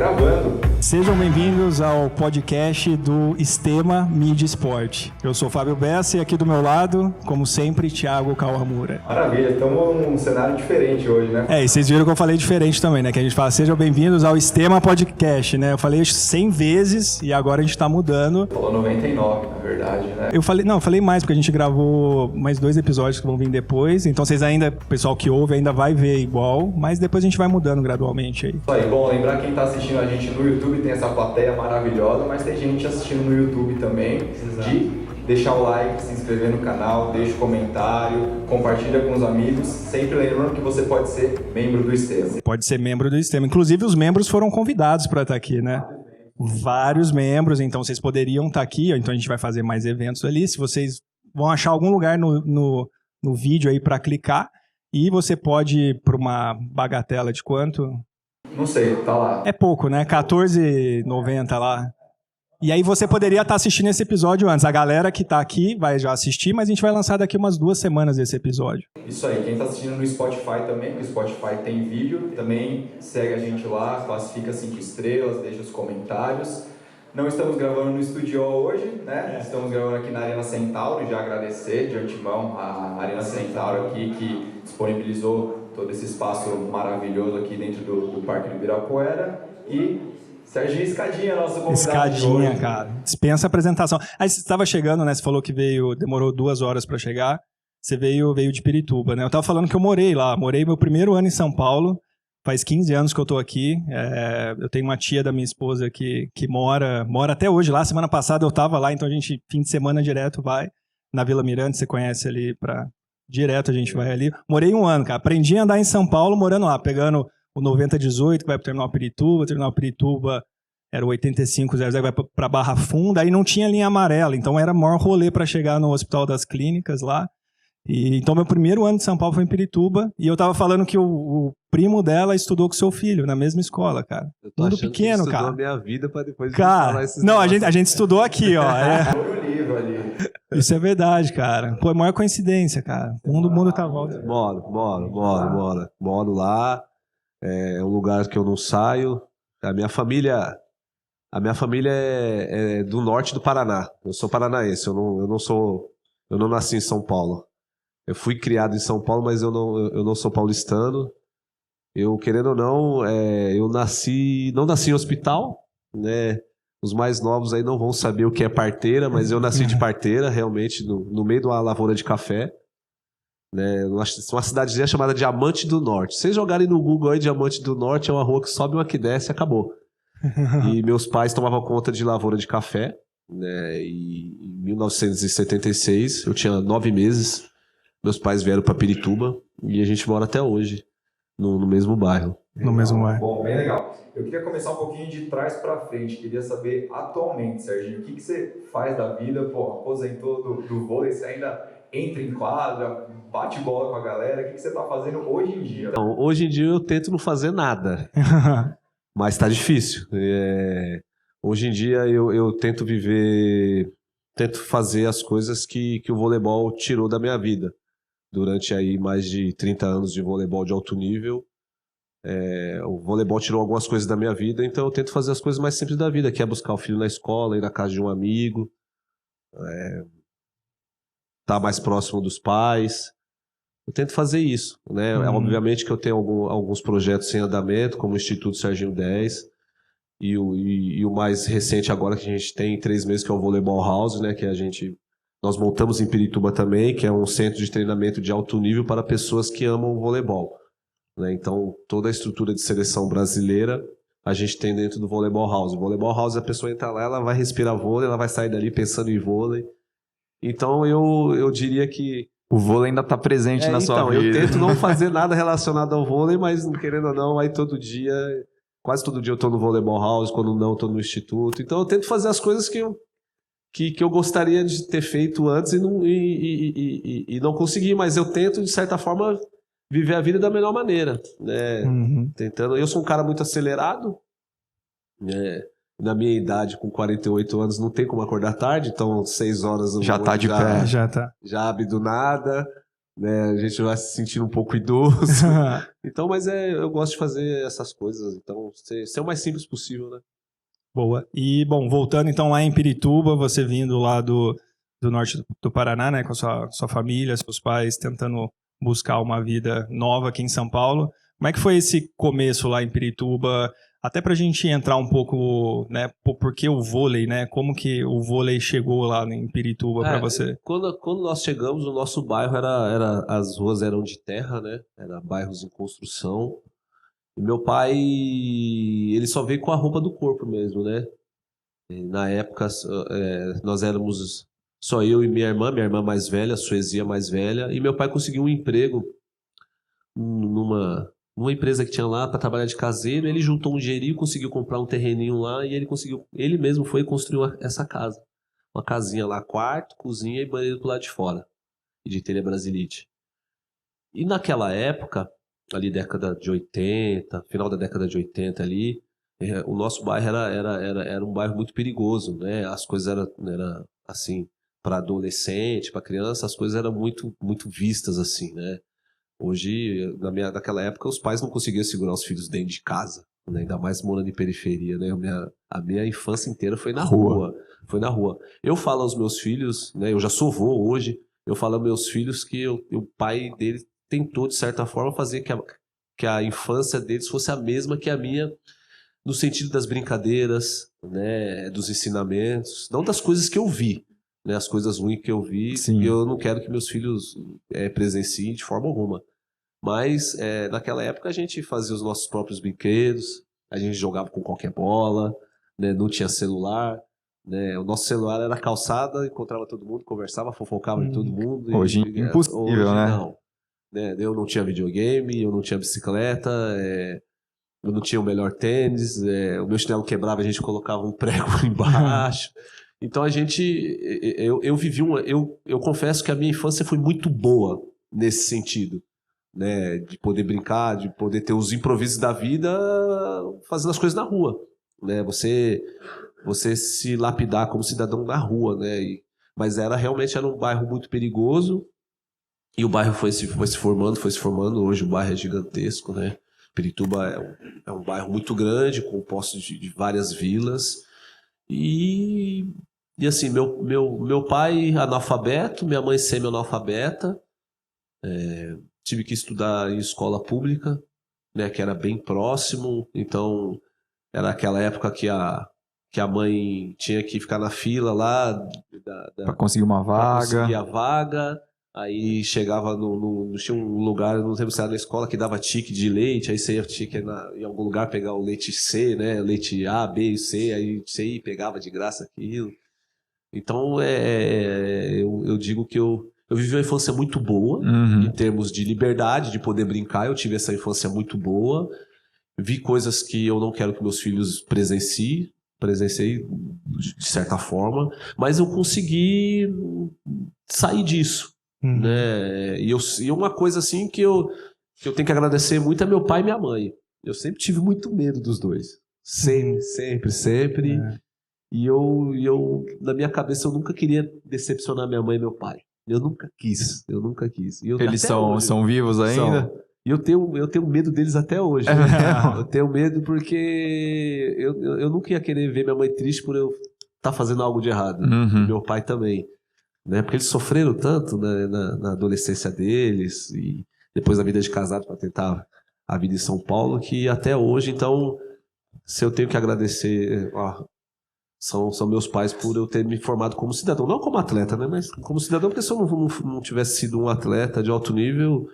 Gravando. Sejam bem-vindos ao podcast do Estema Mídia Esporte. Eu sou Fábio Bessa e aqui do meu lado, como sempre, Thiago Kawamura. Maravilha, estamos num cenário diferente hoje, né? E vocês viram que eu falei diferente também, né? Que a gente fala, sejam bem-vindos ao Estema Podcast, né? Eu falei 100 vezes e agora a gente tá mudando. Falou 99, na verdade, né? Eu falei mais, porque a gente gravou mais 2 episódios que vão vir depois, então vocês ainda, o pessoal que ouve ainda vai ver igual, mas depois a gente vai mudando gradualmente aí. Isso aí, bom, lembrar quem tá assistindo a gente no YouTube, tem essa plateia maravilhosa, mas tem gente assistindo no YouTube também. Exato. De deixar o like, se inscrever no canal, deixa o comentário, compartilha com os amigos, sempre lembrando que você pode ser membro do Estema. Pode ser membro do Estema, inclusive os membros foram convidados para estar aqui, né? Vários membros, então vocês poderiam estar aqui, então a gente vai fazer mais eventos ali, se vocês vão achar algum lugar no vídeo aí para clicar, e você pode ir para uma bagatela de quanto? Não sei, tá lá. É pouco, né? R$14,90 lá. E aí você poderia estar assistindo esse episódio antes. A galera que está aqui vai já assistir, mas a gente vai lançar daqui umas 2 semanas esse episódio. Isso aí, quem está assistindo no Spotify também, porque o Spotify tem vídeo, também segue a gente lá, classifica 5 estrelas, deixa os comentários. Não estamos gravando no estúdio hoje, né? Estamos gravando aqui na Arena Centauro, já agradecer de antemão a Arena Centauro aqui que disponibilizou todo esse espaço maravilhoso aqui dentro do Parque do Ibirapuera. E Serginho Escadinha, nosso convidado. Escadinha, cara. Dispensa a apresentação. Aí você estava chegando, né? Você falou que demorou 2 horas para chegar. Você veio de Pirituba, né? Eu estava falando que eu morei lá. Morei meu primeiro ano em São Paulo. Faz 15 anos que eu tô aqui. Eu tenho uma tia da minha esposa que mora até hoje lá. Semana passada eu tava lá, então a gente, fim de semana direto, vai na Vila Mirante. Você conhece ali direto a gente vai ali. Morei 1 ano, cara. Aprendi a andar em São Paulo morando lá, pegando o 9018, que vai pro Terminal Pirituba era o 8500, que vai pra Barra Funda, aí não tinha linha amarela, então era o maior rolê para chegar no Hospital das Clínicas lá. Então meu primeiro ano de São Paulo foi em Pirituba, e eu tava falando que o primo dela estudou com seu filho, na mesma escola, cara. Eu tô Mundo achando pequeno, que cara. A minha vida pra depois cara, falar esses não, a gente estudou aqui, ó. Olha o livro ali. Isso é verdade, cara. Pô, é a maior coincidência, cara. O mundo tá à volta. Moro lá. É um lugar que eu não saio. A minha família é do norte do Paraná. Eu sou paranaense, eu não nasci em São Paulo. Eu fui criado em São Paulo, mas eu não sou paulistano. Eu, querendo ou não, eu não nasci em hospital, né? Os mais novos aí não vão saber o que é parteira, mas eu nasci de parteira, realmente, no meio de uma lavoura de café. Né? Uma cidadezinha chamada Diamante do Norte. Vocês jogarem no Google aí, Diamante do Norte, é uma rua que sobe, uma que desce e acabou. E meus pais tomavam conta de lavoura de café, né? E em 1976, eu tinha 9 meses, meus pais vieram para Pirituba e a gente mora até hoje no mesmo bairro. No mesmo bairro. Bom, bem legal. Eu queria começar um pouquinho de trás para frente. Queria saber atualmente, Serginho, o que você faz da vida? Pô, aposentou do vôlei, você ainda entra em quadra, bate bola com a galera. O que você está fazendo hoje em dia? Então, hoje em dia eu tento não fazer nada, mas tá difícil. Hoje em dia eu tento fazer as coisas que o voleibol tirou da minha vida. Durante aí mais de 30 anos de voleibol de alto nível, o voleibol tirou algumas coisas da minha vida, então eu tento fazer as coisas mais simples da vida, que é buscar o filho na escola, ir na casa de um amigo, estar mais próximo dos pais. Eu tento fazer isso, né? Obviamente que eu tenho alguns projetos em andamento, como o Instituto Serginho 10, e o mais recente agora que a gente tem em 3 meses, que é o Voleibol House, né? Que nós montamos em Pirituba também, que é um centro de treinamento de alto nível para pessoas que amam o voleibol. Né? Então, toda a estrutura de seleção brasileira a gente tem dentro do Voleibol House. O Voleibol House, a pessoa entra lá, ela vai respirar vôlei, ela vai sair dali pensando em vôlei. Então, eu diria que... O vôlei ainda está presente na sua vida. Eu tento não fazer nada relacionado ao vôlei, mas, querendo ou não, aí quase todo dia eu estou no Voleibol House, quando não, estou no Instituto. Então, eu tento fazer as coisas que eu gostaria de ter feito antes e não consegui, mas eu tento, de certa forma, viver a vida da melhor maneira, né? Tentando. Eu sou um cara muito acelerado, né? Na minha idade, com 48 anos, não tem como acordar tarde, então 6 horas eu já tá de pé. Já tá. Já abre do nada, né? A gente vai se sentindo um pouco idoso. Então, mas eu gosto de fazer essas coisas. Então, ser o mais simples possível, né? Boa. E, bom, voltando então lá em Pirituba, você vindo lá do norte do Paraná, né, com a sua família, seus pais, tentando buscar uma vida nova aqui em São Paulo. Como é que foi esse começo lá em Pirituba? Até pra gente entrar um pouco, né, por que o vôlei, né? Como que o vôlei chegou lá em Pirituba para você? Quando nós chegamos, o nosso bairro as ruas eram de terra, né? Era bairros em construção. E meu pai, ele só veio com a roupa do corpo mesmo, né? E na época, nós éramos só eu e minha irmã mais velha, a Suezia mais velha, e meu pai conseguiu um emprego numa empresa que tinha lá para trabalhar de caseiro. Ele juntou um dinheirinho, conseguiu comprar um terreninho lá e ele mesmo foi construir essa casa. Uma casinha lá, quarto, cozinha e banheiro do lado de fora, e de telha brasilite. E naquela época, ali década de 80, final da década de 80 ali, o nosso bairro era um bairro muito perigoso, né? As coisas eram assim, para adolescente, para criança, as coisas eram muito, muito vistas assim, né? Hoje, naquela época, os pais não conseguiam segurar os filhos dentro de casa, né? Ainda mais morando em periferia, né? A minha infância inteira foi na rua. Foi na rua. Eu falo aos meus filhos, né? Eu já sou vô hoje, eu falo aos meus filhos que o pai deles tentou, de certa forma, fazer que a infância deles fosse a mesma que a minha, no sentido das brincadeiras, né? Dos ensinamentos, não das coisas que eu vi, né? As coisas ruins que eu vi, Sim. eu não quero que meus filhos presenciem de forma alguma. Mas naquela época a gente fazia os nossos próprios brinquedos, a gente jogava com qualquer bola, né? Não tinha celular, né? O nosso celular era calçada, encontrava todo mundo, conversava, fofocava de todo mundo. Hoje impossível, hoje, né? Não, né? Eu não tinha videogame, eu não tinha bicicleta, eu não tinha o melhor tênis, o meu chinelo quebrava, a gente colocava um prego embaixo. Então eu vivi eu confesso que a minha infância foi muito boa nesse sentido, né? De poder brincar, de poder ter os improvisos da vida fazendo as coisas na rua, né? Você se lapidar como cidadão na rua, né? Mas realmente era um bairro muito perigoso e o bairro foi se formando. Hoje o bairro é gigantesco, né? Pirituba é um bairro muito grande, composto de várias vilas. E assim, meu pai analfabeto, minha mãe semi-analfabeta, tive que estudar em escola pública, né, que era bem próximo. Então era aquela época que a mãe tinha que ficar na fila lá Pra conseguir uma pra vaga. conseguir a vaga. Aí chegava tinha um lugar, não lembro se era na escola, que dava tique de leite. Aí você tinha que ir em algum lugar pegar o leite C, né? Leite A, B e C. Aí você ia e pegava de graça aquilo. Então eu digo que eu vivi uma infância muito boa, em termos de liberdade, de poder brincar. Eu tive essa infância muito boa. Vi coisas que eu não quero que meus filhos presenciei de certa forma, mas eu consegui sair disso, né? E uma coisa assim que eu tenho que agradecer muito é meu pai e minha mãe. Eu sempre tive muito medo dos dois, sempre. E eu na minha cabeça eu nunca queria decepcionar minha mãe e meu pai. Eu nunca quis. E Eles são vivos ainda? E eu tenho medo deles até hoje. É mesmo? Eu tenho medo porque eu nunca ia querer ver minha mãe triste por eu estar fazendo algo de errado. E meu pai também, né? Porque eles sofreram tanto, né, na adolescência deles e depois da vida de casado para tentar a vida em São Paulo, que até hoje, então, se eu tenho que agradecer, são meus pais por eu ter me formado como cidadão. Não como atleta, né? Mas como cidadão, porque se eu não tivesse sido um atleta de alto nível,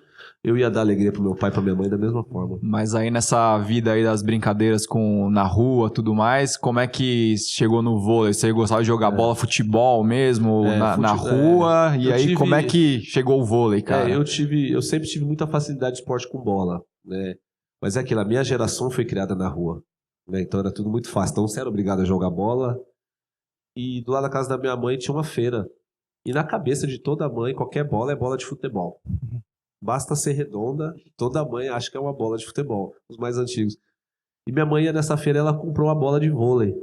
eu ia dar alegria pro meu pai e pra minha mãe da mesma forma. Mas aí nessa vida aí das brincadeiras na rua, tudo mais, como é que chegou no vôlei? Você gostava de jogar bola, futebol mesmo, na rua? E aí como é que chegou o vôlei, cara? Eu sempre tive muita facilidade de esporte com bola, né? Mas é aquilo, a minha geração foi criada na rua, né? Então era tudo muito fácil. Então você era obrigado a jogar bola. E do lado da casa da minha mãe tinha uma feira. E na cabeça de toda mãe, qualquer bola é bola de futebol. Basta ser redonda, toda mãe acha que é uma bola de futebol, os mais antigos. E minha mãe, nessa feira, ela comprou uma bola de vôlei.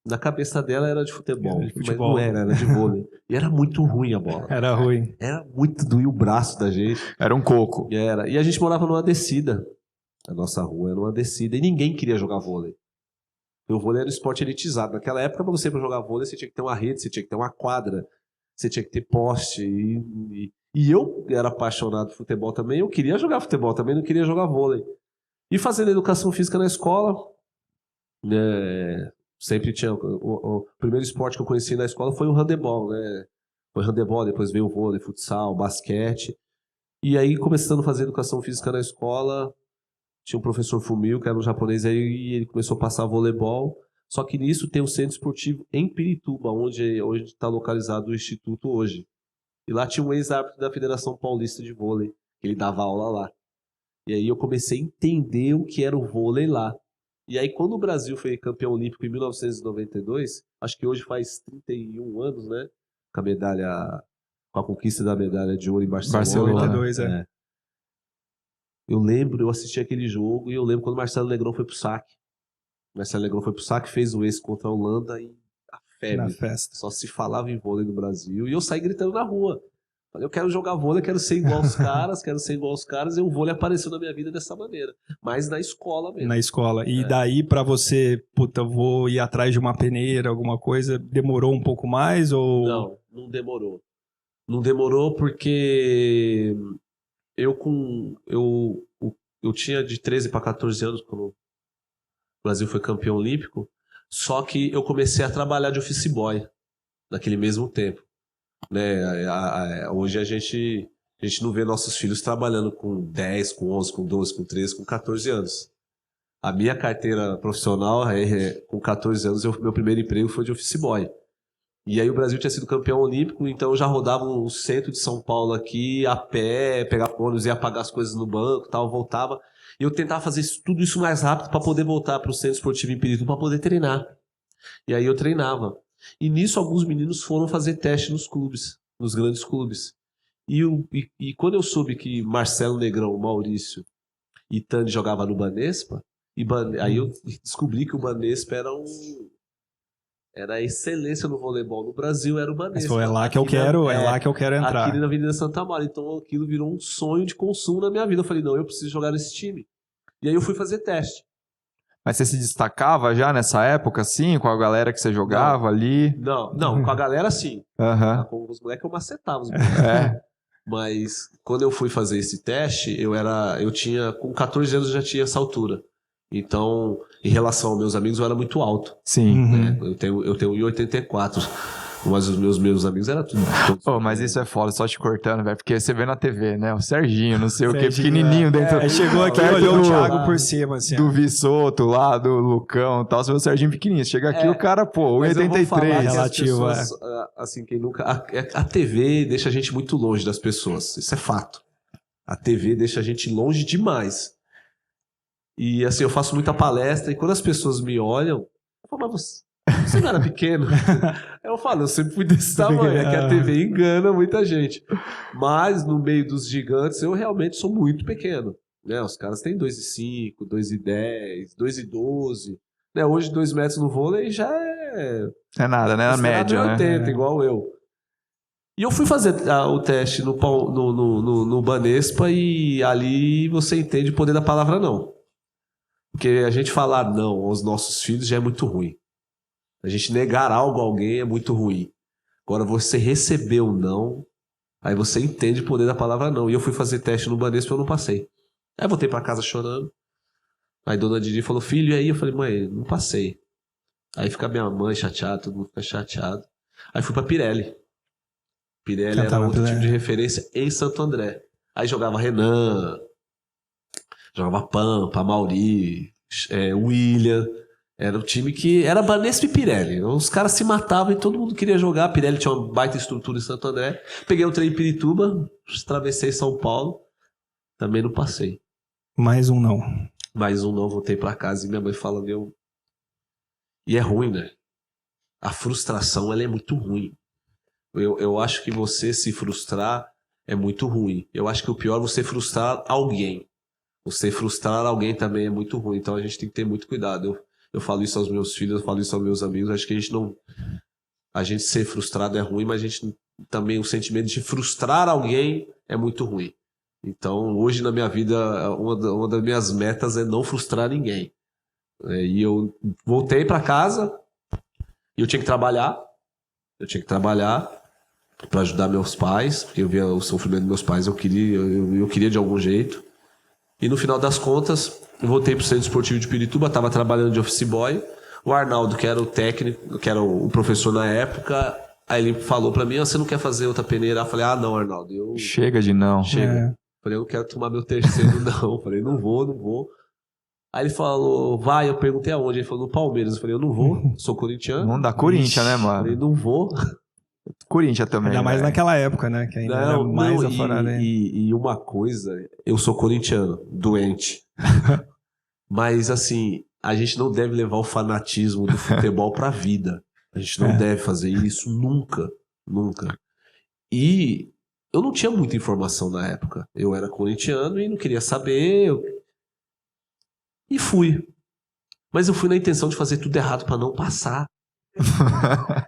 Na cabeça dela era de futebol, mas não era de vôlei. E era muito ruim a bola. Era ruim. Era muito doía o braço da gente. Era um coco. E a gente morava numa descida. A nossa rua era uma descida. E ninguém queria jogar vôlei. O vôlei era um esporte elitizado. Naquela época, para você jogar vôlei, você tinha que ter uma rede, você tinha que ter uma quadra, você tinha que ter poste. E eu era apaixonado por futebol também. Eu queria jogar futebol também, não queria jogar vôlei. E fazendo educação física na escola, sempre tinha... O primeiro esporte que eu conheci na escola foi o handebol, né? Foi handebol, depois veio o vôlei, futsal, basquete. E aí, começando a fazer educação física na escola, tinha um professor Fumio, que era um japonês, aí, e ele começou a passar voleibol. Só que nisso tem um centro esportivo em Pirituba, onde está localizado o instituto hoje. E lá tinha um ex-árbitro da Federação Paulista de Vôlei, que ele dava aula lá. E aí eu comecei a entender o que era o vôlei lá. E aí quando o Brasil foi campeão olímpico em 1992, acho que hoje faz 31 anos, né? Com a conquista da medalha de ouro em Barcelona. 92, Eu lembro, eu assisti aquele jogo e eu lembro quando o Marcelo Negrão foi pro saque. O Marcelo Negrão foi pro saque, fez o êxito contra a Holanda e a febre. Na festa. Só se falava em vôlei no Brasil. E eu saí gritando na rua. Falei, eu quero jogar vôlei, quero ser igual aos caras, e o vôlei apareceu na minha vida dessa maneira. Mas na escola mesmo. Na escola. E daí pra você, vou ir atrás de uma peneira, alguma coisa, demorou um pouco mais ou... Não demorou. Não demorou porque eu tinha de 13 para 14 anos quando o Brasil foi campeão olímpico, só que eu comecei a trabalhar de office boy naquele mesmo tempo. Né? Hoje a gente não vê nossos filhos trabalhando com 10, com 11, com 12, com 13, com 14 anos. A minha carteira profissional, com 14 anos, meu primeiro emprego foi de office boy. E aí o Brasil tinha sido campeão olímpico, então eu já rodava o centro de São Paulo aqui, a pé, pegava ônibus, ia pagar as coisas no banco, tal, voltava. E eu tentava fazer tudo isso mais rápido para poder voltar para o centro esportivo em Pirituba para poder treinar. E aí eu treinava. E nisso alguns meninos foram fazer teste nos clubes, nos grandes clubes. E quando eu soube que Marcelo Negrão, Maurício e Tani jogavam no Banespa, aí eu descobri que o Banespa era a excelência no voleibol. No Brasil era o Banespa. É lá que eu quero, lá que eu quero entrar. Aqui na Avenida Santa Maria. Então aquilo virou um sonho de consumo na minha vida. Eu falei, não, eu preciso jogar nesse time. E aí eu fui fazer teste. Mas você se destacava já nessa época, assim, com a galera que você jogava ali? Não, com a galera sim. Uhum. Com os moleques eu macetava os moleques. Mas quando eu fui fazer esse teste, com 14 anos eu já tinha essa altura. Então, em relação aos meus amigos, eu era muito alto. Sim. Né? Eu tenho 1,84. Mas os meus amigos eram tudo. Mas isso é foda, só te cortando, velho. Porque você vê na TV, né? O Serginho, não sei o que, pequenininho dentro. Chegou aqui e olhou o Thiago por cima, assim. Do Vissoto lá, do Lucão e tal. Você vê o Serginho pequenininho. Chega aqui o cara, 1,83. Relativo, assim, quem nunca. A TV deixa a gente muito longe das pessoas. Isso é fato. A TV deixa a gente longe demais. E assim, eu faço muita palestra e quando as pessoas me olham, eu falo, mas você não era pequeno? Eu falo, eu sempre fui desse tamanho, é que a TV engana muita gente. Mas no meio dos gigantes, eu realmente sou muito pequeno. Né? Os caras têm 2,5, 2,10, 2,12. Né? Hoje 2 metros no vôlei já é nada, né? Na média, 80, né? Igual eu. E eu fui fazer o teste no Banespa e ali você entende o poder da palavra não. Porque a gente falar não aos nossos filhos já é muito ruim. A gente negar algo a alguém é muito ruim. Agora, você receber o não, aí você entende o poder da palavra não. E eu fui fazer teste no Banespa e eu não passei. Aí voltei pra casa chorando. Aí dona Didi falou, filho, e aí? Eu falei, mãe, não passei. Aí fica minha mãe chateada, todo mundo fica chateado. Aí fui pra Pirelli. Pirelli era outro time de referência em Santo André. Aí jogava Renan, jogava Pampa, Mauri, William. Era um time que era Banespa e Pirelli. Os caras se matavam e todo mundo queria jogar. A Pirelli tinha uma baita estrutura em Santo André. Peguei um trem em Pirituba, atravessei São Paulo. Também não passei. Mais um não. Voltei pra casa e minha mãe fala, meu... E é ruim, né? A frustração, ela é muito ruim. Eu acho que você se frustrar é muito ruim. Eu acho que o pior é você frustrar alguém. Você frustrar alguém também é muito ruim. Então a gente tem que ter muito cuidado. Eu falo isso aos meus filhos, eu falo isso aos meus amigos. Acho que a gente a gente ser frustrado é ruim, mas a gente também o sentimento de frustrar alguém é muito ruim. Então, hoje na minha vida, uma das minhas metas é não frustrar ninguém. E eu voltei para casa e eu tinha que trabalhar. Eu tinha que trabalhar para ajudar meus pais, porque eu via o sofrimento dos meus pais, eu queria de algum jeito. E no final das contas, eu voltei para o Centro Esportivo de Pirituba, estava trabalhando de office boy. O Arnaldo, que era o técnico, que era o professor na época, aí ele falou para mim, você não quer fazer outra peneira? Eu falei, não, Arnaldo. Chega de não. Chega. Falei, eu não quero tomar meu terceiro, não. Falei, não vou. Aí ele falou, vai, eu perguntei aonde. Ele falou, no Palmeiras. Eu falei, eu não vou, sou corintiano. Não dá Corinthians, né, mano? Falei, não vou. Corinthians também. Ainda mais naquela época, né? Que ainda era mais aforado. E uma coisa, eu sou corintiano, doente. Mas, assim, a gente não deve levar o fanatismo do futebol pra vida. A gente não deve fazer isso nunca. E eu não tinha muita informação na época. Eu era corintiano e não queria saber. E fui. Mas eu fui na intenção de fazer tudo errado pra não passar.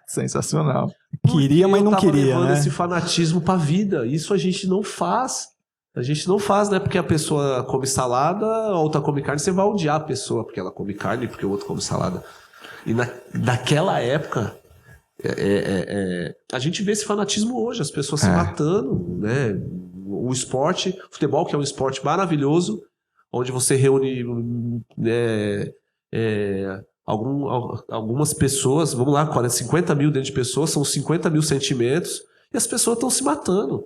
Sensacional. Queria, mas não queria, levando né? esse fanatismo pra vida. Isso a gente não faz. A gente não faz, né? Porque a pessoa come salada, a outra come carne, você vai odiar a pessoa porque ela come carne, porque o outro come salada. E naquela época, a gente vê esse fanatismo hoje, as pessoas se matando, né? O esporte, futebol, que é um esporte maravilhoso, onde você reúne algumas pessoas, vamos lá, 50 mil dentro de pessoas, são 50 mil sentimentos, e as pessoas estão se matando,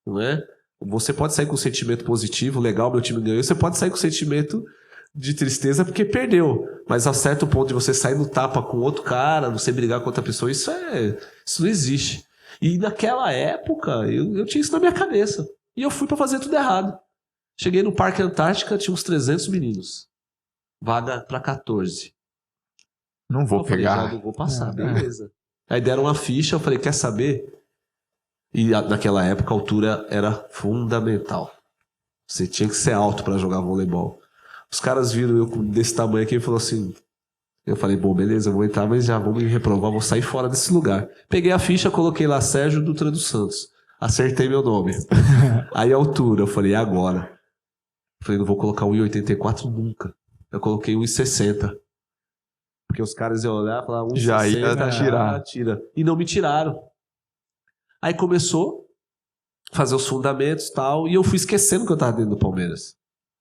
não é? Você pode sair com um sentimento positivo, legal, meu time ganhou, você pode sair com um sentimento de tristeza porque perdeu, mas a certo ponto de você sair no tapa com outro cara, você brigar com outra pessoa, isso não existe. E naquela época, eu tinha isso na minha cabeça, e eu fui pra fazer tudo errado. Cheguei no Parque Antártica, tinha uns 300 meninos, vaga pra 14. Não vou pegar. Já não vou passar, beleza. Aí deram uma ficha, eu falei, quer saber? E naquela época a altura era fundamental. Você tinha que ser alto pra jogar voleibol. Os caras viram eu desse tamanho aqui e falaram assim... Eu falei, bom, beleza, eu vou entrar, mas já vou me reprovar, vou sair fora desse lugar. Peguei a ficha, coloquei lá Sérgio Dutra dos Santos. Acertei meu nome. Aí a altura, eu falei, e agora? Eu falei, não vou colocar 1,84 nunca. Eu coloquei 1,60. Porque os caras iam olhar e falar 1,60. Já ia tirar. Tira. E não me tiraram. Aí começou a fazer os fundamentos e tal, e eu fui esquecendo que eu tava dentro do Palmeiras.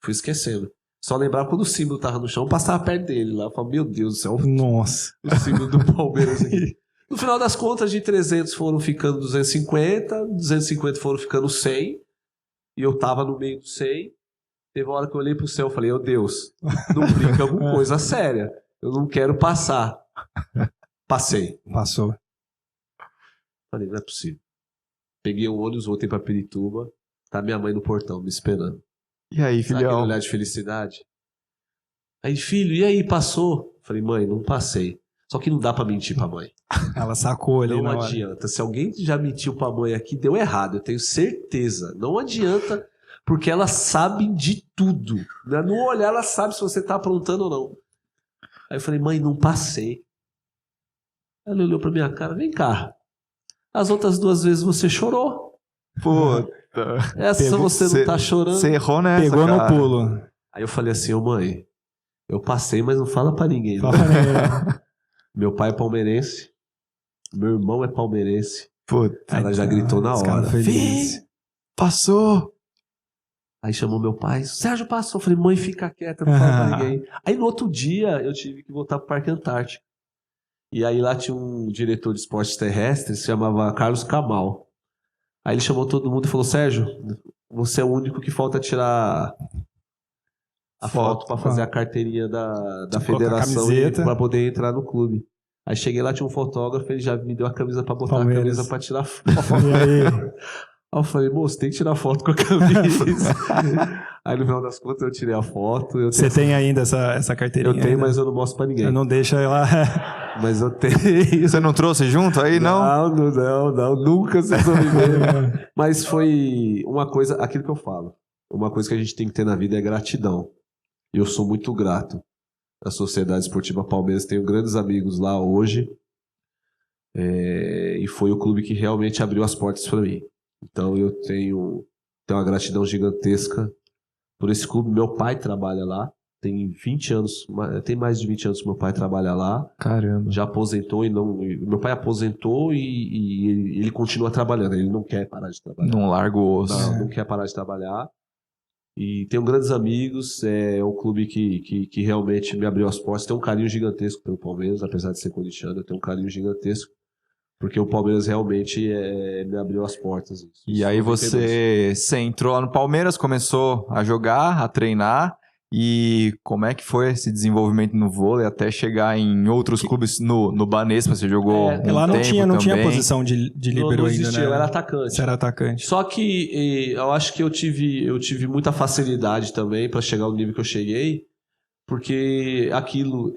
Fui esquecendo. Só lembrava quando o símbolo tava no chão, eu passava perto dele lá. Eu falava, meu Deus do céu. Nossa. O símbolo do Palmeiras aqui. No final das contas, de 300 foram ficando 250, 250 foram ficando 100, e eu tava no meio do 100. Teve uma hora que eu olhei pro céu e falei, Deus, não brinca com coisa séria. Eu não quero passar. Passei. Passou. Falei, não é possível. Peguei um ônibus, voltei pra Pirituba. Tá minha mãe no portão, me esperando. E aí, Sabe aquele filhão? olhar de felicidade? Aí, filho, e aí, passou? Falei, mãe, não passei. Só que não dá pra mentir pra mãe. Ela sacou ali Não na hora. adianta. Se alguém já mentiu pra mãe aqui, deu errado. Eu tenho certeza. Não adianta, porque elas sabem de tudo. No olhar, ela sabe se você tá aprontando ou não. Aí eu falei, mãe, não passei. Ela olhou pra minha cara, vem cá. As outras 2 vezes você chorou. Puta. Essa você não tá chorando. Você errou nessa, Pegou cara. no pulo. Aí eu falei assim, mãe, eu passei, mas não fala pra ninguém. Né? Fala aí. Meu pai é palmeirense, meu irmão é palmeirense. Puta. Ela já gritou na Os caras hora. felizes. Filho! Passou. Aí chamou meu pai, Sérgio passou. Eu falei, mãe, fica quieta, não fala pra ninguém. Aí no outro dia eu tive que voltar pro Parque Antártico. E aí lá tinha um diretor de esportes terrestres, se chamava Carlos Camal. Aí ele chamou todo mundo e falou, Sérgio, você é o único que falta tirar a foto pra fazer a carteirinha da federação pra poder entrar no clube. Aí cheguei lá, tinha um fotógrafo, ele já me deu a camisa pra botar Palmeiras. a camisa pra tirar foto. E aí? Aí eu falei, moço, tem que tirar foto com a camisa. Aí no final das contas eu tirei a foto. Você tem ainda essa carteirinha? Eu tenho, ainda? mas eu não mostro pra ninguém. Eu não deixa ela... Mas eu tenho. Você não trouxe junto aí, não? Não, nunca se sobreviver. Mas foi uma coisa, aquilo que eu falo. Uma coisa que a gente tem que ter na vida é gratidão. E eu sou muito grato à Sociedade Esportiva Palmeiras. Tenho grandes amigos lá hoje. E foi o clube que realmente abriu as portas para mim. Então eu tenho uma gratidão gigantesca por esse clube. Meu pai trabalha lá, tem 20 anos, tem mais de 20 anos que meu pai trabalha lá. Caramba. Já aposentou meu pai aposentou e ele continua trabalhando, ele não quer parar de trabalhar. Não larga o osso. Não quer parar de trabalhar. E tenho grandes amigos, é um clube que realmente me abriu as portas. Tenho um carinho gigantesco pelo Palmeiras, apesar de ser corintiano, eu tenho um carinho gigantesco. Porque o Palmeiras realmente me abriu as portas. E aí você entrou lá no Palmeiras, começou a jogar, a treinar. E como é que foi esse desenvolvimento no vôlei até chegar em outros clubes? No Banespa você jogou lá não tinha posição de líbero ainda, né? Eu era atacante. Você era atacante. Só que eu acho que eu tive muita facilidade também para chegar ao nível que eu cheguei. Porque aquilo,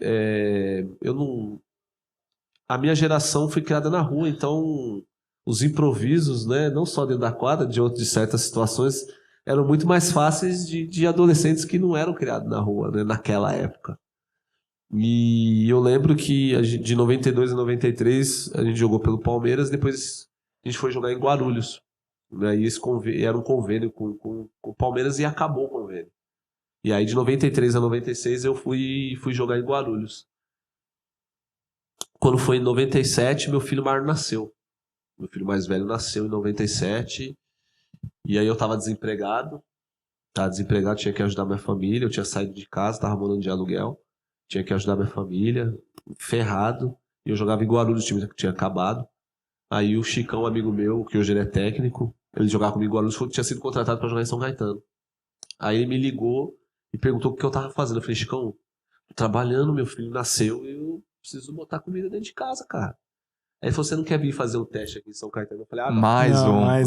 a minha geração foi criada na rua, então os improvisos, né, não só dentro da quadra, de certas situações, eram muito mais fáceis de adolescentes que não eram criados na rua, né, naquela época. E eu lembro que de 92 a 93 a gente jogou pelo Palmeiras, depois a gente foi jogar em Guarulhos. Né, e era um convênio com o Palmeiras e acabou o convênio. E aí de 93 a 96 eu fui jogar em Guarulhos. Quando foi em 97, meu filho maior nasceu. Meu filho mais velho nasceu em 97. E aí eu tava desempregado. Tinha que ajudar minha família. Eu tinha saído de casa, tava morando de aluguel. Tinha que ajudar minha família, ferrado. E eu jogava em Guarulhos, o time que tinha acabado. Aí o Chicão, amigo meu, que hoje ele é técnico, ele jogava comigo em Guarulhos, tinha sido contratado para jogar em São Caetano. Aí ele me ligou e perguntou o que eu tava fazendo. Eu falei, Chicão, tô trabalhando, meu filho nasceu e eu preciso botar comida dentro de casa, cara. Aí ele falou, você não quer vir fazer um teste aqui em São Caetano? Eu falei, mais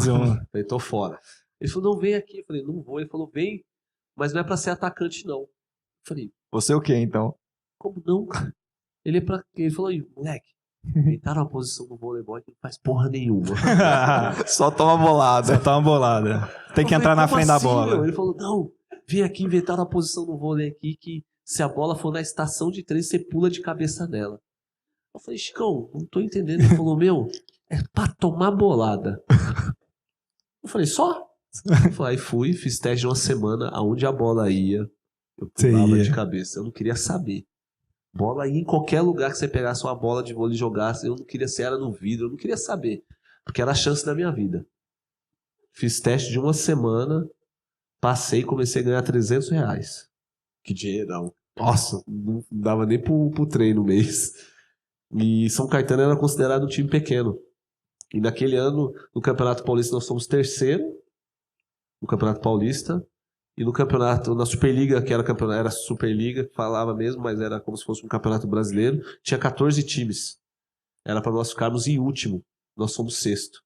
um. Eu falei, tô fora. Ele falou, não, vem aqui. Eu falei, não vou. Ele falou, vem, mas não é pra ser atacante, não. Eu falei, você o quê, então? Como não, cara? Ele falou, moleque, inventaram uma posição no voleibol que não faz porra nenhuma. Só toma bolada. Tem que entrar na frente da bola. Meu? Ele falou, não, vem aqui, inventaram uma posição no vôlei aqui que se a bola for na estação de treino, você pula de cabeça nela. Eu falei, Chicão, não tô entendendo. Ele falou, meu, é pra tomar bolada. Eu falei, só? Aí fui, fiz teste de uma semana, aonde a bola ia, eu pulava de cabeça. Eu não queria saber. Bola ia em qualquer lugar que você pegasse uma bola de vôlei e jogasse, eu não queria se era no vidro, eu não queria saber. Porque era a chance da minha vida. Fiz teste de uma semana, passei e comecei a ganhar R$300. Que dinheirão. Nossa, não dava nem pro treino no mês. E São Caetano era considerado um time pequeno. E naquele ano, no Campeonato Paulista, nós fomos terceiro no Campeonato Paulista. E no campeonato, na Superliga, que era Superliga, falava mesmo, mas era como se fosse um campeonato brasileiro, tinha 14 times. Era para nós ficarmos em último. Nós fomos sexto.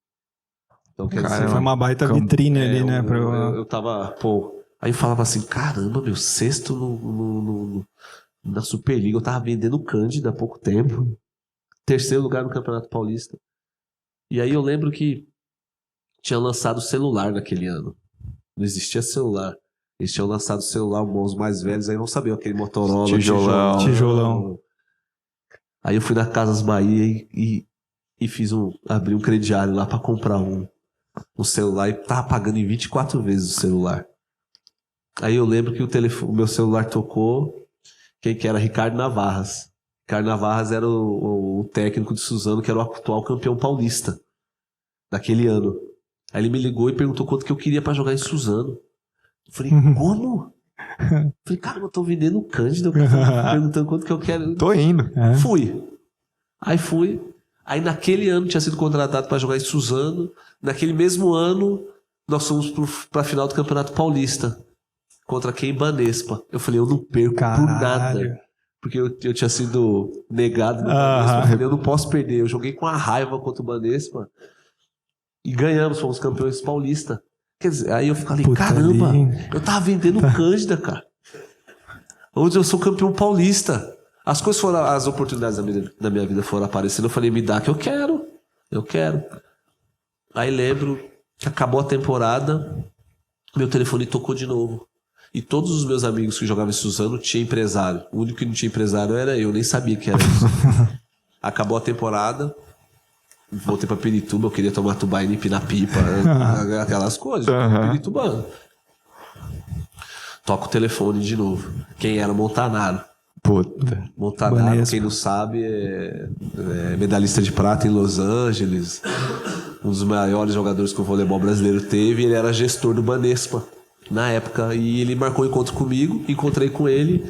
Então, quer dizer, foi uma baita vitrine ali, né? Eu tava, aí eu falava assim, caramba, meu, sexto na Superliga. Eu tava vendendo Cândida há pouco tempo. Terceiro lugar no Campeonato Paulista. E aí eu lembro que tinha lançado o celular naquele ano. Não existia celular. Eles tinham lançado o celular, os mais velhos aí não sabiam, aquele Motorola, tijolão. Aí eu fui na Casas Bahia e abri um crediário lá pra comprar um celular e tava pagando em 24 vezes o celular. Aí eu lembro que o meu celular tocou, quem que era? Ricardo Navarras. Ricardo Navarras era o técnico de Suzano, que era o atual campeão paulista daquele ano. Aí ele me ligou e perguntou quanto que eu queria pra jogar em Suzano. Eu falei, como? Eu falei, cara, eu tô vendendo Cândida, perguntando quanto que eu quero. Tô indo. Fui. Aí naquele ano tinha sido contratado pra jogar em Suzano. Naquele mesmo ano, nós fomos pra final do Campeonato Paulista. Contra quem? Banespa. Eu falei, eu não perco por nada. Porque eu tinha sido negado no Banespa. Eu falei, eu não posso perder. Eu joguei com a raiva contra o Banespa. E ganhamos, fomos campeões paulista. Quer dizer, aí eu falei, caramba, eu tava vendendo Cândida, cara. Hoje eu sou campeão paulista. As oportunidades da minha vida foram aparecendo. Eu falei, me dá que eu quero. Aí lembro que acabou a temporada, meu telefone tocou de novo. E todos os meus amigos que jogavam em Suzano tinham empresário. O único que não tinha empresário era eu, nem sabia que era isso. Acabou a temporada. voltei pra Pirituba, eu queria tomar tubaína e empinar pipa, aquelas coisas, piritubano. Toca o telefone de novo. Quem era? Montanaro. Puta. Montanaro, Banespa. quem não sabe, é medalhista de prata em Los Angeles, um dos maiores jogadores que o voleibol brasileiro teve. Ele era gestor do Banespa na época, e ele marcou um encontro comigo, encontrei com ele.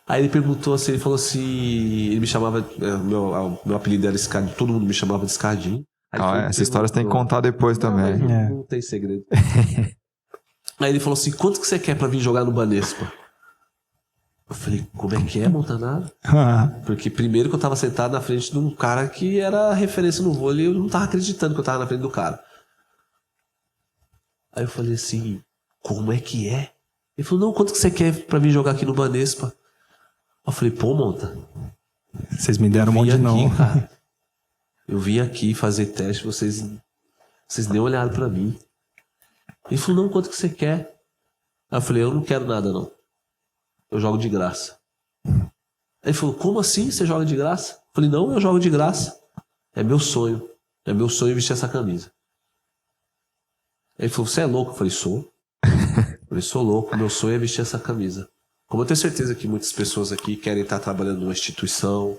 Aí ele perguntou assim, ele falou assim, ele me chamava, meu apelido era Escadinho, todo mundo me chamava de Escadinho. Essa história você tem que contar depois também. Não tem segredo. Aí ele falou assim, quanto que você quer pra vir jogar no Banespa? Eu falei, como é que é, Montanaro? Porque primeiro que eu tava sentado na frente de um cara que era referência no vôlei, eu não tava acreditando que eu tava na frente do cara. Aí eu falei assim, como é que é? Ele falou, não, quanto que você quer pra vir jogar aqui no Banespa? Eu falei, pô, Monta, Vocês me deram um monte de não. Cara. Eu vim aqui fazer teste, vocês nem olharam pra mim. Ele falou, não, quanto que você quer? Aí eu falei, eu não quero nada, não. Eu jogo de graça. Aí ele falou, como assim você joga de graça? Eu falei, não, eu jogo de graça. É meu sonho. É meu sonho vestir essa camisa. Aí ele falou, você é louco? Eu falei, sou. Eu falei, sou louco, meu sonho é vestir essa camisa. Como eu tenho certeza que muitas pessoas aqui querem estar trabalhando numa instituição,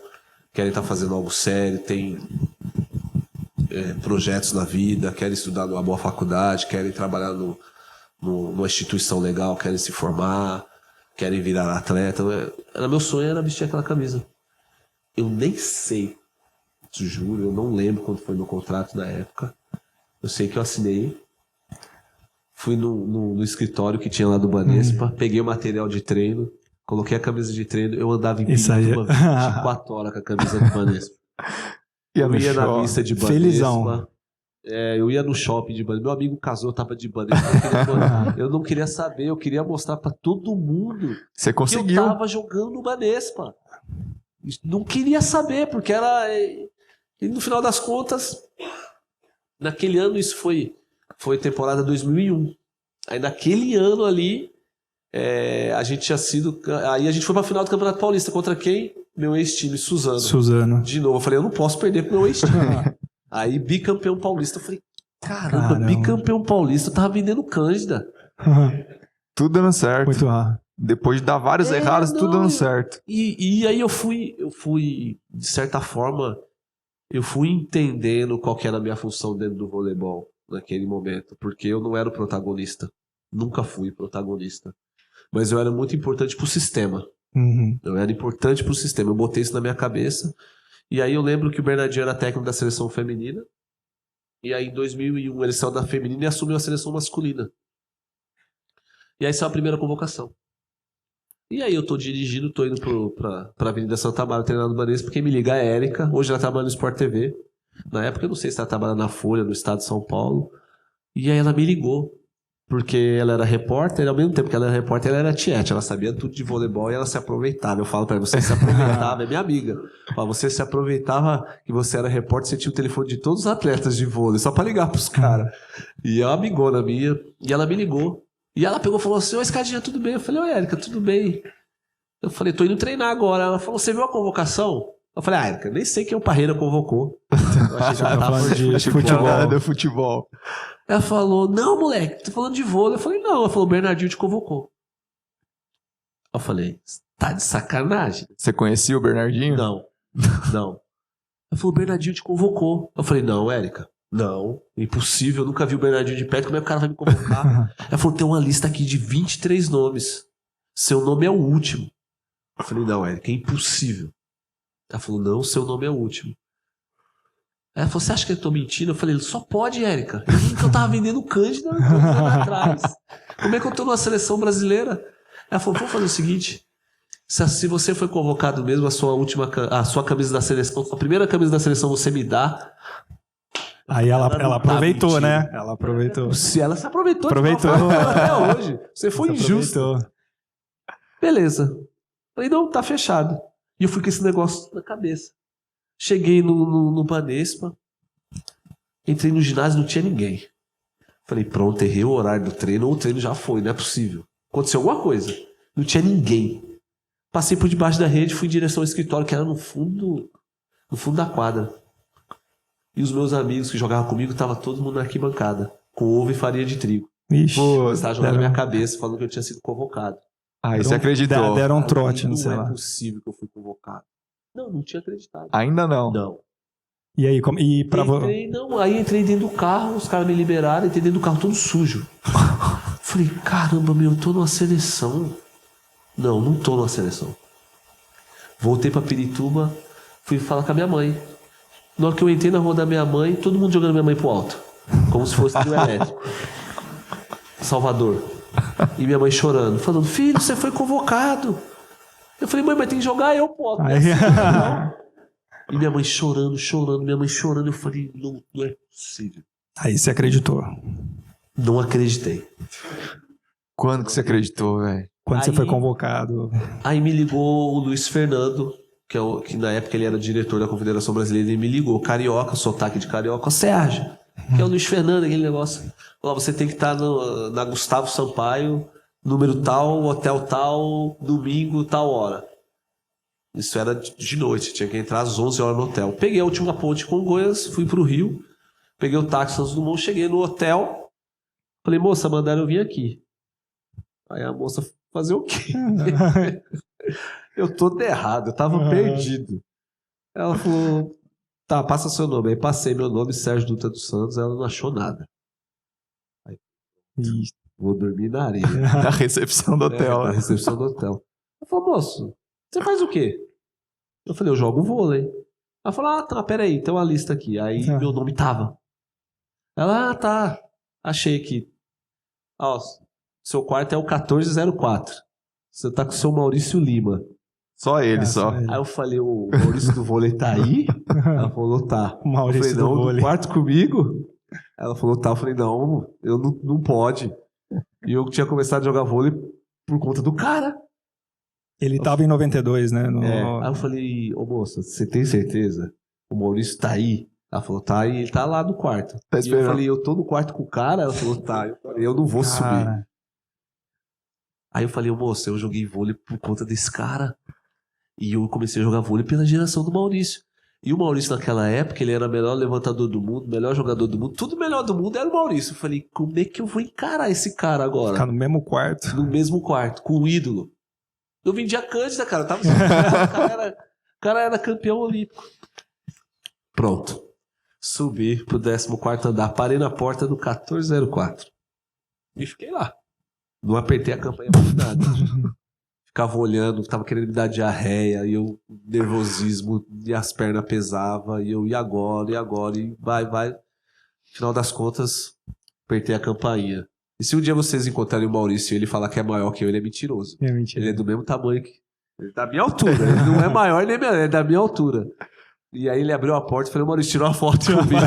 querem estar fazendo algo sério, tem projetos na vida, querem estudar numa boa faculdade, querem trabalhar numa instituição legal, querem se formar, querem virar atleta. Meu sonho era vestir aquela camisa. Eu nem sei, te juro, eu não lembro quando foi meu contrato na época. Eu sei que eu assinei. Fui no escritório que tinha lá do Banespa, peguei o material de treino, coloquei a camisa de treino, eu andava em Pirituba 24 horas com a camisa do Banespa. Eu ia na missa de Banespa. Felizão. Eu ia no shopping de Banespa. Meu amigo casou, eu tava de Banespa. Eu não queria saber, eu queria mostrar pra todo mundo Você conseguiu. que eu tava jogando no Banespa. Não queria saber, porque era... E no final das contas, naquele ano isso foi temporada 2001. Aí naquele ano ali, a gente tinha sido... Aí a gente foi pra final do Campeonato Paulista. Contra quem? Meu ex-time, Suzano. De novo, eu falei, eu não posso perder pro meu ex-time. Aí, bicampeão paulista. Eu falei, caramba, bicampeão paulista. Eu tava vendendo Cândida. Tudo dando certo. Muito raro. Depois de dar vários errados, tudo dando certo. E aí eu fui, de certa forma, eu fui entendendo qual que era a minha função dentro do voleibol naquele momento. Porque eu não era o protagonista. Nunca fui protagonista. Mas eu era muito importante pro sistema. Eu era importante pro sistema. Eu botei isso na minha cabeça. E aí eu lembro que o Bernardinho era técnico da seleção feminina. E aí em 2001 ele saiu da feminina e assumiu a seleção masculina. E aí saiu a primeira convocação. E aí eu tô dirigindo, tô indo pra Avenida Santa Amaro treinando no Banespa. Quem me liga é a Érica. Hoje ela trabalha no Sport TV. Na época eu não sei se ela trabalha na Folha, no estado de São Paulo. E aí ela me ligou. Porque ela era repórter, e ao mesmo tempo que ela era repórter, ela era tiete. Ela sabia tudo de voleibol e ela se aproveitava. Eu falo pra ela, você se aproveitava, é minha amiga. Você se aproveitava que você era repórter, você tinha o telefone de todos os atletas de vôlei, só pra ligar pros caras. E é uma amigona minha, e ela me ligou. E ela pegou e falou assim, ô Escadinha, tudo bem? Eu falei, ô Érica, tudo bem. Eu falei, tô indo treinar agora. Ela falou, você viu a convocação? Eu falei, Érica, nem sei quem o Parreira convocou. Eu achei que ela tava falando de futebol. Ela falou, não, moleque, tô falando de vôlei. Eu falei, não. Ela falou, o Bernardinho te convocou. Eu falei, tá de sacanagem? Você conhecia o Bernardinho? Não. Ela falou, o Bernardinho te convocou. Eu falei, não, Érica, não, impossível, eu nunca vi o Bernardinho de perto, como é que o cara vai me convocar? Ela falou, tem uma lista aqui de 23 nomes. Seu nome é o último. Eu falei, não, Érica, é impossível. Ela falou, não, seu nome é o último. Ela falou, você acha que eu tô mentindo? Eu falei, só pode, Érica. Eu vi que eu tava vendendo Cândida anos atrás. Como é que eu tô numa seleção brasileira? Ela falou, vamos fazer o seguinte. Se você foi convocado mesmo, a sua camisa da seleção, a primeira camisa da seleção você me dá. Aí ela aproveitou, né? Ela aproveitou. Se ela se aproveitou. Até hoje. Você foi injusto. Beleza. Falei, não, tá fechado. E eu fui com esse negócio na cabeça. Cheguei no Banespa, entrei no ginásio, não tinha ninguém. Falei, pronto, errei o horário do treino, ou o treino já foi, não é possível. Aconteceu alguma coisa. Não tinha ninguém. Passei por debaixo da rede, fui em direção ao escritório, que era no fundo da quadra. E os meus amigos que jogavam comigo, tava todo mundo na arquibancada, com ovo e farinha de trigo. Ixi, Eles estavam jogando na minha cabeça, falando que eu tinha sido convocado. Aí você acreditou. Deram um trote, não sei lá. Não é possível que eu fui convocado. Não tinha acreditado. Ainda não. Não. E aí, Aí entrei dentro do carro, os caras me liberaram, entrei dentro do carro todo sujo. Falei, caramba, eu tô numa seleção. Não tô numa seleção. Voltei pra Pirituba, fui falar com a minha mãe. Na hora que eu entrei na rua da minha mãe, todo mundo jogando minha mãe pro alto. Como se fosse trio elétrico. Salvador. E minha mãe chorando, falando, filho, você foi convocado. Eu falei, mãe, mas tem que jogar eu, pô. E minha mãe chorando. Eu falei, não é possível. Aí você acreditou. Não acreditei. Quando que você acreditou, velho? Quando você foi convocado. Aí me ligou o Luiz Fernando, que na época ele era diretor da Confederação Brasileira, ele me ligou, carioca, sotaque de carioca, Sérgio, que é o Luiz Fernando, aquele negócio. Falou, você tem que estar na Gustavo Sampaio, número tal, hotel tal, domingo, tal hora. Isso era de noite, tinha que entrar às 11 horas no hotel. Peguei a última ponte com Congonhas, fui pro Rio, peguei o táxi Santos Dumont, cheguei no hotel, falei, moça, mandaram eu vir aqui. Aí a moça, fazer o quê? Eu todo errado, eu tava perdido. Ela falou, tá, passa seu nome. Aí passei meu nome, Sérgio Dutra dos Santos, ela não achou nada. Aí, vou dormir na areia. Na recepção do hotel. Na recepção do hotel. Ela falou, moço, você faz o quê? Eu falei, eu jogo vôlei. Ela falou, tá, peraí, tem uma lista aqui. Aí meu nome tava. Ela, tá, achei aqui. Ó, seu quarto é o 1404. Você tá com o seu Maurício Lima. Só ele, só. Aí eu falei, o Maurício do vôlei tá aí? Ela falou, tá. O Maurício eu falei, não, do vôlei. no quarto comigo? Ela falou, tá. Eu falei, não, eu não pode. E eu tinha começado a jogar vôlei por conta do cara. Ele tava em 92, né? Aí eu falei, ô moça, você tem certeza? O Maurício tá aí? Ela falou, tá, e ele tá lá no quarto. Tá e eu falei, eu tô no quarto com o cara? Ela falou, tá. Eu falei, eu não vou subir. Aí eu falei, moça, eu joguei vôlei por conta desse cara. E eu comecei a jogar vôlei pela geração do Maurício. E o Maurício naquela época, ele era o melhor levantador do mundo, melhor jogador do mundo. Tudo melhor do mundo era o Maurício. Eu falei, como é que eu vou encarar esse cara agora? Ficar no mesmo quarto. No mesmo quarto, com o ídolo. Eu vendia Cândida, cara. Eu tava o cara era campeão olímpico. Pronto. Subi pro 14º andar. Parei na porta do 1404. E fiquei lá. Não apertei a campanha pra nada. Ficava olhando, tava querendo me dar diarreia. E eu, nervosismo, e as pernas pesavam. E eu, e agora? E vai. No final das contas, apertei a campainha. E se um dia vocês encontrarem o Maurício e ele falar que é maior que eu, ele é mentiroso. É mentira. Ele é do mesmo tamanho que... Ele é da minha altura. Ele não é maior nem menor, ele é da minha altura. E aí ele abriu a porta e falou, Maurício, tirou uma foto comigo.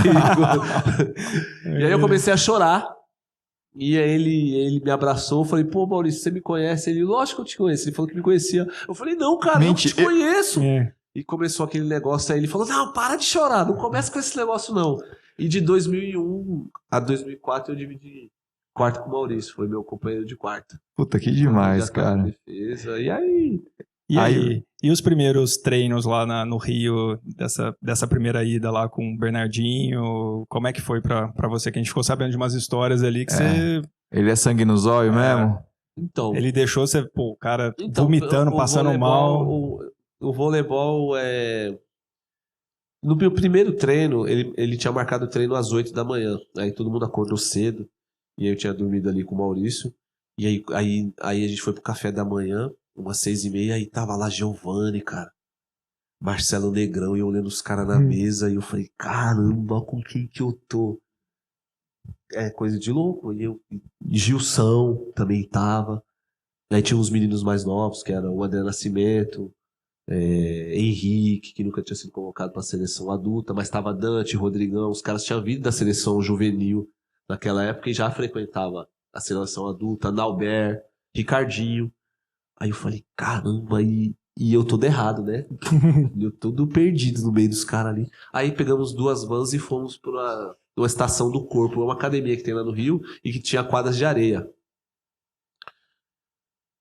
E aí eu comecei a chorar. E aí ele me abraçou. Eu falei, pô, Maurício, você me conhece? Ele, lógico que eu te conheço. Ele falou que me conhecia. Eu falei, não, cara, eu te conheço. E começou aquele negócio aí. Ele falou, não, para de chorar. Não começa com esse negócio, não. E de 2001 a 2004 eu dividi quarto com o Maurício, foi meu companheiro de quarto. Puta, que demais, cara. Defesa. E aí? E os primeiros treinos lá no Rio, dessa primeira ida lá com o Bernardinho, como é que foi pra você? Que a gente ficou sabendo de umas histórias ali que você... Ele é sangue no zóio mesmo? Então... Ele deixou você, pô, o cara vomitando, passando mal. O voleibol é... No meu primeiro treino, ele tinha marcado o treino às 8 da manhã. Aí todo mundo acordou cedo. E aí eu tinha dormido ali com o Maurício. E aí a gente foi pro café da manhã, umas 6h30, aí tava lá Giovanni, cara. Marcelo Negrão, e eu olhando os caras na mesa, e eu falei, caramba, com quem que eu tô? É coisa de louco. E Gilson também tava. Aí tinha uns meninos mais novos, que eram o André Nascimento, Henrique, que nunca tinha sido convocado pra seleção adulta, mas tava Dante, Rodrigão, os caras tinham vindo da seleção juvenil naquela época e já frequentava a seleção adulta, Naubert, Ricardinho. Aí eu falei, caramba, e eu todo errado, né? Eu todo perdido no meio dos caras ali. Aí pegamos 2 vans e fomos pra uma estação do corpo, uma academia que tem lá no Rio e que tinha quadras de areia.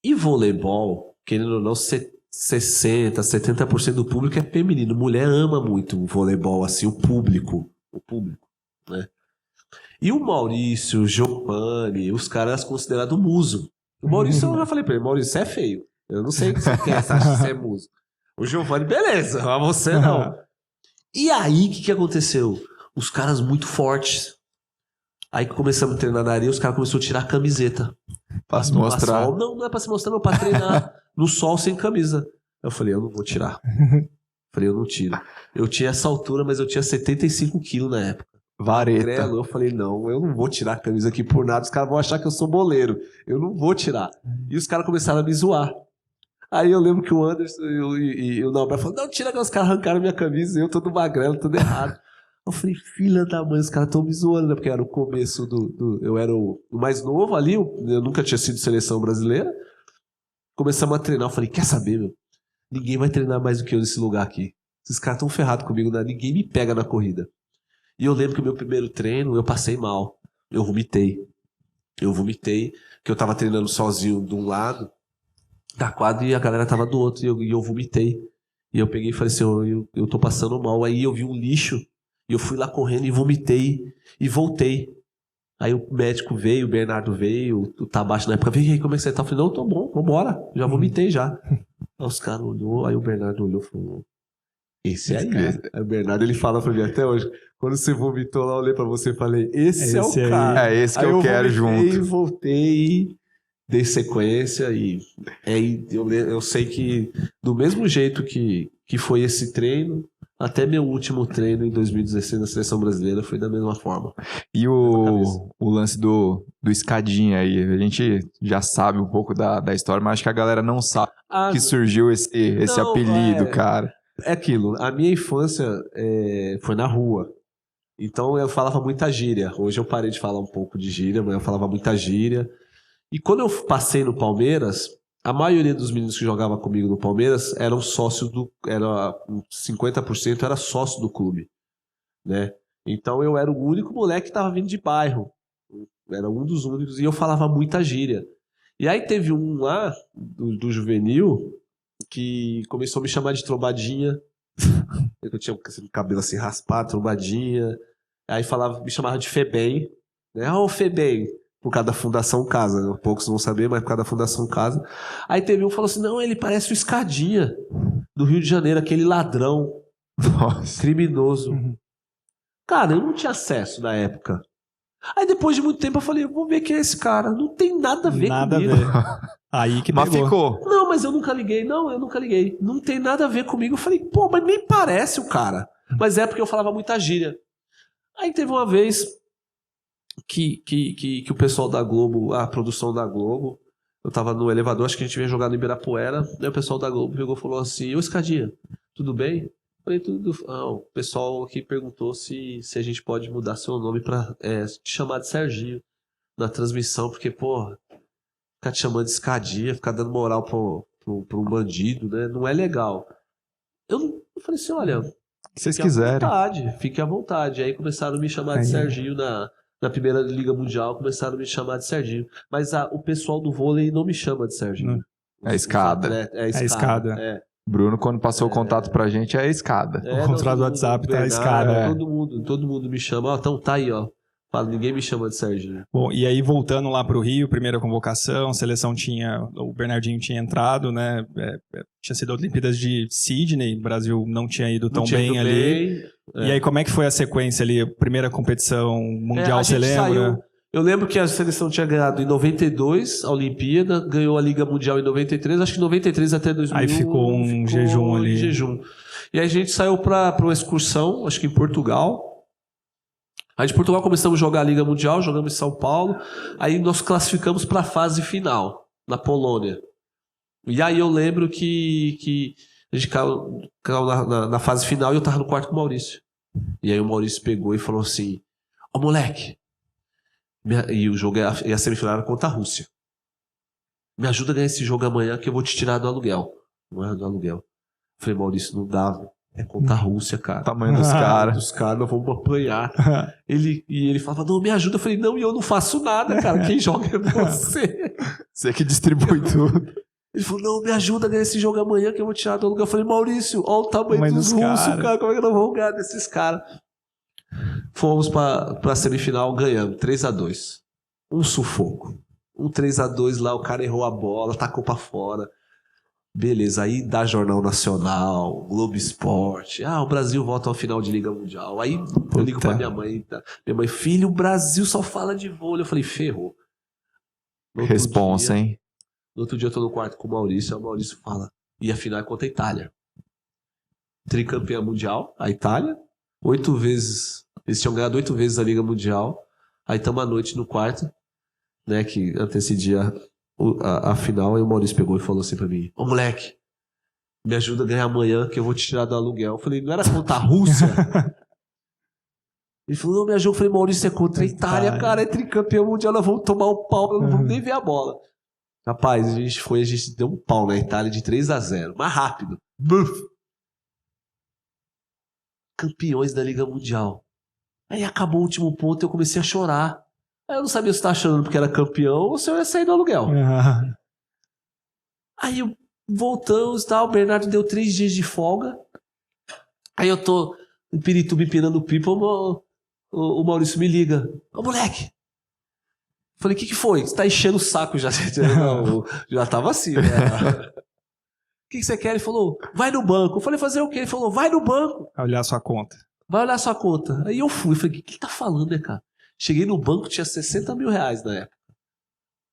E voleibol, querendo ou não, 60%, 70% do público é feminino. Mulher ama muito o voleibol, assim, o público. o público, né? E o Maurício, o Giovanni, os caras considerados muso. O Maurício, eu já falei pra ele, Maurício, você é feio. Eu não sei o que você quer, você acha que você é muso. O Giovanni, beleza, mas você não. E aí, o que aconteceu? Os caras muito fortes. Aí começamos a treinar na areia, os caras começaram a tirar a camiseta. Pra se mostrar. Sol. Não é pra se mostrar, não, pra treinar no sol sem camisa. Eu falei, eu não vou tirar. Falei, eu não tiro. Eu tinha essa altura, mas eu tinha 75 quilos na época. Vareta. Eu falei, não, eu não vou tirar a camisa aqui por nada, os caras vão achar que eu sou boleiro. Eu não vou tirar. E os caras começaram a me zoar. Aí eu lembro que o Anderson e o Norberto falaram, não, tira que os caras arrancaram minha camisa, eu todo magrelo, tudo errado. Eu falei, filha da mãe, os caras estão me zoando, né? Porque era o começo eu era o mais novo ali, eu nunca tinha sido seleção brasileira. Começamos a treinar, eu falei, quer saber, meu? Ninguém vai treinar mais do que eu nesse lugar aqui. Esses caras estão ferrados comigo, né? Ninguém me pega na corrida. E eu lembro que o meu primeiro treino, eu passei mal. Eu vomitei, que eu tava treinando sozinho de um lado da quadra e a galera tava do outro, e eu vomitei. E eu peguei e falei assim, eu tô passando mal. Aí eu vi um lixo, e eu fui lá correndo e vomitei, e voltei. Aí o médico veio, o Bernardo veio, o Tabacho na época veio, e aí, como é que você tá? Eu falei, não, tô bom, vambora, já vomitei já. Aí os caras olhou, aí o Bernardo olhou e falou, esse aí. Aí o Bernardo, ele fala pra mim até hoje, quando você vomitou lá, eu olhei pra você e falei, esse é o cara. É esse que aí eu quero junto. E voltei, dei sequência e eu sei que do mesmo jeito que foi esse treino, até meu último treino em 2016 na Seleção Brasileira foi da mesma forma. E o lance do escadinha aí, a gente já sabe um pouco da história, mas acho que a galera não sabe que surgiu esse apelido, cara. É aquilo, a minha infância foi na rua. Então eu falava muita gíria. Hoje eu parei de falar um pouco de gíria, mas eu falava muita gíria. E quando eu passei no Palmeiras, a maioria dos meninos que jogavam comigo no Palmeiras eram sócios 50% era sócio do clube, né? Então eu era o único moleque que estava vindo de bairro. Era um dos únicos. E eu falava muita gíria. E aí teve um lá, do juvenil, que começou a me chamar de trombadinha. Eu tinha o cabelo assim raspado, trombadinha. Aí me chamava de Febem, né? Ô, Febem, por causa da Fundação Casa, né? Poucos vão saber, mas por causa da Fundação Casa. Aí teve um que falou assim, não, ele parece o Escadinha, do Rio de Janeiro, aquele ladrão. Nossa. Criminoso. Cara, eu não tinha acesso na época. Aí depois de muito tempo eu falei, eu vou ver quem é esse cara. Não tem nada a ver comigo. Aí que mas ficou. Não, mas eu nunca liguei. Não tem nada a ver comigo. Eu falei, pô, mas nem parece o cara. Mas é porque eu falava muita gíria. Aí teve uma vez que o pessoal da Globo, a produção da Globo, eu tava no elevador, acho que a gente veio jogar no Ibirapuera, aí o pessoal da Globo pegou e falou assim, ô Escadinha, tudo bem? Eu falei, tudo. O pessoal aqui perguntou se a gente pode mudar seu nome pra te chamar de Serginho na transmissão, porque, pô, ficar te chamando de Escadinha, ficar dando moral pra um bandido, né? Não é legal. Eu falei assim, olha, se vocês quiserem. Fique à vontade. Aí começaram a me chamar de Serginho na primeira Liga Mundial, começaram a me chamar de Serginho. Mas o pessoal do vôlei não me chama de Serginho. É escada. É escada. Bruno, quando passou o contato pra gente, é a escada. O contrato do WhatsApp tá a escada. Todo mundo me chama. Então tá aí, ó. Ninguém me chama de Serginho. Bom, e aí voltando lá pro Rio, primeira convocação, seleção o Bernardinho tinha entrado, né? Tinha sido Olimpíadas de Sydney, o Brasil não tinha ido tão bem ali. E aí como é que foi a sequência ali? Primeira competição mundial, você lembra? Eu lembro que a seleção tinha ganhado em 92 a Olimpíada, ganhou a Liga Mundial em 93, acho que 93 até 2001. Aí ficou um jejum ali. E aí a gente saiu para uma excursão, acho que em Portugal. Aí de Portugal começamos a jogar a Liga Mundial, jogamos em São Paulo. Aí nós classificamos para a fase final, na Polônia. E aí eu lembro que a gente caiu na fase final e eu tava no quarto com o Maurício. E aí o Maurício pegou e falou assim, ô moleque, e o jogo e a semifinal era contra a Rússia. Me ajuda a ganhar esse jogo amanhã que eu vou te tirar do aluguel. Não é do aluguel. Eu falei, Maurício, não dá, é contra a Rússia, cara. O tamanho dos caras. Os caras, nós vamos apanhar. Ele falava, não, me ajuda. Eu falei, não, e eu não faço nada, cara. Quem joga é você. Você que distribui tudo. Ele falou, não, me ajuda a ganhar esse jogo amanhã que eu vou tirar do aluguel. Eu falei, Maurício, olha o tamanho dos russos, cara. Como é que nós vamos ganhar desses caras? Fomos pra semifinal, ganhamos 3-2. Um sufoco. Um 3-2 lá, o cara errou a bola, tacou pra fora. Beleza, aí dá Jornal Nacional, Globo Esporte. O Brasil volta ao final de Liga Mundial. Aí eu ligo pra minha mãe. Minha mãe, filho, o Brasil só fala de vôlei. Eu falei, ferrou. Responsa, hein? No outro dia eu tô no quarto com o Maurício. Aí o Maurício fala, e a final é contra a Itália. Tricampeã mundial, a Itália. 8 vezes, eles tinham ganhado 8 vezes a Liga Mundial. Aí estamos à noite no quarto, né, que antecedia a final. Aí o Maurício pegou e falou assim pra mim, ô moleque, me ajuda a ganhar amanhã que eu vou te tirar do aluguel. Eu falei, não era contra a Rússia? Ele falou, não, me ajuda. Eu falei, Maurício, é contra a Itália, cara, é tricampeão mundial, nós vamos tomar um pau, nós não vamos nem ver a bola. Rapaz, a gente deu um pau na Itália de 3-0, mais rápido. Buf! Campeões da Liga Mundial. Aí acabou o último ponto e eu comecei a chorar. Aí eu não sabia se eu estava chorando porque era campeão ou se eu ia sair do aluguel. Aí voltamos e tal, o Bernardo deu 3 dias de folga. Aí eu tô em Pirituba empinando pipa, o Maurício me liga. Ô moleque! Falei, o que foi? Você tá enchendo o saco já. Não, já tava assim, né? O que você quer? Ele falou, vai no banco. Eu falei, fazer o quê? Ele falou, vai no banco. Vai olhar sua conta. Vai olhar sua conta. Aí eu fui. Falei, o que tá falando, né, cara? Cheguei no banco, tinha 60 mil reais na época.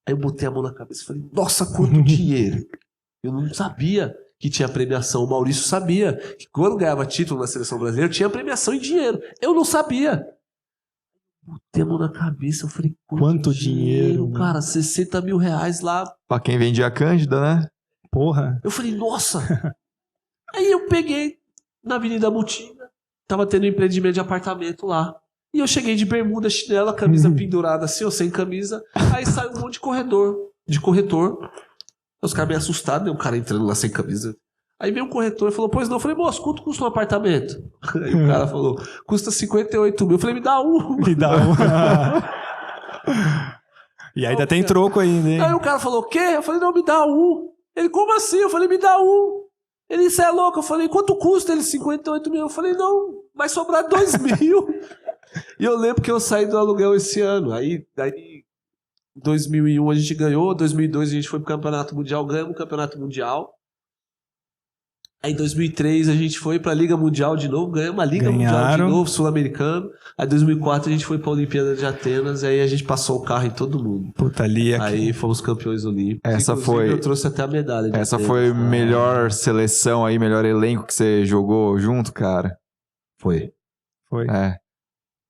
Aí eu botei a mão na cabeça e falei, nossa, quanto dinheiro. Eu não sabia que tinha premiação. O Maurício sabia que quando ganhava título na seleção brasileira, tinha premiação em dinheiro. Eu não sabia. Botei a mão na cabeça, eu falei, quanto dinheiro, cara? 60 mil reais lá. Pra quem vendia a Cândida, né? Porra. Eu falei, nossa. Aí eu peguei na Avenida Mutina, tava tendo um empreendimento de apartamento lá. E eu cheguei de bermuda, chinela, camisa pendurada assim, ou sem camisa. Aí saiu um monte de corretor. Os caras me assustaram, né? O cara entrando lá sem camisa. Aí veio um corretor e falou, pois não. Eu falei, moço, quanto custa um apartamento? Aí o cara falou, custa 58 mil. Eu falei, me dá um. Me dá um. E ainda tem troco ainda, hein? Aí o cara falou, o quê? Eu falei, não, me dá um. Ele, como assim? Eu falei, me dá um. Ele, isso é louco. Eu falei, quanto custa? Ele, 58 mil. Eu falei, não, vai sobrar 2 mil. E eu lembro que eu saí do aluguel esse ano. Aí, em 2001 a gente ganhou, 2002 a gente foi pro Campeonato Mundial, ganhamos o Campeonato Mundial. Aí em 2003 a gente foi pra Liga Mundial de novo, ganhamos a Liga Mundial de novo, Sul-Americano. Aí em 2004 a gente foi pra Olimpíada de Atenas, aí a gente passou o carro em todo mundo. Puta, ali aqui. Aí fomos campeões olímpicos. Essa foi... Eu trouxe até a medalha. Essa foi a melhor seleção aí, melhor elenco que você jogou junto, cara? Foi. É.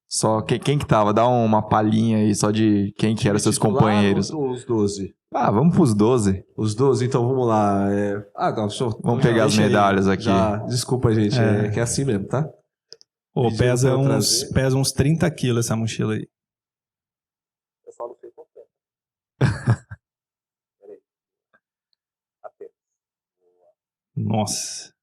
Só quem que tava? Dá uma palhinha aí só de quem que eram seus companheiros. Os 12. Vamos pros 12. Os 12, então vamos lá. Não, vamos pegar as medalhas aqui. Desculpa, gente, que é assim mesmo, tá? Pesa uns 30 quilos essa mochila aí. Eu só não sei completo. Nossa.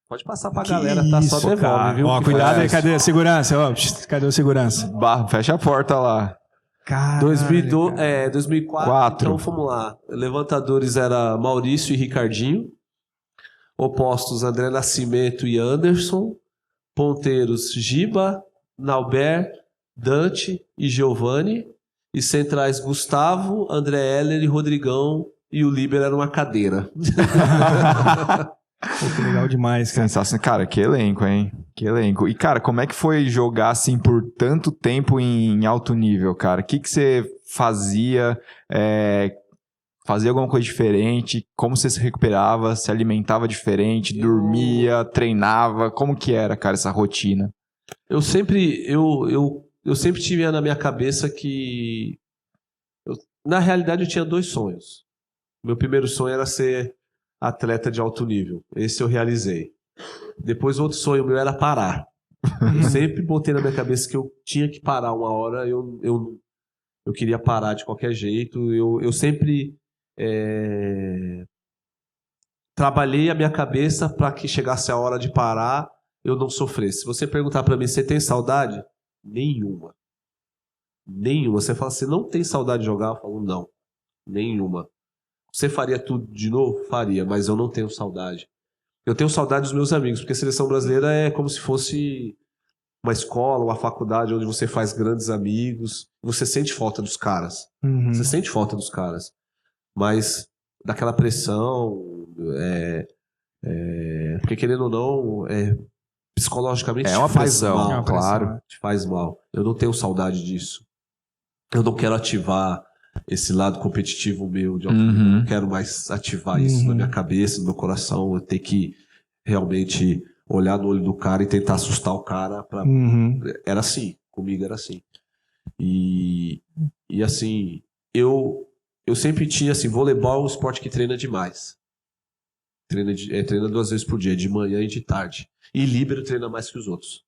Pode passar pra galera, tá? Só devolve, cara. viu? Ó, cuidado aí, cadê a segurança? Ó, cadê o segurança? Fecha a porta lá. 2004, então vamos lá. Levantadores era Maurício e Ricardinho. Opostos, André Nascimento e Anderson. Ponteiros, Giba, Naubert, Dante e Giovanni. E centrais, Gustavo, André Heller e Rodrigão. E o líbero era uma cadeira. Pô, que legal demais, cara. Sensacional. Cara, que elenco, hein? Que elenco. E, cara, como é que foi jogar, assim, por tanto tempo em alto nível, cara? O que você fazia? Fazia alguma coisa diferente? Como você se recuperava? Se alimentava diferente? Dormia? Treinava? Como que era, cara, essa rotina? Eu sempre tive na minha cabeça que... na realidade, eu tinha 2 sonhos. Meu primeiro sonho era ser atleta de alto nível. Esse eu realizei. Depois, outro sonho meu era parar. Eu sempre botei na minha cabeça que eu tinha que parar uma hora. Eu queria parar de qualquer jeito. Eu sempre trabalhei a minha cabeça para que chegasse a hora de parar, eu não sofresse. Se você perguntar para mim, você tem saudade? Nenhuma. Nenhuma. Você fala, você não tem saudade de jogar? Eu falo, não. Nenhuma. Você faria tudo de novo? Faria, mas eu não tenho saudade. Eu tenho saudade dos meus amigos, porque a seleção brasileira é como se fosse uma escola, uma faculdade onde você faz grandes amigos, você sente falta dos caras. Você sente falta dos caras. Mas daquela pressão, porque querendo ou não, psicologicamente É uma faz pressão, mal, claro. te faz mal. Eu não tenho saudade disso. Eu não quero ativar esse lado competitivo meu de alto nível. Eu não quero mais ativar isso na minha cabeça, no meu coração. Eu tenho que realmente olhar no olho do cara e tentar assustar o cara. Era assim, comigo era assim. E assim, eu sempre tinha assim, voleibol é um esporte que treina demais. Treina 2 vezes por dia, de manhã e de tarde. E líbero treina mais que os outros.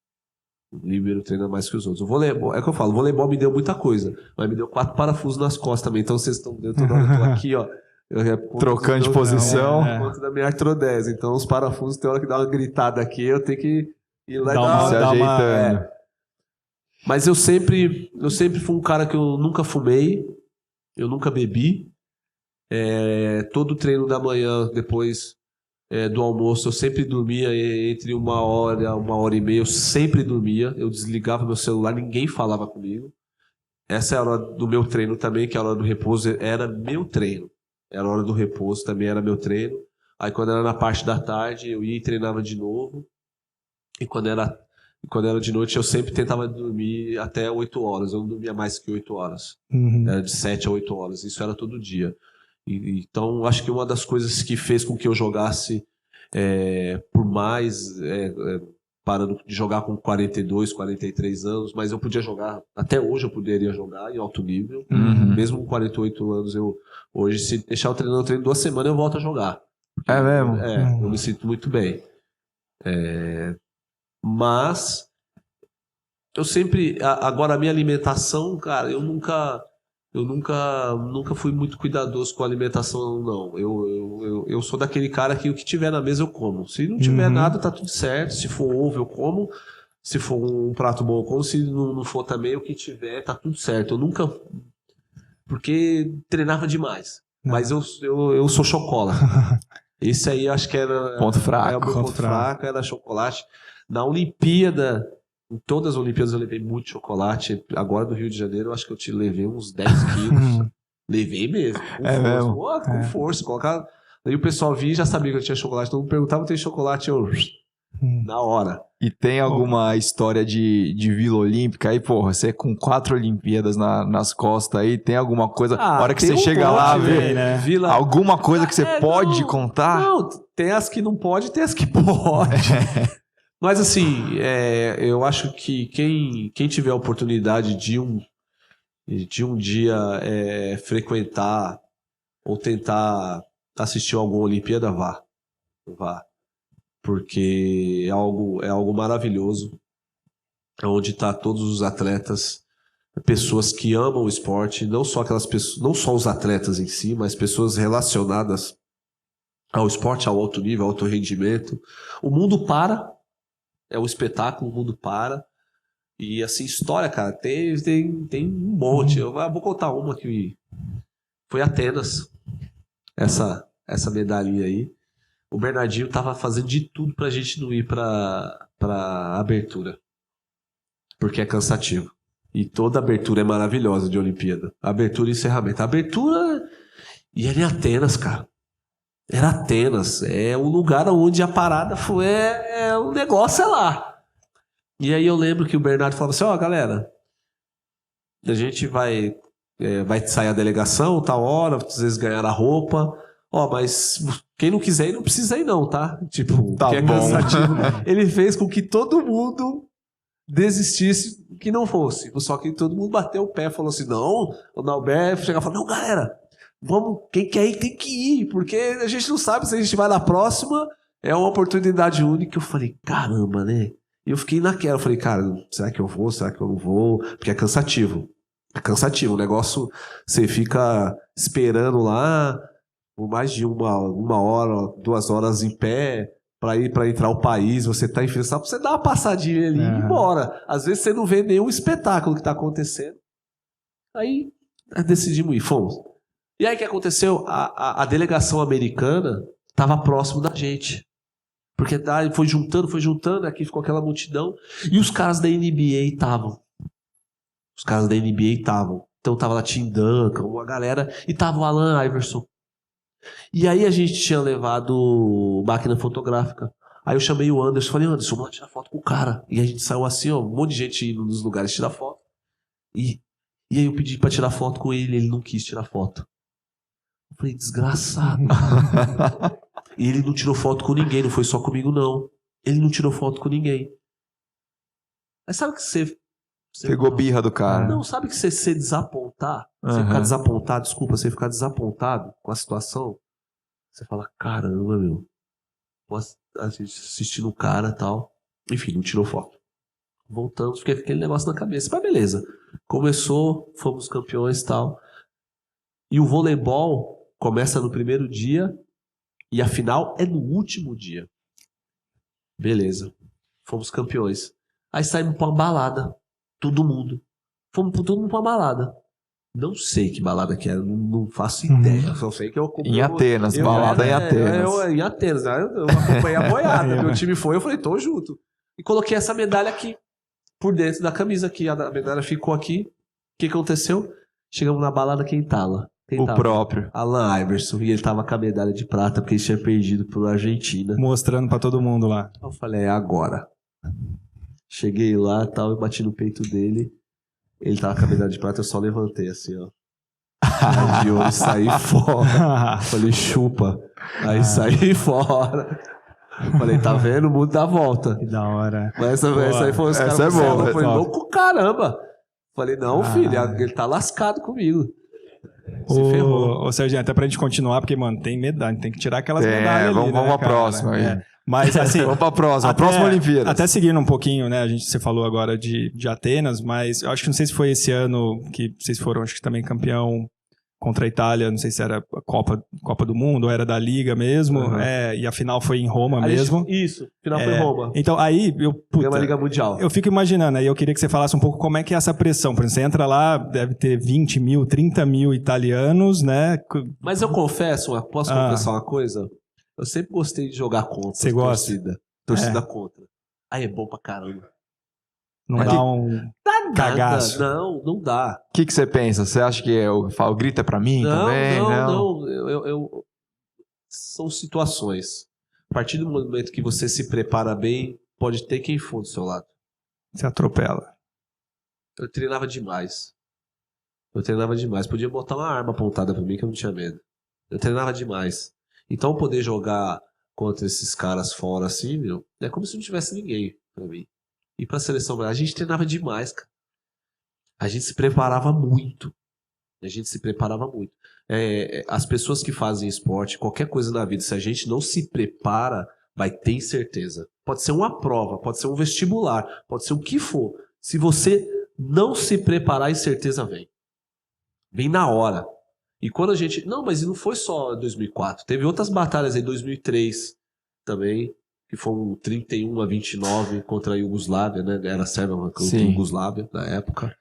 O voleibol, é o que eu falo, o voleibol me deu muita coisa, mas me deu 4 parafusos nas costas também. Então vocês estão vendo, toda hora eu tô aqui, ó. Trocando de posição. Conta da minha artrodese. Então os parafusos tem hora que dá uma gritada aqui, eu tenho que ir lá se ajeitando. Mas eu sempre fui um cara que eu nunca fumei, eu nunca bebi. Todo treino da manhã, depois do almoço, eu sempre dormia entre 1 hora e meia, eu sempre dormia. Eu desligava meu celular, ninguém falava comigo. Essa é a hora do meu treino também, que é a hora do repouso, era meu treino. Era a hora do repouso, também era meu treino. Aí quando era na parte da tarde, eu ia e treinava de novo. E quando era de noite, eu sempre tentava dormir até 8 horas. Eu não dormia mais que 8 horas. Era de 7 a 8 horas. Isso era todo dia. Então, acho que uma das coisas que fez com que eu jogasse por mais, parando de jogar com 42, 43 anos, mas eu podia jogar, até hoje eu poderia jogar em alto nível, mesmo com 48 anos, hoje, se deixar eu treino 2 semanas, eu volto a jogar. É mesmo? Eu me sinto muito bem. Mas eu sempre, agora a minha alimentação, cara, eu nunca fui muito cuidadoso com a alimentação, não. Eu sou daquele cara que o que tiver na mesa eu como. Se não tiver nada, tá tudo certo. Se for ovo, eu como. Se for um prato bom, eu como. Se não for também, o que tiver, tá tudo certo. Eu nunca... Porque treinava demais. Mas eu sou chocolate. Esse aí acho que era... Ponto fraco. O meu ponto fraco era chocolate. Na Olimpíada... Em todas as Olimpíadas eu levei muito chocolate. Agora do Rio de Janeiro, eu acho que eu te levei uns 10 quilos. Levei mesmo. Com força. Mesmo? Com força. Colocar... Daí o pessoal via e já sabia que eu tinha chocolate. Então perguntava, tem chocolate? Eu... Na hora. E tem alguma história de Vila Olímpica aí, porra? Você com 4 Olimpíadas nas costas aí, tem alguma coisa... A hora que você chega lá, vê, né? Alguma coisa que você pode contar? Não, tem as que não pode, tem as que pode. Mas assim, eu acho que quem tiver a oportunidade de um dia frequentar ou tentar assistir alguma Olimpíada, vá. Porque é algo maravilhoso, onde está todos os atletas, pessoas que amam o esporte, não só aquelas pessoas, não só os atletas em si, mas pessoas relacionadas ao esporte, ao alto nível, ao alto rendimento. O mundo para. É um espetáculo, o mundo para. E assim, história, cara, tem um monte. Eu vou contar uma que foi Atenas. Essa medalhinha aí. O Bernardinho tava fazendo de tudo pra gente não ir pra abertura. Porque é cansativo. E toda abertura é maravilhosa de Olimpíada. Abertura e encerramento. Abertura... E era em Atenas, cara. Era Atenas, é um lugar onde a parada foi, o negócio é lá. E aí eu lembro que o Bernardo falava assim, galera, a gente vai sair a delegação, tal hora, vocês ganharam a roupa, mas quem não quiser ir não precisa ir não, tá? Tipo, tá que é bom. cansativo. Ele fez com que todo mundo desistisse que não fosse, só que todo mundo bateu o pé, falou assim, não, o Dalberto chegava e falou, não, galera, vamos, quem quer ir tem que ir, porque a gente não sabe se a gente vai na próxima, é uma oportunidade única. Eu falei, caramba, né? E eu fiquei naquela, eu falei, cara, será que eu vou, será que eu não vou? Porque é cansativo, o negócio, você fica esperando lá por mais de uma hora, 2 horas em pé, para entrar o país, você tá em fila, só pra você dar uma passadinha ali e ir embora. Às vezes você não vê nenhum espetáculo que tá acontecendo. Aí decidimos ir, fomos. E aí o que aconteceu? A delegação americana estava próximo da gente. Porque daí foi juntando, aqui ficou aquela multidão. E os caras da NBA estavam. Então tava lá Tim Duncan, uma galera, e tava o Allen Iverson. E aí a gente tinha levado máquina fotográfica. Aí eu chamei o Anderson, falei, Anderson, vamos lá tirar foto com o cara. E a gente saiu assim, ó, um monte de gente indo nos lugares tirar foto. E aí eu pedi pra tirar foto com ele não quis tirar foto. Eu falei, desgraçado. E ele não tirou foto com ninguém, não foi só comigo, não. Ele não tirou foto com ninguém. Mas sabe que você Pegou birra do cara. Não, sabe que você desapontar? Você ficar desapontado, você ficar desapontado com a situação. Você fala, caramba, meu. A gente assistindo o cara e tal. Enfim, não tirou foto. Voltamos, fiquei com aquele negócio na cabeça. Mas beleza. Começou, fomos campeões e tal. E o voleibol começa no primeiro dia e a final é no último dia. Beleza. Fomos campeões. Aí saímos pra uma balada. Todo mundo. Fomos todo mundo pra uma balada. Não sei que balada que era, não faço ideia. Só sei que eu acompanhei. Em Atenas, balada em Atenas. Em Atenas, eu acompanhei a boiada. Meu time foi, eu falei, tô junto. E coloquei essa medalha aqui, por dentro da camisa aqui. A medalha ficou aqui. O que aconteceu? Chegamos na balada, quem tava? Próprio. Allen Iverson. E ele tava com a medalha de prata, porque ele tinha perdido pro Argentina. Mostrando pra todo mundo lá. Eu falei, é agora. Cheguei lá, tal, e bati no peito dele. Ele tava com a medalha de prata, eu só levantei assim, ó. De ouro, saí fora. Falei, chupa. Aí saí fora. Falei, tá vendo? O mundo dá volta. Que da hora. Mas essa aí foi os caras. Essa é boa. Foi louco, caramba. Falei, não, filho, ele tá lascado comigo. Se ferrou. Ô, Serginho, até pra gente continuar, porque, mano, tem medalha, tem que tirar aquelas medalhas ali, vamos pra próxima aí. Mas, assim... Vamos pra próxima, próxima Olimpíada. Até seguindo um pouquinho, né, você falou agora de Atenas, mas eu acho que não sei se foi esse ano que vocês foram, acho que também campeão contra a Itália, não sei se era a Copa do Mundo, ou era da Liga mesmo, e a final foi em Roma mesmo. Isso, a final foi em Roma. Então, aí, uma Liga Mundial. Eu fico imaginando, aí eu queria que você falasse um pouco como é que é essa pressão. Por exemplo, você entra lá, deve ter 20 mil, 30 mil italianos, né? Mas eu confesso, posso confessar uma coisa? Eu sempre gostei de jogar contra. Você gosta? Torcida contra. Aí é bom pra caramba. Não dá um cagaço. Não dá. O que você pensa? Você acha que eu falo, grita pra mim também? Não. São situações. A partir do momento que você se prepara bem, pode ter quem for do seu lado. Você atropela. Eu treinava demais. Podia botar uma arma apontada pra mim que eu não tinha medo. Eu treinava demais. Então poder jogar contra esses caras fora assim, meu, é como se não tivesse ninguém pra mim. E pra seleção, a gente treinava demais, cara. A gente se preparava muito. As pessoas que fazem esporte, qualquer coisa na vida, se a gente não se prepara, vai ter incerteza. Pode ser uma prova, pode ser um vestibular, pode ser o que for. Se você não se preparar, a incerteza vem. Vem na hora. E quando a gente... Não, mas não foi só 2004. Teve outras batalhas aí, 2003 também, que foram 31-29 contra a Iugoslávia, né? Era a Sérvia contra a Iugoslávia na época.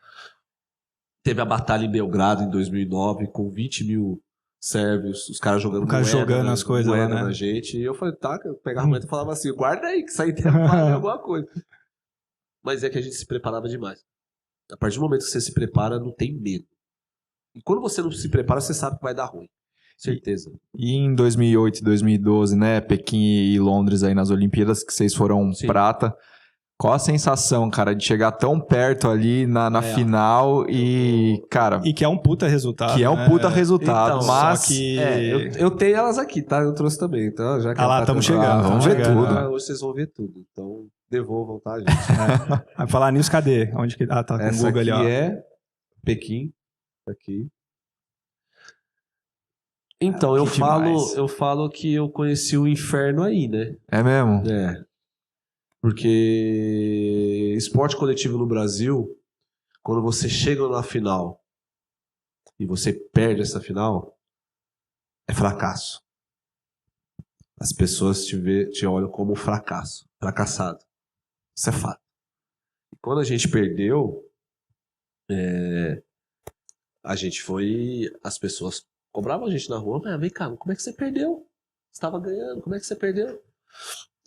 Teve a batalha em Belgrado em 2009 com 20 mil sérvios, os caras jogando as coisas lá, né? Na gente. E eu falei, tá, eu pegava a moeda e falava assim, guarda aí, que isso aí tem alguma coisa. Mas é que a gente se preparava demais. A partir do momento que você se prepara, não tem medo. E quando você não se prepara, você sabe que vai dar ruim. Certeza. E em 2008 e 2012, né, Pequim e Londres aí nas Olimpíadas, que vocês foram prata. Qual a sensação, cara, de chegar tão perto ali na final e, cara... E que é um puta resultado, Que é um puta resultado, então, mas... Só que... eu tenho elas aqui, tá? Eu trouxe também, então já que lá, estamos chegando. Vamos ver tudo. Hoje vocês vão ver tudo, então devolvam, tá, gente? Vai falar nisso, cadê? Onde que... tá com o Google ali, ó. Essa aqui é Pequim, aqui. Então, eu falo que eu conheci o inferno aí, né? É mesmo? É. Porque esporte coletivo no Brasil, quando você chega na final e você perde essa final, é fracasso. As pessoas te olham como fracassado. Isso é fato. E quando a gente perdeu, as pessoas cobravam a gente na rua, mas vem cá, como é que você perdeu? Você estava ganhando, como é que você perdeu?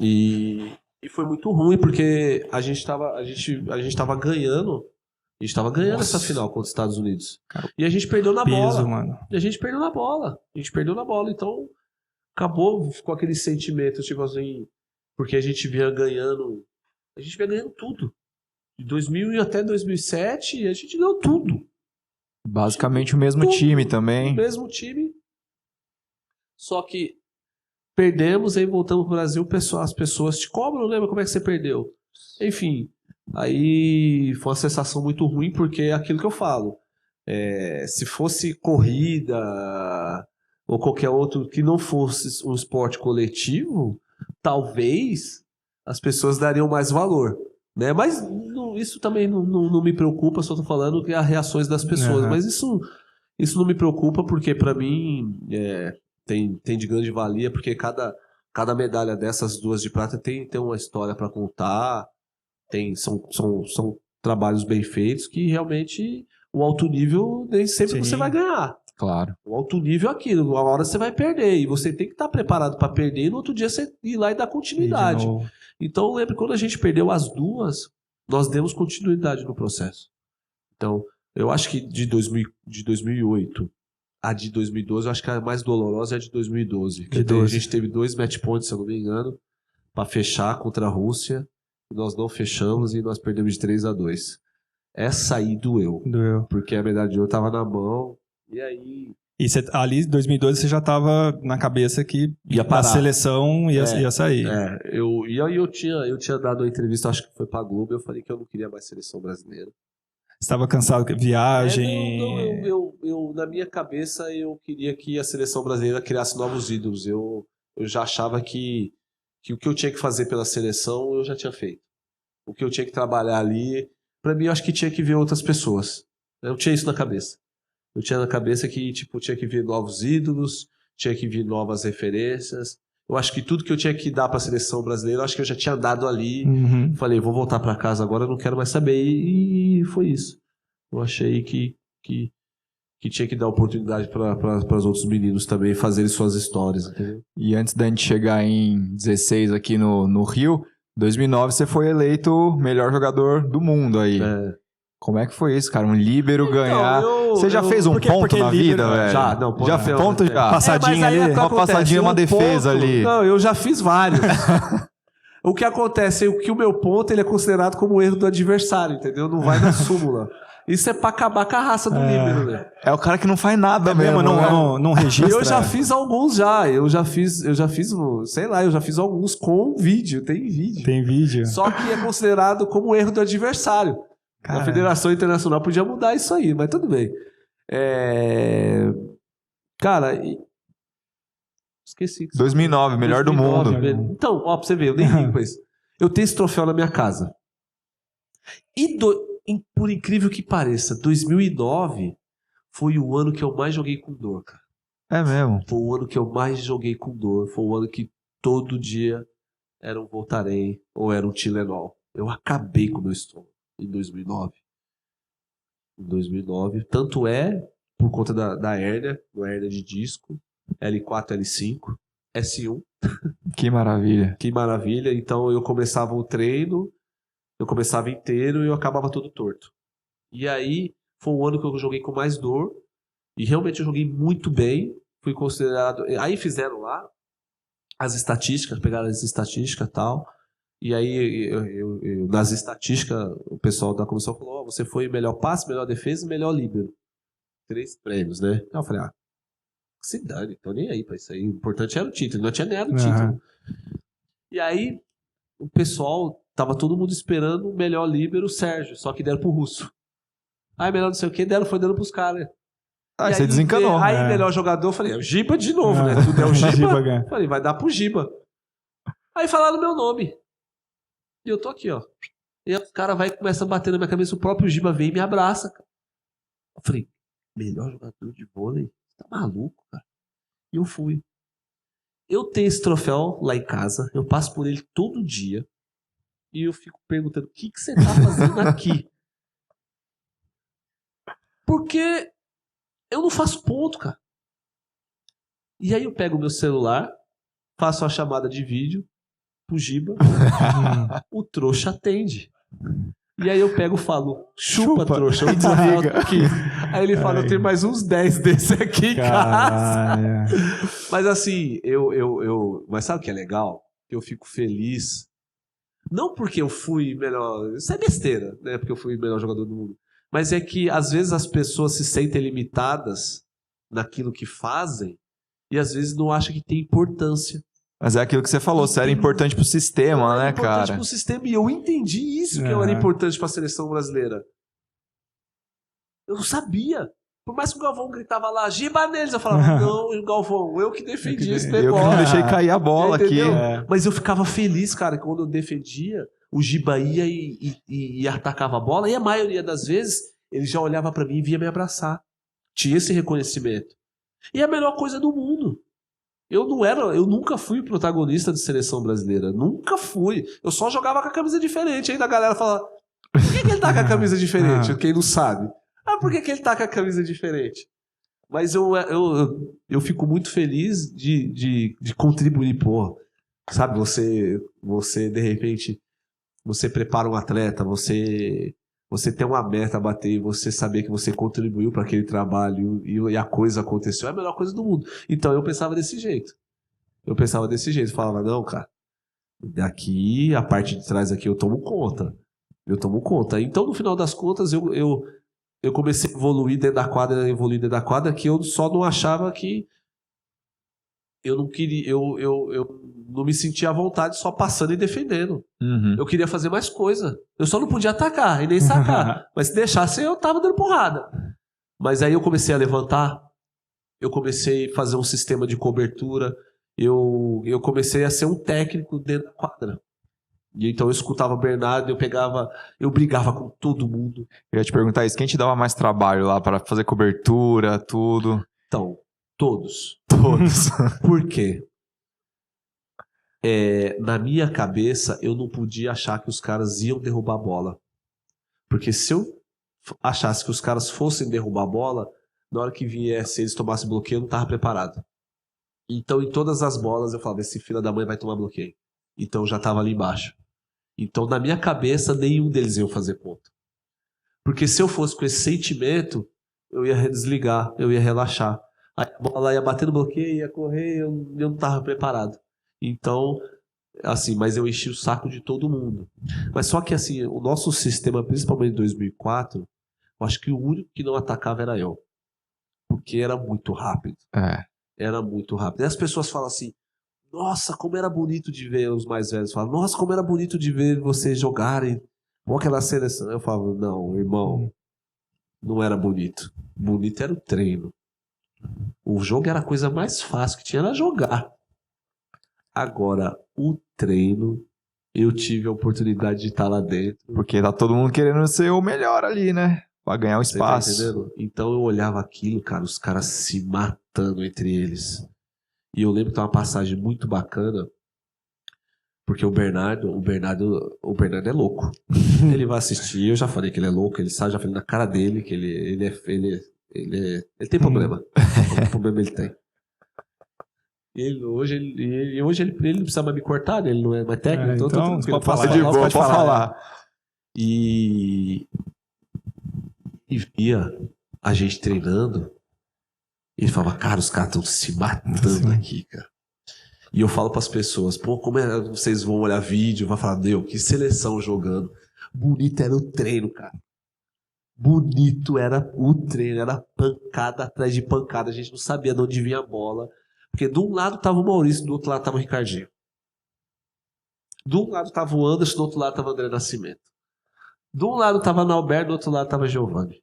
E foi muito ruim, porque a gente tava ganhando. A gente tava ganhando essa final contra os Estados Unidos. Cara, e a gente perdeu na peso, bola. Mano. E a gente perdeu na bola. Então, acabou com aquele sentimento, tipo assim, porque a gente vinha ganhando tudo. De 2000 até 2007, a gente ganhou tudo. Basicamente o mesmo time também. O mesmo time. Só que perdemos, aí voltamos pro Brasil, as pessoas te cobram, lembra como é que você perdeu? Enfim, aí foi uma sensação muito ruim, porque é aquilo que eu falo. Se fosse corrida ou qualquer outro que não fosse um esporte coletivo, talvez as pessoas dariam mais valor, né? Mas isso também não me preocupa, só tô falando que as reações das pessoas. Mas isso não me preocupa, porque para mim tem de grande valia, porque cada medalha dessas 2 de prata tem uma história para contar, são trabalhos bem feitos que realmente o alto nível nem sempre você vai ganhar. Claro. O alto nível é aquilo, uma hora você vai perder e você tem que estar preparado para perder e no outro dia você ir lá e dar continuidade. Então lembra, quando a gente perdeu as 2, nós demos continuidade no processo. Então eu acho que de 2008 a de 2012, eu acho que a mais dolorosa é a de 2012. A gente teve 2 match points, se eu não me engano, para fechar contra a Rússia. Nós não fechamos e nós perdemos de 3-2. Essa aí doeu. Porque a medalha de ouro tava na mão. E aí... E ali, em 2012, você já tava na cabeça que a seleção ia sair. Eu tinha dado uma entrevista, acho que foi pra Globo, eu falei que eu não queria mais seleção brasileira. Você estava cansado de viagem? Eu na minha cabeça, eu queria que a seleção brasileira criasse novos ídolos. Eu já achava que o que eu tinha que fazer pela seleção, eu já tinha feito. O que eu tinha que trabalhar ali, pra mim, eu acho que tinha que ver outras pessoas. Eu tinha isso na cabeça. Eu tinha na cabeça que, tinha que ver novos ídolos, tinha que vir novas referências. Eu acho que tudo que eu tinha que dar pra seleção brasileira, eu acho que eu já tinha dado ali. Falei, vou voltar pra casa agora, eu não quero mais saber. E foi isso. Eu achei que tinha que dar oportunidade para os outros meninos também fazerem suas histórias. Entendeu? E antes da gente chegar em 16 aqui no Rio, 2009 você foi eleito melhor jogador do mundo aí. Como é que foi isso, cara? Um líbero ganhar. Você já fez um ponto na vida, velho? Já fez ponto já. Passadinha ali? Uma passadinha, uma defesa ali. Não, eu já fiz vários. O que acontece é que o meu ponto ele é considerado como erro do adversário, entendeu? Não vai na súmula. Isso é pra acabar com a raça do líbero, né? É o cara que não faz nada mesmo. Não registra. Eu já fiz alguns já. Eu já fiz, sei lá, eu já fiz alguns com vídeo. Tem vídeo. Só que é considerado como erro do adversário. A Federação Internacional podia mudar isso aí, mas tudo bem. Cara, esqueci. 2009, melhor do mundo. Então, ó, pra você ver, eu nem ligo pra isso. Eu tenho esse troféu na minha casa. E por incrível que pareça, 2009 foi o ano que eu mais joguei com dor, cara. É mesmo? Foi o ano que eu mais joguei com dor. Foi o ano que todo dia era um Voltaren ou era um Tilenol. Eu acabei com o meu estômago em 2009. Tanto é por conta da hérnia, uma hérnia de disco, L4, L5, S1. Que maravilha. Que maravilha. Então eu começava o treino, eu começava inteiro e eu acabava todo torto. E aí foi um ano que eu joguei com mais dor. E realmente eu joguei muito bem. Fui considerado... Aí fizeram lá as estatísticas, pegaram as estatísticas e tal. E aí, nas estatísticas, o pessoal da comissão falou, você foi melhor passe, melhor defesa e melhor líbero. 3 prêmios, né? Então eu falei, se dane, tô nem aí pra isso aí. O importante era o título, não tinha ganhado o título. E aí, o pessoal, tava todo mundo esperando o melhor líbero, o Sérgio, só que deram pro Russo. Aí, melhor não sei o que, foi dando pros caras. Aí você desencanou. Aí, melhor jogador, eu falei, o Giba de novo, né? Tudo é o Giba. Falei, vai dar pro Giba. Aí falaram meu nome. E eu tô aqui, ó. E o cara vai e começa a bater na minha cabeça, o próprio Giba vem e me abraça, cara. Eu falei, melhor jogador de vôlei? Tá maluco, cara? E eu fui. Eu tenho esse troféu lá em casa, eu passo por ele todo dia. E eu fico perguntando, o que você tá fazendo aqui? Porque eu não faço ponto, cara. E aí eu pego o meu celular, faço uma chamada de vídeo pro Giba, o trouxa atende. E aí eu pego e falo, chupa trouxa, eu desliga aqui. Aí ele fala, eu tenho mais uns 10 desse aqui em casa. Mas assim, mas sabe o que é legal? Eu fico feliz, não porque eu fui melhor, isso é besteira, né? Porque eu fui o melhor jogador do mundo. Mas é que às vezes as pessoas se sentem limitadas naquilo que fazem e às vezes não acham que tem importância. Mas é aquilo que você falou, você era importante pro sistema, né, cara? Importante pro sistema, e eu entendi isso, que eu era importante pra seleção brasileira. Eu sabia. Por mais que o Galvão gritava lá, Giba neles, eu falava, não, Galvão, eu que defendi esse negócio. Eu que não deixei cair a bola aqui. Mas eu ficava feliz, cara, que quando eu defendia, o Giba ia e atacava a bola, e a maioria das vezes ele já olhava pra mim e vinha me abraçar. Tinha esse reconhecimento. E é a melhor coisa do mundo. Eu nunca fui protagonista de seleção brasileira. Nunca fui. Eu só jogava com a camisa diferente. Aí a galera fala, por que ele tá com a camisa diferente? Quem não sabe. Por que ele tá com a camisa diferente? Mas eu fico muito feliz de contribuir, pô. Sabe, você de repente, você prepara um atleta, você tem uma meta a bater e você saber que você contribuiu para aquele trabalho e a coisa aconteceu, é a melhor coisa do mundo. Então eu pensava desse jeito. Eu falava, não, cara, daqui, a parte de trás aqui eu tomo conta. Então no final das contas eu comecei a evoluir dentro da quadra, que eu só não achava que eu não queria, eu não me sentia à vontade só passando e defendendo. Eu queria fazer mais coisa. Eu só não podia atacar e nem sacar. Mas se deixasse, eu tava dando porrada. Mas aí eu comecei a levantar, eu comecei a fazer um sistema de cobertura, eu comecei a ser um técnico dentro da quadra. E então eu escutava o Bernardo, eu brigava com todo mundo. Eu ia te perguntar isso, quem te dava mais trabalho lá para fazer cobertura, tudo? Então, todos. Por quê? Na minha cabeça, eu não podia achar que os caras iam derrubar a bola. Porque se eu achasse que os caras fossem derrubar a bola, na hora que viesse, eles tomassem bloqueio, eu não estava preparado. Então, em todas as bolas, eu falava, esse filho da mãe vai tomar bloqueio. Então, eu já estava ali embaixo. Então, na minha cabeça, nenhum deles ia fazer ponto. Porque se eu fosse com esse sentimento, eu ia desligar, eu ia relaxar. Aí a bola ia bater no bloqueio, ia correr, eu não estava preparado. Então, assim, mas eu enchi o saco de todo mundo. Mas só que, assim, o nosso sistema, principalmente em 2004, eu acho que o único que não atacava era eu. Porque era muito rápido. Era muito rápido. E as pessoas falam assim, nossa, como era bonito de ver os mais velhos. Falam, nossa, como era bonito de ver vocês jogarem. Bom, aquela seleção. Eu falo, não, irmão, não era bonito. Bonito era o treino. O jogo era a coisa mais fácil que tinha, era jogar. Agora, o treino, eu tive a oportunidade de estar lá dentro. Porque tá todo mundo querendo ser o melhor ali, né? Pra ganhar o espaço. Você tá entendendo? Então eu olhava aquilo, cara, os caras se matando entre eles. E eu lembro que tem uma passagem muito bacana, porque o Bernardo é louco. Ele vai assistir, eu já falei que ele é louco, ele sabe, já falei na cara dele que ele tem problema. Algum problema ele tem. Hoje ele não precisa mais me cortar, né? Ele não é mais técnico, então pode falar de boa, pode falar. E via a gente treinando, e ele falava, cara, os caras estão se matando aqui, cara. E eu falo pras pessoas, pô, como é, vocês vão olhar vídeo, vai falar, meu, que seleção jogando. Bonito era o treino, cara. Bonito era o treino, era pancada atrás de pancada, a gente não sabia de onde vinha a bola. Porque de um lado tava o Maurício, do outro lado tava o Ricardinho. De um lado tava o Anderson, do outro lado tava o André Nascimento. De um lado tava o Alberto, do outro lado tava Giovanni.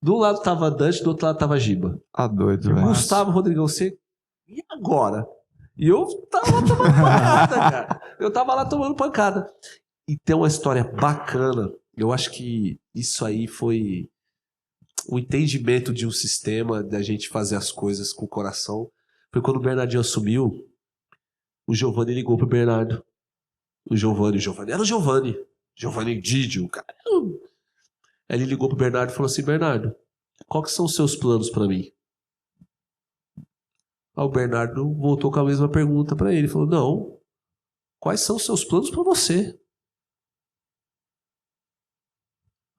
De um lado tava Dante, do outro lado tava Giba. Doido, velho. Gustavo, Rodrigão, você... E agora? E eu tava lá tomando pancada, cara. Eu tava lá tomando pancada. E tem uma história bacana. Eu acho que isso aí foi o entendimento de um sistema, da gente fazer as coisas com o coração. Foi quando o Bernardinho assumiu, o Giovanni ligou pro Bernardo. O Giovanni era o Giovanni Didio, cara. Aí ele ligou pro Bernardo e falou assim, Bernardo, qual que são os seus planos pra mim? Aí o Bernardo voltou com a mesma pergunta pra ele. Falou, não, quais são os seus planos pra você?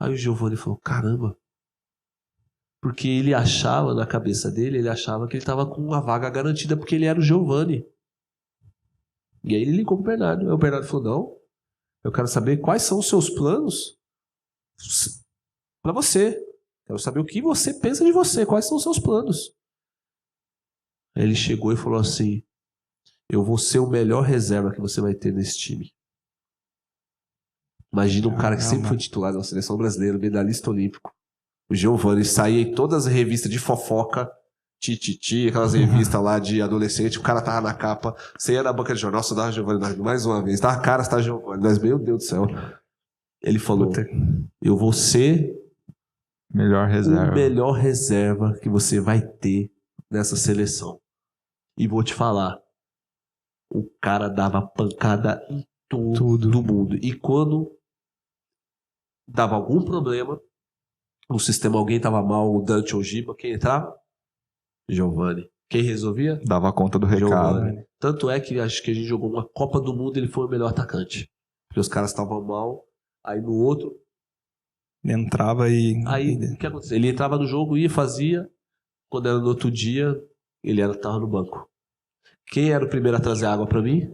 Aí o Giovanni falou, caramba. Porque ele achava, na cabeça dele, ele achava que ele tava com uma vaga garantida porque ele era o Giovanni. E aí ele ligou pro Bernardo. Aí o Bernardo falou, não, eu quero saber quais são os seus planos pra você. Quero saber o que você pensa de você, quais são os seus planos. Aí ele chegou e falou assim, eu vou ser o melhor reserva que você vai ter nesse time. Imagina um cara que sempre foi titular da seleção brasileira, medalhista olímpico. O Giovanni saía em todas as revistas de fofoca, Tititi, aquelas revistas lá de adolescente, o cara tava na capa, você ia na banca de jornal, estudava Giovanni mais uma vez, tava cara, você tá Giovanni, mas meu Deus do céu. Ele falou, eu vou ser melhor reserva. o melhor reserva que você vai ter nessa seleção. E vou te falar, o cara dava pancada em todo mundo. E quando dava algum problema, no sistema alguém tava mal, o Dante ou o Giba, quem entrava? Giovanni. Quem resolvia? Dava conta do recado. Giovanni. Tanto é que acho que a gente jogou uma Copa do Mundo e ele foi o melhor atacante. Porque os caras estavam mal, aí no outro... Entrava e... Aí, o que aconteceu? Ele entrava no jogo, ia, fazia, quando era no outro dia, ele tava no banco. Quem era o primeiro a trazer água pra mim?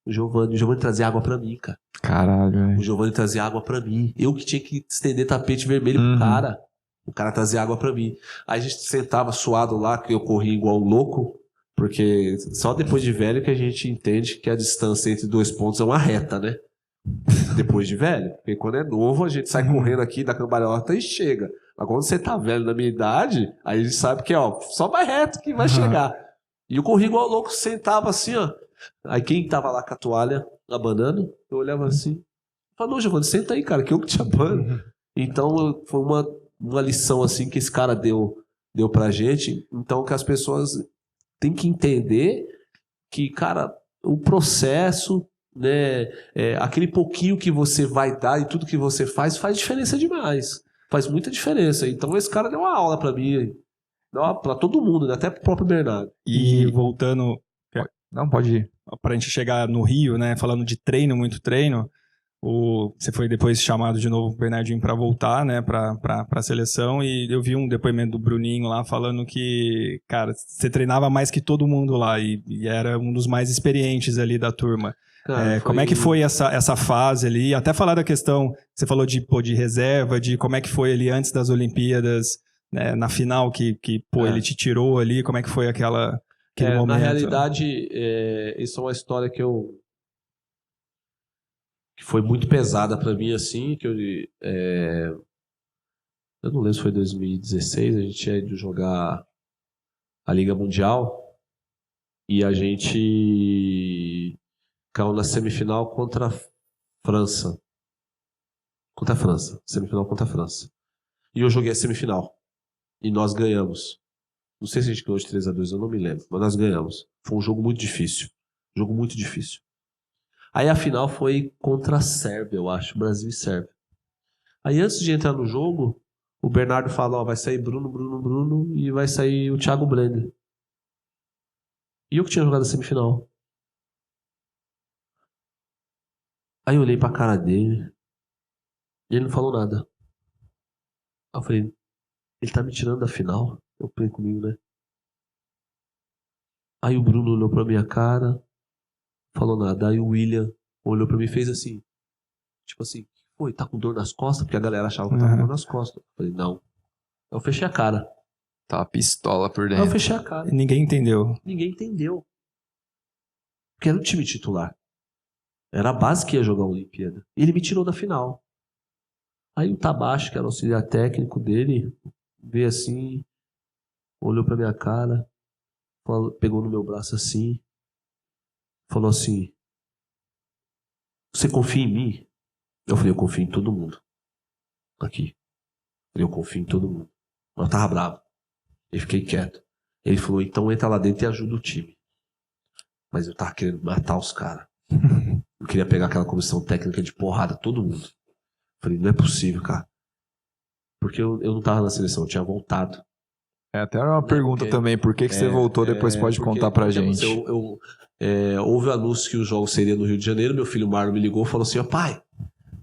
O Giovanni. O Giovanni trazia água pra mim, cara. Caralho, velho. O Giovanni trazia água pra mim. Eu que tinha que estender tapete vermelho pro cara. O cara trazia água pra mim. Aí a gente sentava suado lá, que eu corria igual um louco, porque só depois de velho que a gente entende que a distância entre 2 pontos é uma reta, né? Depois de velho. Porque quando é novo, a gente sai correndo aqui da cambalhota e chega. Mas quando você tá velho na minha idade, aí a gente sabe que, ó, só vai reto que vai chegar. E eu corri igual louco, sentava assim, ó. Aí quem tava lá com a toalha abanando, eu olhava assim. Falei, não, Giovanni, senta aí, cara, que eu que te abano. Então foi uma lição assim que esse cara deu pra gente. Então que as pessoas têm que entender que, cara, o processo, né, aquele pouquinho que você vai dar e tudo que você faz diferença demais. Faz muita diferença. Então esse cara deu uma aula pra mim, pra todo mundo, né? Até pro próprio Bernardo. E voltando... Não, pode ir. Pra gente chegar no Rio, né? Falando de treino, muito treino. Você foi depois chamado de novo, Bernardinho, para voltar, né? Pra seleção. E eu vi um depoimento do Bruninho lá falando que, cara, você treinava mais que todo mundo lá. E era um dos mais experientes ali da turma. Cara, como é que foi essa fase ali? Até falar da questão, você falou de reserva, de como é que foi ali antes das Olimpíadas, né, na final que ele te tirou ali, como é que foi aquele momento? Na realidade, isso é uma história que foi muito pesada pra mim, assim, que eu não lembro se foi 2016, a gente ia ido jogar a Liga Mundial e a gente caiu na semifinal contra a França. Semifinal contra a França. E eu joguei a semifinal. E nós ganhamos. Não sei se a gente ganhou de 3-2, eu não me lembro. Mas nós ganhamos. Foi um jogo muito difícil. Jogo muito difícil. Aí a final foi contra a Sérvia, eu acho. Brasil e Sérvia. Aí antes de entrar no jogo, o Bernardo fala, ó, vai sair Bruno e vai sair o Thiago Blender. E eu que tinha jogado a semifinal. Aí eu olhei pra cara dele e ele não falou nada. Aí eu falei, ele tá me tirando da final? Eu falei comigo, né? Aí o Bruno olhou pra minha cara, falou nada. Aí o William olhou pra mim e fez assim. Tipo assim, pô, tá com dor nas costas? Porque a galera achava que eu tava com dor nas costas. Eu falei, não. Eu fechei a cara. Tava pistola por dentro. Aí eu fechei a cara. Ninguém entendeu. Ninguém entendeu. Porque era o time titular. Era a base que ia jogar a Olimpíada. E ele me tirou da final. Aí o Tabacho, que era o auxiliar técnico dele, veio assim, olhou pra minha cara, pegou no meu braço assim, falou assim, você confia em mim? Eu falei, eu confio em todo mundo. Aqui. Eu confio em todo mundo. Mas eu tava bravo. Eu fiquei quieto. Ele falou, então entra lá dentro e ajuda o time. Mas eu tava querendo matar os caras. Eu queria pegar aquela comissão técnica de porrada, todo mundo. Falei, não é possível, cara. Porque eu não tava na seleção, eu tinha voltado. Até uma pergunta também, por que você voltou depois? Pode contar pra gente. Houve o anúncio que o jogo seria no Rio de Janeiro, meu filho Marlon me ligou e falou assim, pai,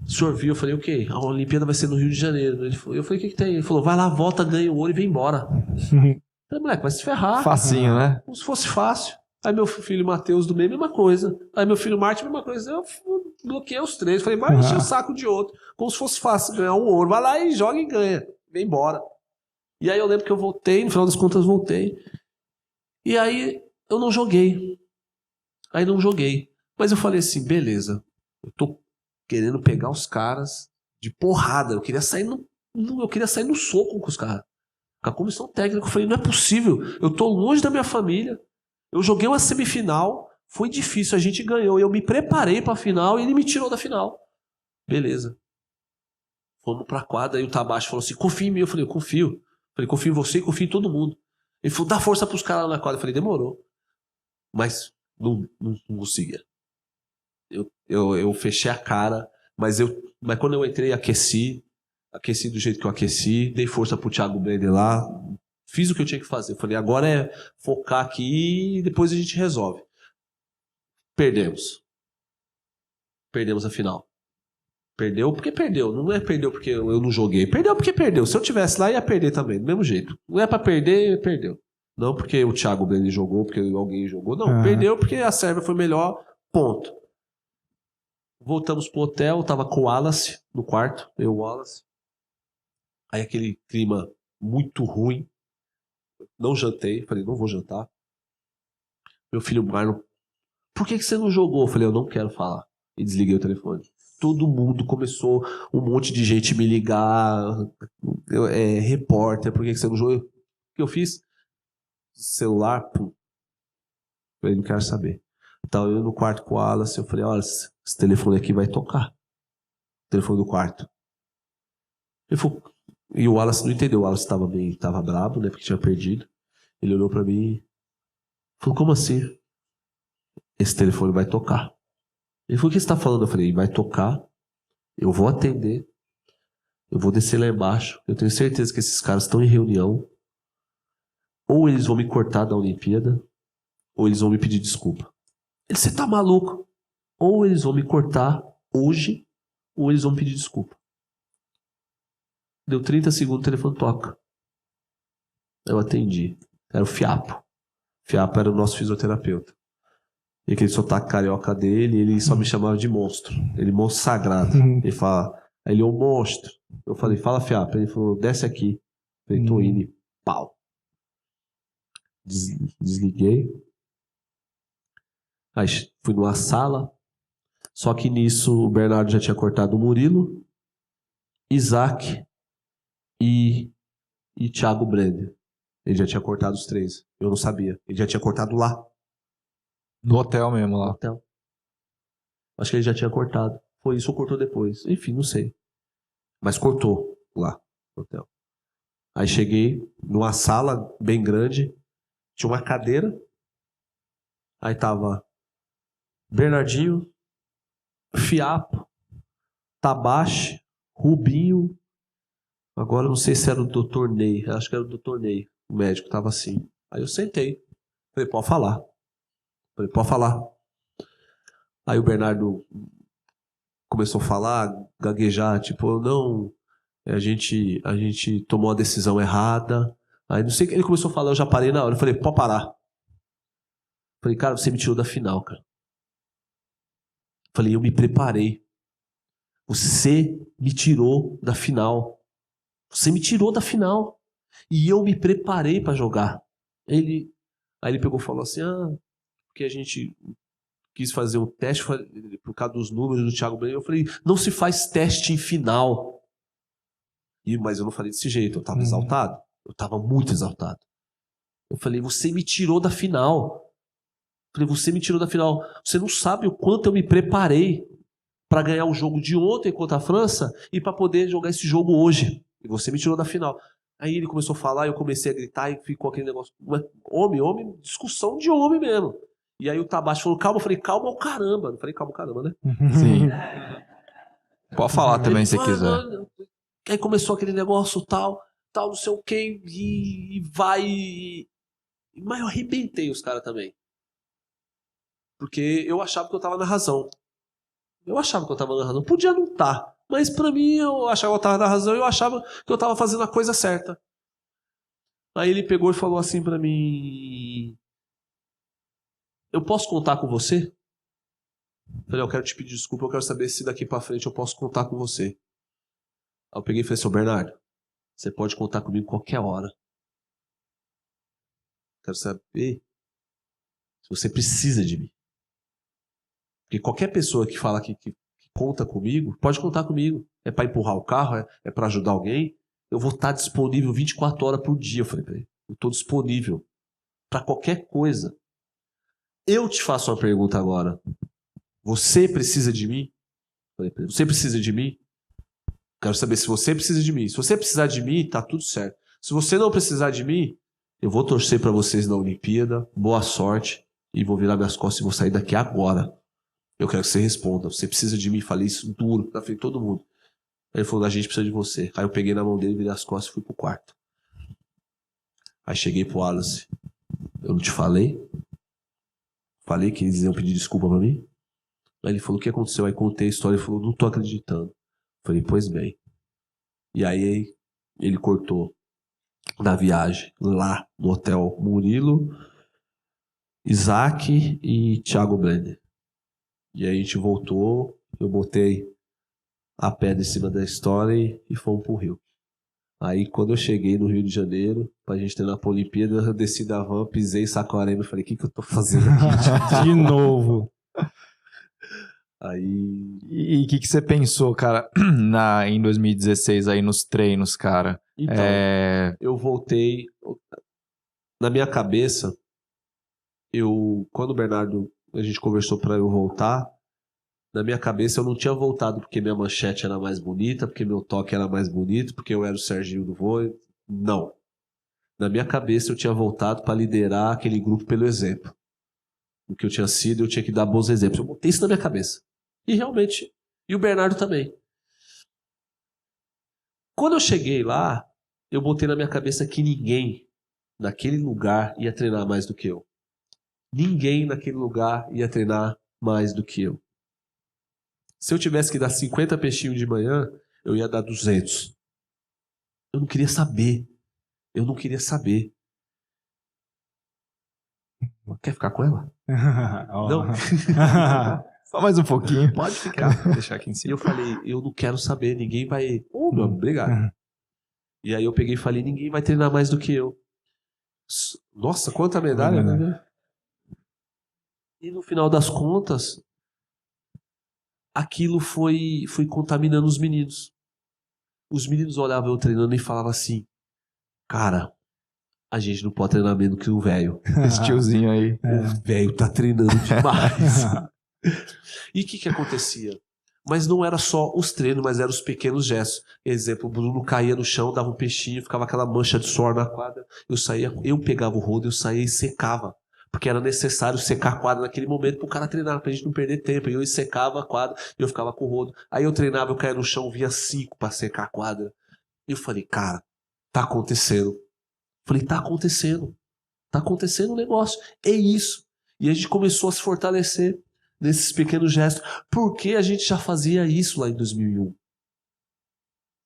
o senhor viu? Eu falei, o quê? A Olimpíada vai ser no Rio de Janeiro. Eu falei, o que tem? Ele falou, vai lá, volta, ganha o ouro e vem embora. Eu falei, moleque, vai se ferrar. Facinho, né? Como se fosse fácil. Aí meu filho Matheus do meio, mesma coisa. Aí meu filho Martin, mesma coisa. Eu bloqueei os três. Falei, vai encher o saco de outro. Como se fosse fácil ganhar um ouro. Vai lá e joga e ganha. Vem embora. E aí eu lembro que eu voltei, no final das contas voltei. E aí eu não joguei. Mas eu falei assim, beleza. Eu tô querendo pegar os caras de porrada. Eu queria sair no soco com os caras. Com a comissão técnica. Eu falei, não é possível. Eu tô longe da minha família. Eu joguei uma semifinal, foi difícil, a gente ganhou. Eu me preparei pra final e ele me tirou da final. Beleza. Fomos pra quadra e o Tabachi falou assim, confia em mim. Eu falei, eu confio. Falei, confio em você e confio em todo mundo. Ele falou, dá força pros caras lá na quadra. Eu falei, demorou. Mas não conseguia. Eu fechei a cara, mas quando eu entrei, aqueci do jeito que eu aqueci, dei força pro Thiago Brenner lá, fiz o que eu tinha que fazer. Falei, agora é focar aqui e depois a gente resolve. Perdemos a final. Perdeu porque perdeu. Não é perdeu porque eu não joguei. Perdeu porque perdeu. Se eu tivesse lá, ia perder também, do mesmo jeito. Não é pra perder, perdeu. Não porque o Thiago Brenner jogou, porque alguém jogou. Não, perdeu porque a Sérvia foi melhor, ponto. Voltamos pro hotel, tava com o Wallace no quarto, eu e o Wallace. Aí aquele clima muito ruim. Não jantei, falei, não vou jantar. Meu filho Marlon, por que você não jogou? Eu falei, eu não quero falar. E desliguei o telefone. Todo mundo começou, um monte de gente me ligar, repórter, por que você não jogou? O que eu fiz? Celular, pum. Falei, não quero saber. Então eu no quarto com o Wallace, eu falei, olha, esse telefone aqui vai tocar. O telefone do quarto. Ele falou, e o Wallace não entendeu, o Wallace tava brabo, né, porque tinha perdido. Ele olhou pra mim e falou, como assim? Esse telefone vai tocar. Ele falou, o que você tá falando? Eu falei, vai tocar, eu vou atender, eu vou descer lá embaixo, eu tenho certeza que esses caras estão em reunião, ou eles vão me cortar da Olimpíada, ou eles vão me pedir desculpa. Ele, você tá maluco? Ou eles vão me cortar hoje, ou eles vão me pedir desculpa. Deu 30 segundos, o telefone toca. Eu atendi. Era o Fiapo. Fiapo era o nosso fisioterapeuta. E aquele sotaque carioca dele, ele só me chamava de monstro. Ele, monstro sagrado. Ele fala, aí ele, ô monstro. Eu falei, fala Fiapo. Ele falou, desce aqui. Eu falei, tô indo. Pau. Desliguei. Aí fui numa sala. Só que nisso o Bernardo já tinha cortado o Murilo, Isaac e Thiago Brenner. Ele já tinha cortado os três. Eu não sabia. Ele já tinha cortado lá. No hotel mesmo, lá. No hotel. Acho que ele já tinha cortado. Foi isso ou cortou depois? Enfim, não sei. Mas cortou lá no hotel. Aí cheguei numa sala bem grande. Tinha uma cadeira. Aí tava Bernardinho, Fiapo, Tabachi, Rubinho. Agora eu não sei se era o Dr. Ney. Acho que era o Dr. Ney. O médico tava assim. Aí eu sentei. Falei, pode falar. Falei, pode falar. Aí o Bernardo começou a falar, gaguejar, tipo, não, a gente tomou a decisão errada. Aí não sei o que ele começou a falar, eu já parei na hora. Eu falei, pode parar. Falei, cara, você me tirou da final, cara. Falei, eu me preparei. Você me tirou da final. Você me tirou da final. E eu me preparei pra jogar. Aí ele pegou e falou assim, porque a gente quis fazer um teste por causa dos números do Thiago Brenner. Eu falei, não se faz teste em final. Mas eu não falei desse jeito, eu tava exaltado. Eu tava muito exaltado. Eu falei, você me tirou da final. Eu falei, você me tirou da final. Você não sabe o quanto eu me preparei para ganhar o jogo de ontem contra a França e para poder jogar esse jogo hoje. E você me tirou da final. Aí ele começou a falar, eu comecei a gritar e ficou aquele negócio. Homem, discussão de homem mesmo. E aí o Tabachi falou, calma. Eu falei, calma o caramba. Não falei, calma o caramba, né? Sim. Pode falar também se quiser. Aí começou aquele negócio tal. tal, não sei o que, e vai... Mas eu arrebentei os caras também. Porque eu achava que eu tava na razão. Podia não estar. Mas pra mim, eu achava que eu tava na razão e eu achava que eu tava fazendo a coisa certa. Aí ele pegou e falou assim pra mim... Eu posso contar com você? Eu falei, eu quero te pedir desculpa, eu quero saber se daqui pra frente eu posso contar com você. Aí eu peguei e falei, seu Bernardo, você pode contar comigo qualquer hora. Quero saber se você precisa de mim. Porque qualquer pessoa que fala que conta comigo, pode contar comigo. É pra empurrar o carro, é pra ajudar alguém. Eu vou estar disponível 24 horas por dia. Eu falei pra ele, eu tô disponível pra qualquer coisa. Eu te faço uma pergunta agora. Você precisa de mim? Eu falei pra ele, você precisa de mim? Quero saber se você precisa de mim. Se você precisar de mim, tá tudo certo. Se você não precisar de mim, eu vou torcer pra vocês na Olimpíada. Boa sorte. E vou virar minhas costas e vou sair daqui agora. Eu quero que você responda. Você precisa de mim? Falei isso duro na frente de todo mundo. Aí ele falou, a gente precisa de você. Aí eu peguei na mão dele, virei as costas e fui pro quarto. Aí cheguei pro Wallace. Eu não te falei? Falei que eles iam pedir desculpa pra mim? Aí ele falou, o que aconteceu? Aí contei a história e falou, não tô acreditando. Falei, pois bem. E aí ele cortou na viagem, lá no hotel Murilo, Isaac e Thiago Blender. E aí a gente voltou, eu botei a pedra em cima da história e fomos pro Rio. Aí quando eu cheguei no Rio de Janeiro, pra gente treinar pra Olimpíada, eu desci da van, pisei em Saquarema e falei, o que eu tô fazendo aqui? De novo. Aí... E o que você pensou, cara, em 2016 aí nos treinos, cara? Então, eu voltei... Na minha cabeça, quando o Bernardo, a gente conversou pra eu voltar, na minha cabeça eu não tinha voltado porque minha manchete era mais bonita, porque meu toque era mais bonito, porque eu era o Serginho do vôlei. Não. Na minha cabeça eu tinha voltado pra liderar aquele grupo pelo exemplo. O que eu tinha sido, eu tinha que dar bons exemplos. Eu botei isso na minha cabeça. E realmente, e o Bernardo também. Quando eu cheguei lá, eu botei na minha cabeça que ninguém naquele lugar ia treinar mais do que eu. Ninguém naquele lugar ia treinar mais do que eu. Se eu tivesse que dar 50 peixinhos de manhã, eu ia dar 200. Eu não queria saber. Quer ficar com ela? Não. Só mais um pouquinho. Pode ficar. Vou deixar aqui em E cima. eu falei, eu não quero saber, ninguém vai... meu, obrigado. E aí eu peguei e falei, ninguém vai treinar mais do que eu. Nossa, quanta medalha, né? E no final das contas, aquilo foi contaminando os meninos. Os meninos olhavam eu treinando e falavam assim, cara, a gente não pode treinar menos que o velho. Esse tiozinho aí. O velho tá treinando demais. E o que acontecia? Mas não era só os treinos, mas eram os pequenos gestos. Exemplo, o Bruno caía no chão, dava um peixinho, ficava aquela mancha de suor na quadra. Eu pegava o rodo, eu saía e secava. Porque era necessário secar a quadra naquele momento pro cara treinar, pra gente não perder tempo. E eu secava a quadra e eu ficava com o rodo. Aí eu treinava, eu caía no chão, via 5 pra secar a quadra. E eu falei, cara, tá acontecendo. Falei, tá acontecendo um negócio. É isso. E a gente começou a se fortalecer nesses pequenos gestos. Porque a gente já fazia isso lá em 2001.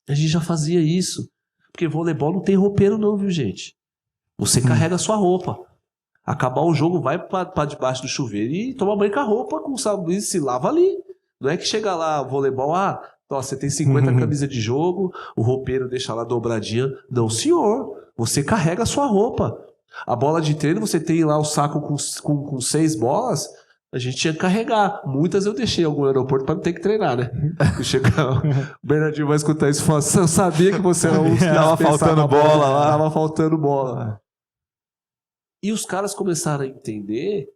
A gente já fazia isso. Porque voleibol não tem roupeiro não, viu, gente? Você carrega a sua roupa. Acabar o jogo, vai pra debaixo do chuveiro e toma banho com a roupa, com sabão e se lava ali. Não é que chega lá, voleibol, você tem 50 camisas de jogo, o roupeiro deixa lá dobradinha. Não, senhor. Você carrega a sua roupa. A bola de treino, você tem lá o saco com 6 bolas, a gente tinha que carregar. Muitas eu deixei em algum aeroporto para não ter que treinar, né? O Bernardinho vai escutar isso e falar, eu sabia que você era um... Tava faltando bola lá. Tava faltando bola. E os caras começaram a entender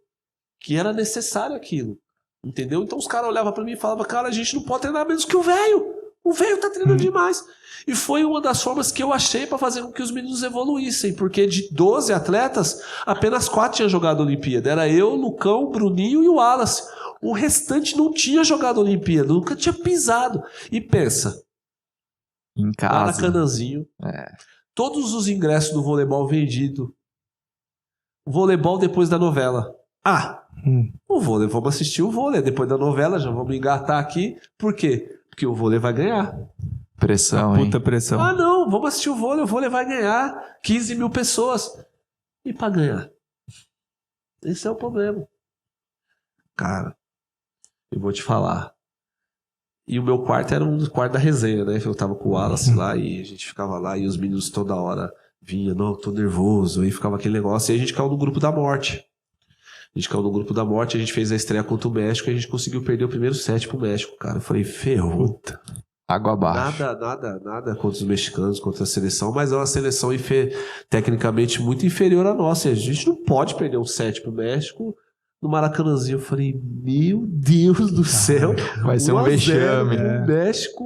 que era necessário aquilo. Entendeu? Então os caras olhavam para mim e falavam, cara, a gente não pode treinar menos que o velho. O velho tá treinando demais. E foi uma das formas que eu achei para fazer com que os meninos evoluíssem. Porque de 12 atletas, apenas 4 tinham jogado a Olimpíada. Era eu, Lucão, o Bruninho e o Wallace. O restante não tinha jogado a Olimpíada. Nunca tinha pisado. E pensa, em casa. Maracanãzinho, todos os ingressos do voleibol vendidos. Voleibol depois da novela. O vôlei, vamos assistir o vôlei. Depois da novela, já vamos engatar aqui. Por quê? Porque o vôlei vai ganhar. Pressão, hein? Puta pressão. Não, vamos assistir o vôlei vai ganhar 15 mil pessoas. E pra ganhar? Esse é o problema. Cara, eu vou te falar. E o meu quarto era um quarto da resenha, né? Eu tava com o Wallace lá e a gente ficava lá e os meninos toda hora vinham, não, tô nervoso. E ficava aquele negócio. E a gente caiu no grupo da morte. A gente fez a estreia contra o México e a gente conseguiu perder o primeiro set pro México, cara. Eu falei, ferrou. Água abaixo. Nada contra os mexicanos, contra a seleção, mas é uma seleção tecnicamente muito inferior à nossa. E a gente não pode perder um set pro México no Maracanãzinho. Eu falei, meu Deus do céu. Vai ser um vexame. O México.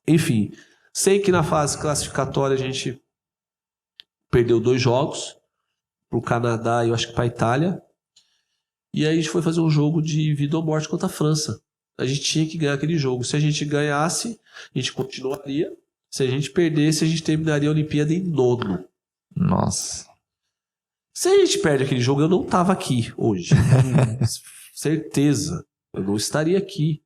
Enfim, sei que na fase classificatória a gente perdeu 2 jogos pro Canadá e eu acho que pra Itália. E aí a gente foi fazer um jogo de vida ou morte contra a França. A gente tinha que ganhar aquele jogo. Se a gente ganhasse, a gente continuaria. Se a gente perdesse, a gente terminaria a Olimpíada em 9º. Nossa. Se a gente perde aquele jogo, eu não tava aqui hoje. Certeza. Eu não estaria aqui.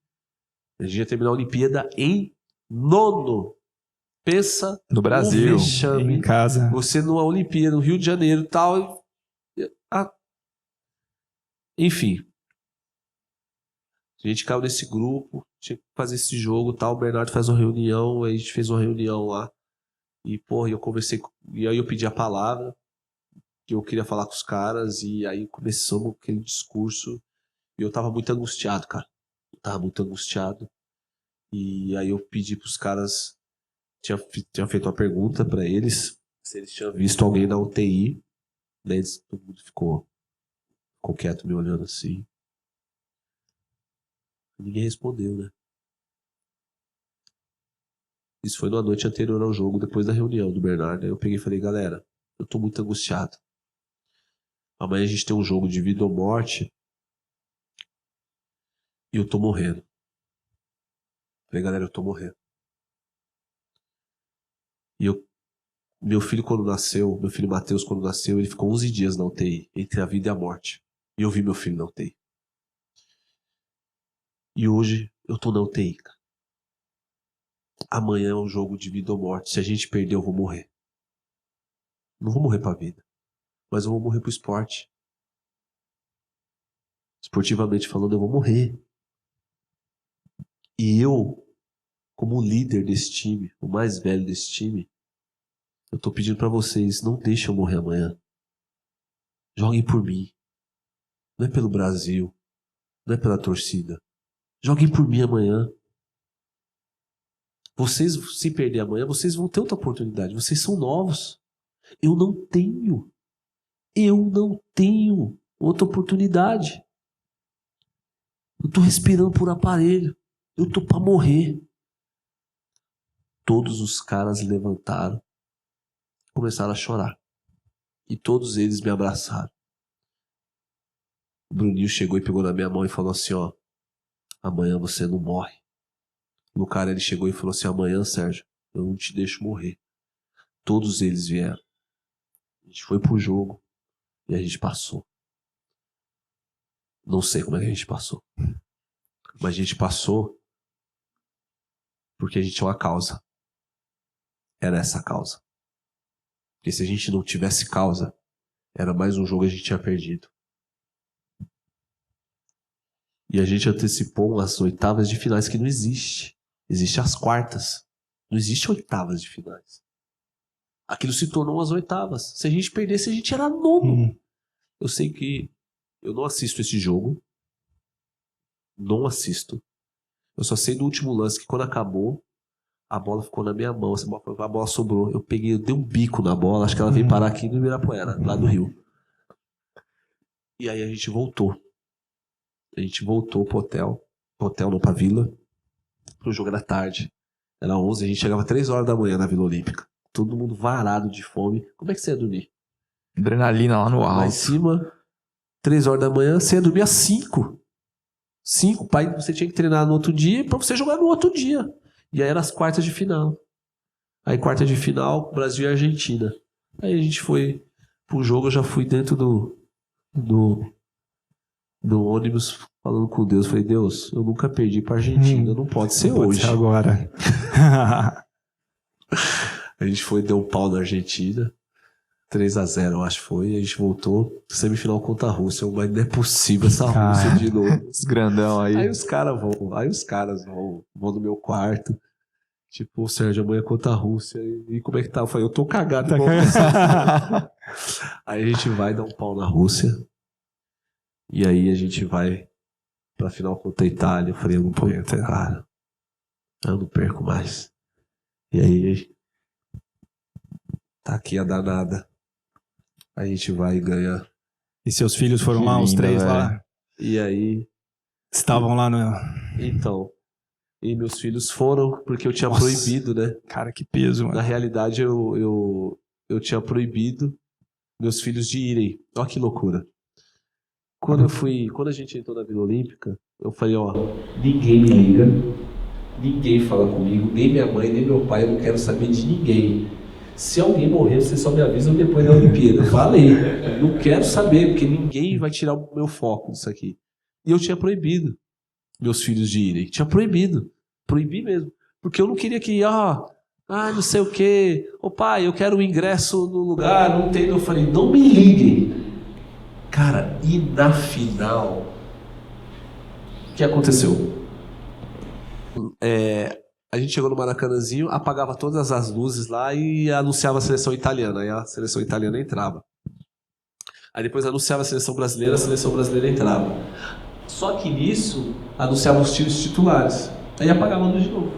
A gente ia terminar a Olimpíada em 9º. Pensa no Brasil. Vexame. Em casa. Você numa Olimpíada, no Rio de Janeiro e tal. Enfim. A gente caiu nesse grupo, tinha que fazer esse jogo e tal. O Bernardo faz uma reunião, aí a gente fez uma reunião lá. E, porra, eu conversei, e aí eu pedi a palavra, que eu queria falar com os caras, e aí começamos aquele discurso. E eu tava muito angustiado, cara. E aí eu pedi pros caras, tinha feito uma pergunta pra eles, se eles tinham visto alguém na UTI. Daí todo mundo ficou quieto me olhando assim. Ninguém respondeu, né? Isso foi na noite anterior ao jogo, depois da reunião do Bernardo. Aí eu peguei e falei, galera, eu tô muito angustiado. Amanhã a gente tem um jogo de vida ou morte. E eu tô morrendo. Falei, galera, eu tô morrendo. E meu filho Matheus, quando nasceu, ele ficou 11 dias na UTI, entre a vida e a morte. E eu vi meu filho na UTI. E hoje eu tô na UTI, cara. Amanhã é um jogo de vida ou morte. Se a gente perder, eu vou morrer. Não vou morrer pra vida. Mas eu vou morrer pro esporte. Esportivamente falando, eu vou morrer. E eu, como líder desse time, o mais velho desse time, eu tô pedindo pra vocês, não deixem eu morrer amanhã. Joguem por mim. Não é pelo Brasil. Não é pela torcida. Joguem por mim amanhã. Vocês, se perder amanhã, vocês vão ter outra oportunidade. Vocês são novos. Eu não tenho outra oportunidade. Eu tô respirando por aparelho. Eu tô pra morrer. Todos os caras levantaram, começaram a chorar. E todos eles me abraçaram. O Bruninho chegou e pegou na minha mão e falou assim, ó, amanhã você não morre. No cara ele chegou e falou assim, amanhã, Sérgio, eu não te deixo morrer. Todos eles vieram. A gente foi pro jogo e a gente passou. Não sei como é que a gente passou. Mas a gente passou porque a gente tinha uma causa. Era essa causa. Porque se a gente não tivesse causa, era mais um jogo que a gente tinha perdido. E a gente antecipou as oitavas de finais que não existe. Existe as quartas. Não existe oitavas de finais. Aquilo se tornou as oitavas. Se a gente perdesse, a gente era nono. Eu sei que eu não assisto esse jogo. Não assisto. Eu só sei do último lance que quando acabou, a bola ficou na minha mão. A bola sobrou. Eu dei um bico na bola. Acho que ela veio parar aqui no Ibirapuera, lá do Rio. E aí a gente voltou. A gente voltou pro hotel. Pro hotel, não, pra vila. O jogo era tarde. Era 11, a gente chegava 3 horas da manhã na Vila Olímpica. Todo mundo varado de fome. Como é que você ia dormir? Adrenalina lá no alto. Lá em cima, 3 horas da manhã, você ia dormir às 5. 5, pai, você tinha que treinar no outro dia pra você jogar no outro dia. E aí era as quartas de final. Aí quarta de final, Brasil e Argentina. Aí a gente foi pro jogo, eu já fui dentro do ônibus falando com Deus. Falei, Deus, eu nunca perdi pra Argentina, não pode ser hoje. Pode ser agora. A gente foi, deu um pau na Argentina. 3-0, eu acho que foi. A gente voltou, semifinal contra a Rússia. Mas não é possível essa Rússia de novo. Os grandão aí. Aí os caras vão no meu quarto. Tipo, Sérgio, amanhã contra a Rússia. E como é que tá? Eu falei, eu tô cagado. Aí a gente vai dar um pau na Rússia. E aí a gente vai pra final contra a Itália. Eu falei, eu não perco, cara. Eu não perco mais. E aí, tá aqui a danada. A gente vai e ganha. E seus filhos foram lá, os 3 lá? E aí... Estavam lá no... Então... E meus filhos foram porque eu tinha proibido, né? Cara, que peso, mano. Na realidade, eu tinha proibido meus filhos de irem. Olha que loucura. Quando a gente entrou na Vila Olímpica, eu falei, ó, ninguém me liga, ninguém fala comigo, nem minha mãe, nem meu pai, eu não quero saber de ninguém. Se alguém morrer, vocês só me avisam depois da Olimpíada. Falei, não quero saber, porque ninguém vai tirar o meu foco disso aqui. E eu tinha proibido meus filhos de irem. Tinha proibido. Proibi mesmo. Porque eu não queria que, não sei o quê. Ô pai, eu quero um ingresso no lugar, não tem. Eu falei, não me liguem. Cara, e na final, o que aconteceu? A gente chegou no Maracanãzinho, apagava todas as luzes lá e anunciava a seleção italiana. Aí a seleção italiana entrava. Aí depois anunciava a seleção brasileira entrava. Só que nisso, anunciavam os times titulares. Aí apagava a luz de novo.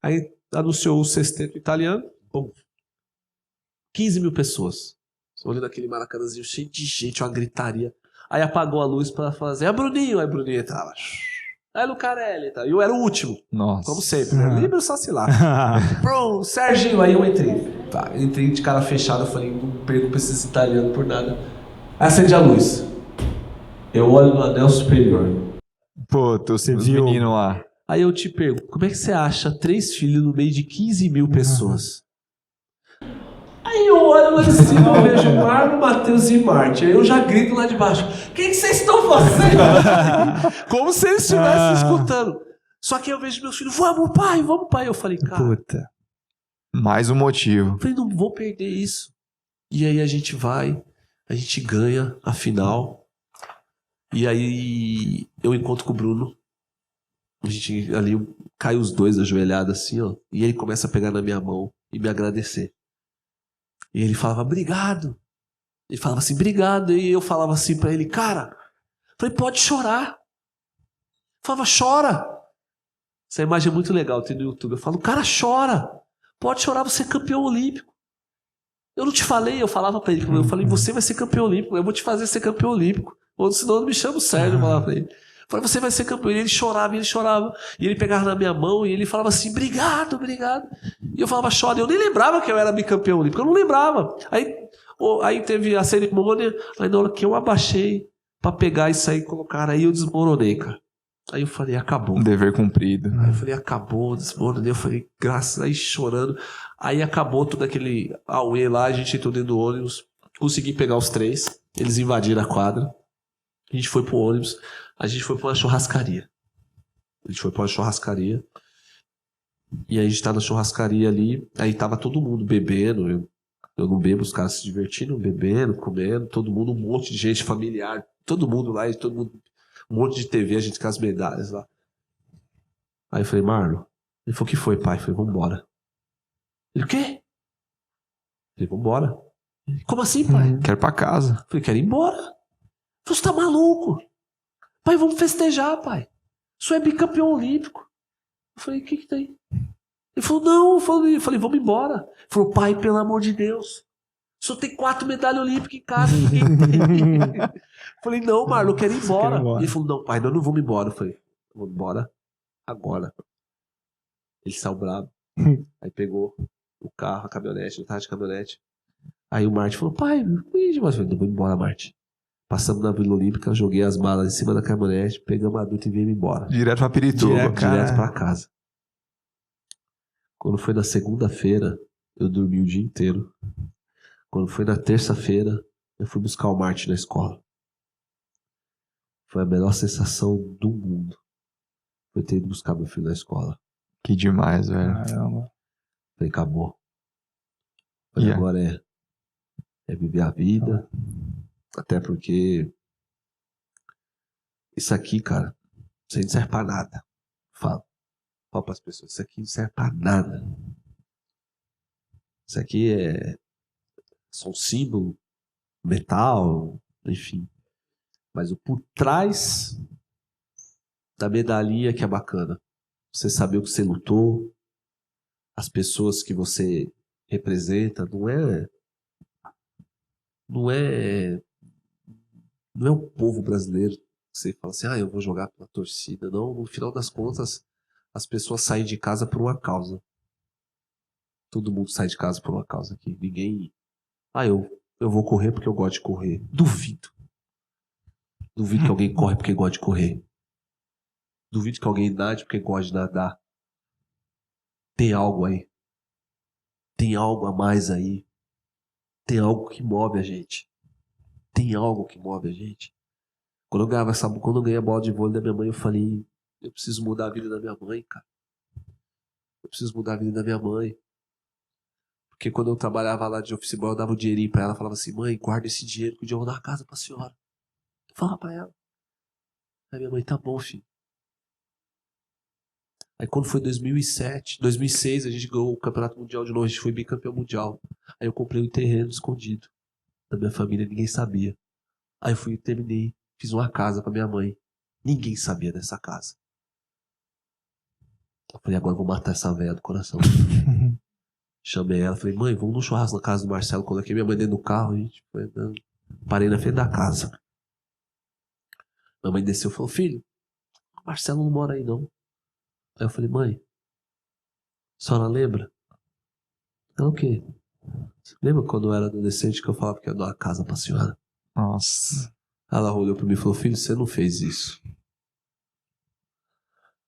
Aí anunciou o sexteto italiano. 15 mil pessoas. Olhando aquele Maracanãzinho cheio de gente, uma gritaria. Aí apagou a luz pra fazer. Bruninho! Aí Bruninho entrava. Aí Lucarelli. E eu era o último. Nossa. Como sempre. Né? Livre só se lá. Pro Serginho. Aí eu entrei. Entrei de cara fechada. Falei, não perco pra esses italianos por nada. Aí acende a luz. Eu olho no anel superior. Pô, você viu? Menino lá. Aí eu te pergunto, como é que você acha 3 filhos no meio de 15 mil pessoas? Aí eu olho lá de cima, eu vejo Marlon, Matheus e Marte. Aí eu já grito lá de baixo, o que vocês estão fazendo? Como se eles estivessem escutando. Só que eu vejo meus filhos, vamos pai. Eu falei, cara... Puta. Mais um motivo. Eu falei, não vou perder isso. E aí a gente ganha a final. E aí eu encontro com o Bruno. A gente ali cai os dois ajoelhados assim, ó. E ele começa a pegar na minha mão e me agradecer. E ele falava, obrigado. Ele falava assim, obrigado. E eu falava assim pra ele, cara, falei, pode chorar. Eu falava, chora. Essa imagem é muito legal, tem no YouTube. Eu falo, cara, chora. Pode chorar, você é campeão olímpico. Eu não te falei, eu falava pra ele, eu falei, você vai ser campeão olímpico, eu vou te fazer ser campeão olímpico. Ou senão eu não me chamo Sérgio, eu falava pra ele. Eu falei, você vai ser campeão. E ele chorava. E ele pegava na minha mão e ele falava assim, obrigado. E eu falava, chora. Eu nem lembrava que eu era bicampeão olímpico. Eu não lembrava. Aí teve a cerimônia. Aí na hora que eu abaixei pra pegar e sair e colocar, aí eu desmoronei, cara. Aí eu falei, acabou. Dever cumprido. Aí eu falei, acabou, desmoronei. Eu falei, graças, aí chorando. Aí acabou todo aquele auê lá. A gente entrou dentro do ônibus. Consegui pegar os 3. Eles invadiram a quadra. A gente foi pro ônibus. A gente foi pra uma churrascaria. E aí a gente tá na churrascaria ali. Aí tava todo mundo bebendo. Eu não bebo, os caras se divertindo, bebendo, comendo. Todo mundo, um monte de gente familiar. Todo mundo lá, um monte de TV, a gente com as medalhas lá. Aí eu falei, Marlon. Ele falou, o que foi, pai? Eu falei, vambora. Ele, o quê? Eu falei, vambora. Como assim, pai? Quero ir pra casa. Eu falei, quero ir embora. Você tá maluco? Pai, vamos festejar, pai. Isso é bicampeão olímpico. Eu falei, o que tem? Ele falou, não. Eu falei, vamos embora. Ele falou, pai, pelo amor de Deus. Só tem 4 medalhas olímpicas em casa. Ninguém tem. Eu falei, não, Marlon, eu quero ir embora. Ele falou, não, pai, nós não vamos embora. Eu falei, vamos embora agora. Ele saiu bravo. Aí pegou o carro, a caminhonete, de caminhonete. Aí o Marte falou, pai, eu falei, não vou embora, Marte. Passamos na Vila Olímpica, joguei as malas em cima da caminhonete, pegamos a adulta e viemos embora. Direto pra Pirituba. Direto pra casa. Quando foi na segunda-feira, eu dormi o dia inteiro. Quando foi na terça-feira, eu fui buscar o Martin na escola. Foi a melhor sensação do mundo. Foi ter ido buscar meu filho na escola. Que demais, velho. Caramba. Falei, acabou. Falei, agora é viver a vida. Até porque isso aqui, cara, isso aí não serve pra nada. Falo pras pessoas, isso aqui não serve pra nada. Isso aqui é só um símbolo, metal, enfim. Mas o por trás da medalhinha que é bacana. Você saber o que você lutou, as pessoas que você representa, não é o povo brasileiro. Você fala assim, eu vou jogar pela torcida. Não, no final das contas, as pessoas saem de casa por uma causa. Todo mundo sai de casa por uma causa aqui. Ninguém... eu vou correr porque eu gosto de correr. Duvido. Duvido que alguém corre porque gosta de correr. Duvido que alguém nade porque gosta de nadar. Tem algo aí. Tem algo a mais aí. Tem algo que move a gente. Tem algo que move a gente. Quando eu ganhei a bola de vôlei da minha mãe, eu falei, eu preciso mudar a vida da minha mãe, cara. Eu preciso mudar a vida da minha mãe. Porque quando eu trabalhava lá de office boy, eu dava o dinheirinho pra ela, falava assim, mãe, guarda esse dinheiro que um dia eu vou dar a casa pra senhora. Eu falava pra ela. Aí minha mãe, tá bom, filho. Aí quando foi 2006, a gente ganhou o Campeonato Mundial de novo, a gente foi bicampeão mundial. Aí eu comprei um terreno escondido da minha família, ninguém sabia. Aí eu fui e terminei, fiz uma casa pra minha mãe. Ninguém sabia dessa casa. Eu falei, agora eu vou matar essa velha do coração. Chamei ela, falei, mãe, vamos no churrasco na casa do Marcelo. Coloquei minha mãe dentro do carro, a gente foi andando. Parei na frente da casa. Minha mãe desceu e falou, filho, o Marcelo não mora aí não. Aí eu falei, mãe, a senhora lembra? Ela, o quê? Você lembra quando eu era adolescente que eu falava que ia dar uma casa pra senhora? Nossa. Ela olhou pra mim e falou, filho, você não fez isso.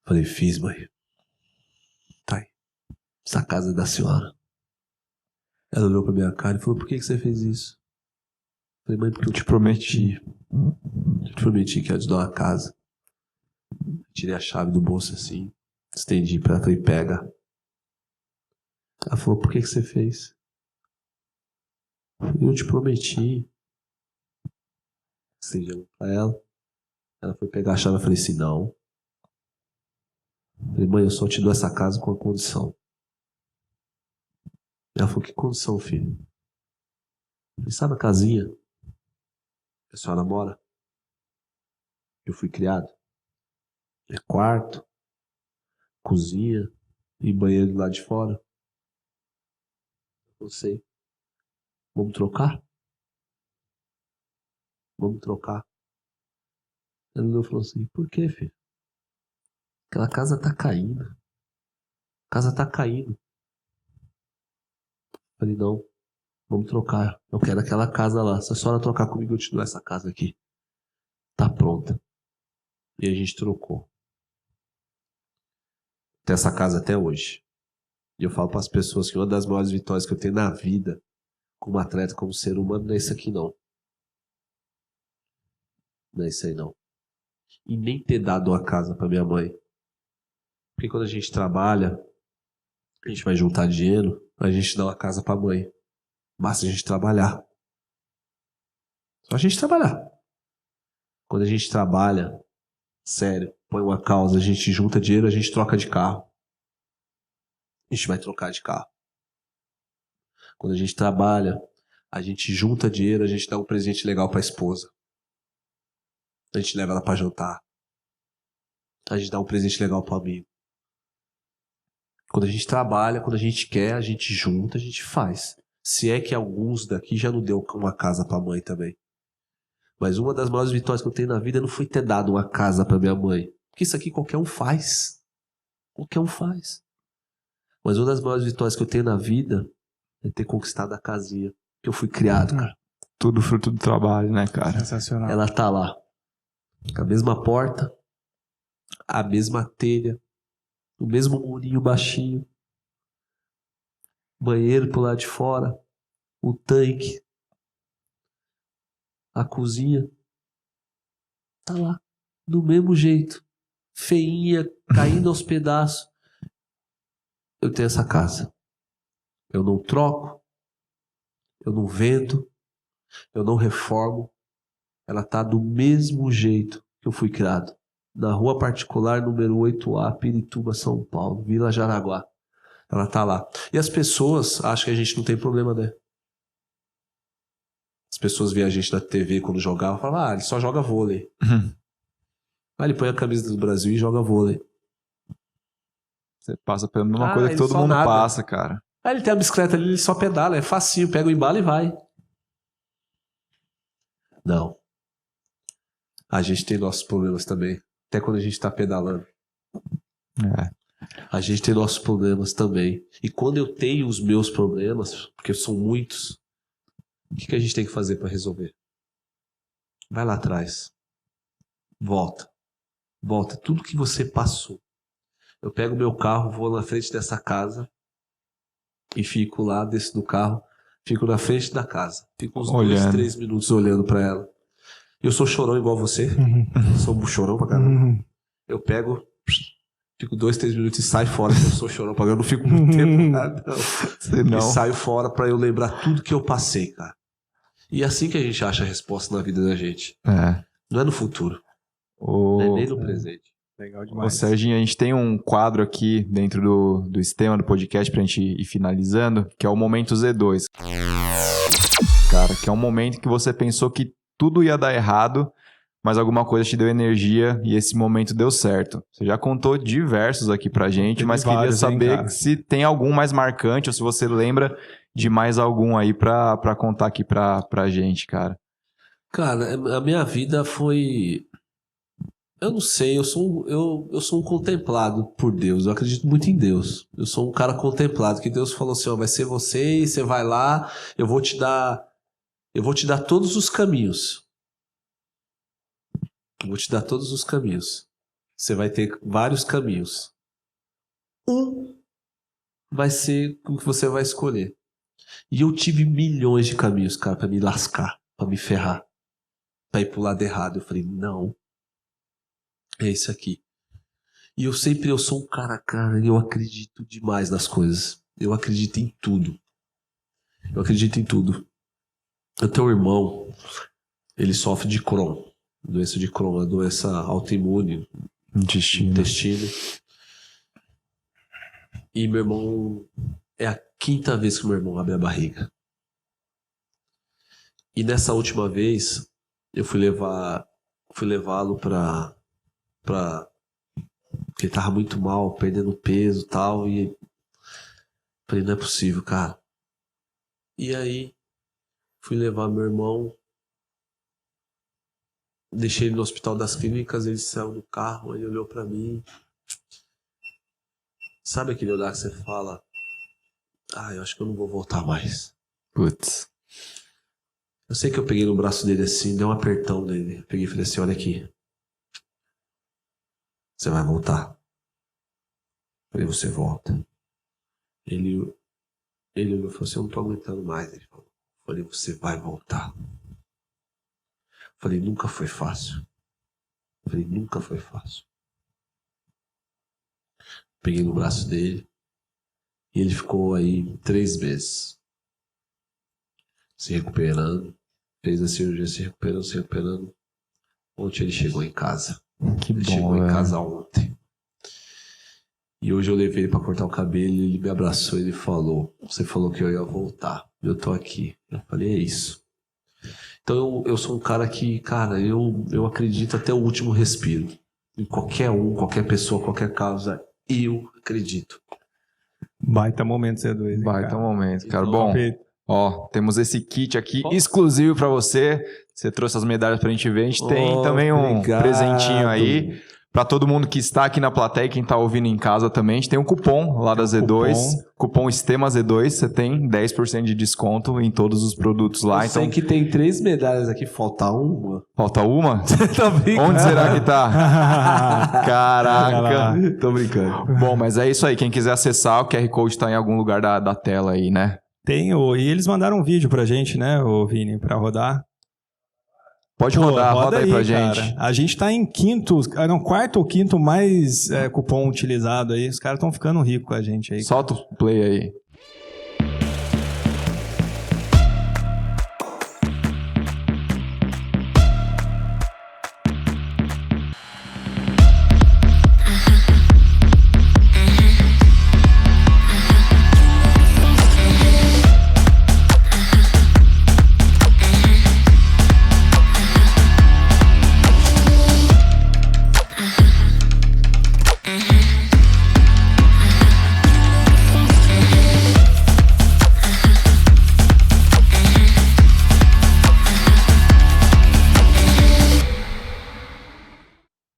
Falei, fiz, mãe. Tá aí. Essa casa é da senhora. Ela olhou pra minha cara e falou, por que você fez isso? Falei, mãe, porque eu te prometi. Eu te prometi que ia te dar uma casa. Tirei a chave do bolso assim, estendi pra ela e pega. Ela falou, por que você fez? Eu te prometi. Estendi pra ela. Ela foi pegar a chave e falei assim, não. Falei, mãe, eu só te dou essa casa com uma condição. Ela falou, que condição, filho? Falei, sabe a casinha que a senhora mora? Eu fui criado. É quarto, cozinha e banheiro do lado de fora. Não sei. Vamos trocar? Vamos trocar. Ela olhou e falou assim, por que, filho? Aquela casa tá caindo. A casa tá caindo. Falei, não. Vamos trocar. Eu quero aquela casa lá. Se a senhora trocar comigo, eu te dou essa casa aqui. Tá pronta. E a gente trocou. Tem essa casa até hoje. E eu falo para as pessoas que uma das maiores vitórias que eu tenho na vida, como atleta, como ser humano, não é isso aqui não. Não é isso aí não. E nem ter dado uma casa para minha mãe. Porque quando a gente trabalha, a gente vai juntar dinheiro, a gente dá uma casa para a mãe. Basta a gente trabalhar. Só a gente trabalhar. Quando a gente trabalha, sério, põe uma causa, a gente junta dinheiro, a gente troca de carro. A gente vai trocar de carro. Quando a gente trabalha, a gente junta dinheiro, a gente dá um presente legal para a esposa. A gente leva ela para jantar. A gente dá um presente legal para o amigo. Quando a gente trabalha, quando a gente quer, a gente junta, a gente faz. Se é que alguns daqui já não deu uma casa para a mãe também. Mas uma das maiores vitórias que eu tenho na vida não foi ter dado uma casa para minha mãe. Porque isso aqui qualquer um faz. Qualquer um faz. Mas uma das maiores vitórias que eu tenho na vida é ter conquistado a casinha que eu fui criado, cara. Tudo fruto do trabalho, né, cara? Sensacional. Ela tá lá. Com a mesma porta, a mesma telha, o mesmo murinho baixinho, banheiro pro lado de fora, o tanque, a cozinha. Tá lá, do mesmo jeito. Feinha, caindo aos pedaços. Eu tenho essa casa. Eu não troco, eu não vendo, eu não reformo. Ela tá do mesmo jeito que eu fui criado. Na rua particular, número 8A, Pirituba, São Paulo, Vila Jaraguá. Ela tá lá. E as pessoas acham que a gente não tem problema, né? As pessoas veem a gente na TV quando jogava e falam, ele só joga vôlei. Ele põe a camisa do Brasil e joga vôlei. Você passa pela mesma coisa que todo mundo passa, cara. Ele tem a bicicleta ali, ele só pedala, é facinho, pega o embalo e vai. Não. A gente tem nossos problemas também. Até quando a gente tá pedalando. A gente tem nossos problemas também. E quando eu tenho os meus problemas, porque são muitos, o que a gente tem que fazer para resolver? Vai lá atrás. Volta. Tudo que você passou. Eu pego meu carro, vou na frente dessa casa e fico lá, desço do carro, fico na frente da casa. Fico uns 2, 3 minutos olhando para ela. Eu sou chorão igual você. Sou um chorão pra caramba. Eu pego, fico 2, 3 minutos e saio fora. Eu sou chorão pra caramba. Eu não fico muito tempo nada, não. E saio fora pra eu lembrar tudo que eu passei, cara. E é assim que a gente acha a resposta na vida da gente. Não é no futuro. Não é nem no presente. Legal demais. Ô, Serginho, a gente tem um quadro aqui dentro do sistema do podcast pra gente ir finalizando, que é o Momento Z2. Cara, que é um momento que você pensou que tudo ia dar errado, mas alguma coisa te deu energia e esse momento deu certo. Você já contou diversos aqui pra gente, mas queria saber se tem algum mais marcante ou se você lembra de mais algum aí pra contar aqui pra gente, cara. Cara, a minha vida foi... Eu não sei, eu sou um contemplado por Deus, eu acredito muito em Deus. Eu sou um cara contemplado, que Deus falou assim, vai ser você e você vai lá, eu vou te dar todos os caminhos. Eu vou te dar todos os caminhos. Você vai ter vários caminhos. Um vai ser o que você vai escolher. E eu tive milhões de caminhos, cara, pra me lascar, pra me ferrar, pra ir pro lado errado. Eu falei, não. É esse aqui. E eu sou um cara, eu acredito demais nas coisas. Eu acredito em tudo. Eu tenho um irmão, ele sofre de Crohn. Doença de Crohn, uma doença autoimune. Intestino. E meu irmão, é a 5ª vez que meu irmão abre a barriga. E nessa última vez, eu fui levá-lo pra porque ele tava muito mal, perdendo peso e tal, e falei, não é possível, cara. E aí, fui levar meu irmão, deixei ele no Hospital das Clínicas, ele saiu do carro, ele olhou pra mim. Sabe aquele olhar que você fala, eu acho que eu não vou voltar mais. Putz. Eu sei que eu peguei no braço dele assim, dei um apertão nele, peguei e falei assim, olha aqui. Você vai voltar. Falei, você volta. Ele olhou e falou assim, eu não tô aguentando mais. Ele falou, falei, você vai voltar. Falei, nunca foi fácil. Peguei no braço dele e ele ficou aí 3 meses. Se recuperando. Fez a cirurgia, se recuperando. Ontem ele chegou em casa. Ele chegou em casa ontem. E hoje eu levei ele pra cortar o cabelo, ele me abraçou e ele falou, você falou que eu ia voltar, eu tô aqui. Eu falei, é isso. Então eu sou um cara que, cara, eu acredito até o último respiro. Em qualquer pessoa, qualquer causa, eu acredito. Baita momento, Z2. Hein, Baita momento, cara. Então, Bom, temos esse kit aqui exclusivo pra você. Você trouxe as medalhas pra gente ver. A gente tem também um presentinho aí. Para todo mundo que está aqui na plateia e quem está ouvindo em casa também, a gente tem um cupom lá da Z2. Cupom STEMAZ2, você tem 10% de desconto em todos os produtos lá. Eu sei que tem 3 medalhas aqui, falta uma. Falta uma? Tô brincando. Onde será que tá? Caraca. Tô brincando. Bom, mas é isso aí. Quem quiser acessar, o QR Code tá em algum lugar da tela aí, né? Tem, e eles mandaram um vídeo pra gente, né, ô Vini, pra rodar. Pode rodar, roda aí pra gente. Cara. A gente tá em quarto ou quinto mais cupom utilizado aí. Os caras estão ficando ricos com a gente aí. Solta o play aí.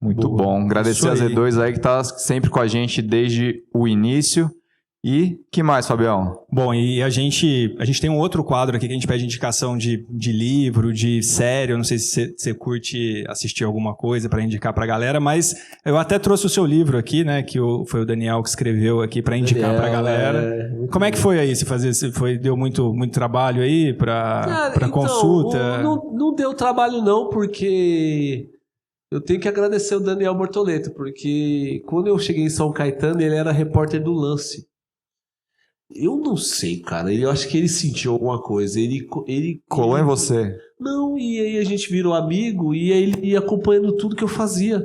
Muito bom. Agradecer a Z2 aí que tá sempre com a gente desde o início. E que mais, Fabião? Bom, e a gente tem um outro quadro aqui que a gente pede indicação de livro, de série. Eu não sei se você curte assistir alguma coisa para indicar pra galera, mas eu até trouxe o seu livro aqui, né? Que foi o Daniel que escreveu aqui para indicar pra galera. Como é que foi aí? Deu muito trabalho aí para consulta? Não deu trabalho não, porque eu tenho que agradecer o Daniel Bortoleto, porque quando eu cheguei em São Caetano, ele era repórter do Lance. Eu não sei, cara. Eu acho que ele sentiu alguma coisa. Ele colou em você? Não, e aí a gente virou amigo e aí ele ia acompanhando tudo que eu fazia.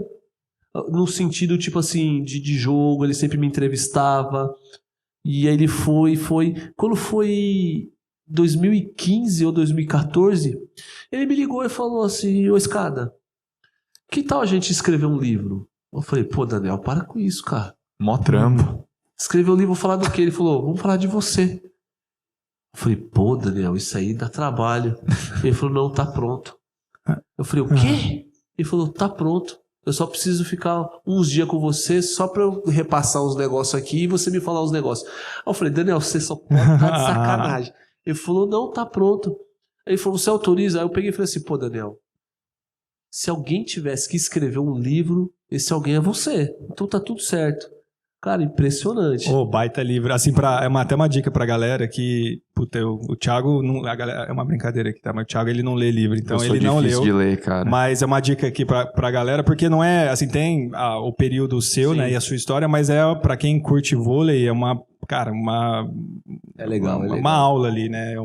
No sentido, tipo assim, de jogo, ele sempre me entrevistava. E aí ele foi. Quando foi 2015 ou 2014, ele me ligou e falou assim: ô Escada, que tal a gente escrever um livro? Eu falei, pô, Daniel, para com isso, cara. Mó trampo. Escrever um livro, vou falar do quê? Ele falou, vamos falar de você. Eu falei, pô, Daniel, isso aí dá trabalho. Ele falou, não, tá pronto. Eu falei, o quê? Ele falou, tá pronto. Eu só preciso ficar uns dias com você só pra eu repassar uns negócios aqui e você me falar uns negócios. Aí eu falei, Daniel, você só pode estar de sacanagem. Ele falou, não, tá pronto. Aí ele falou, você autoriza? Aí eu peguei e falei assim, pô, Daniel, se alguém tivesse que escrever um livro, esse alguém é você. Então tá tudo certo. Cara, impressionante. Baita livro. Assim, até uma dica pra galera que... Puta, o Thiago... é uma brincadeira aqui, tá? Mas o Thiago, ele não lê livro, então ele não leu. De ler, cara. Mas é uma dica aqui pra galera, porque não é... Assim, tem o período seu, né? E a sua história, mas pra quem curte vôlei, é uma... Cara, É legal, uma aula ali, né?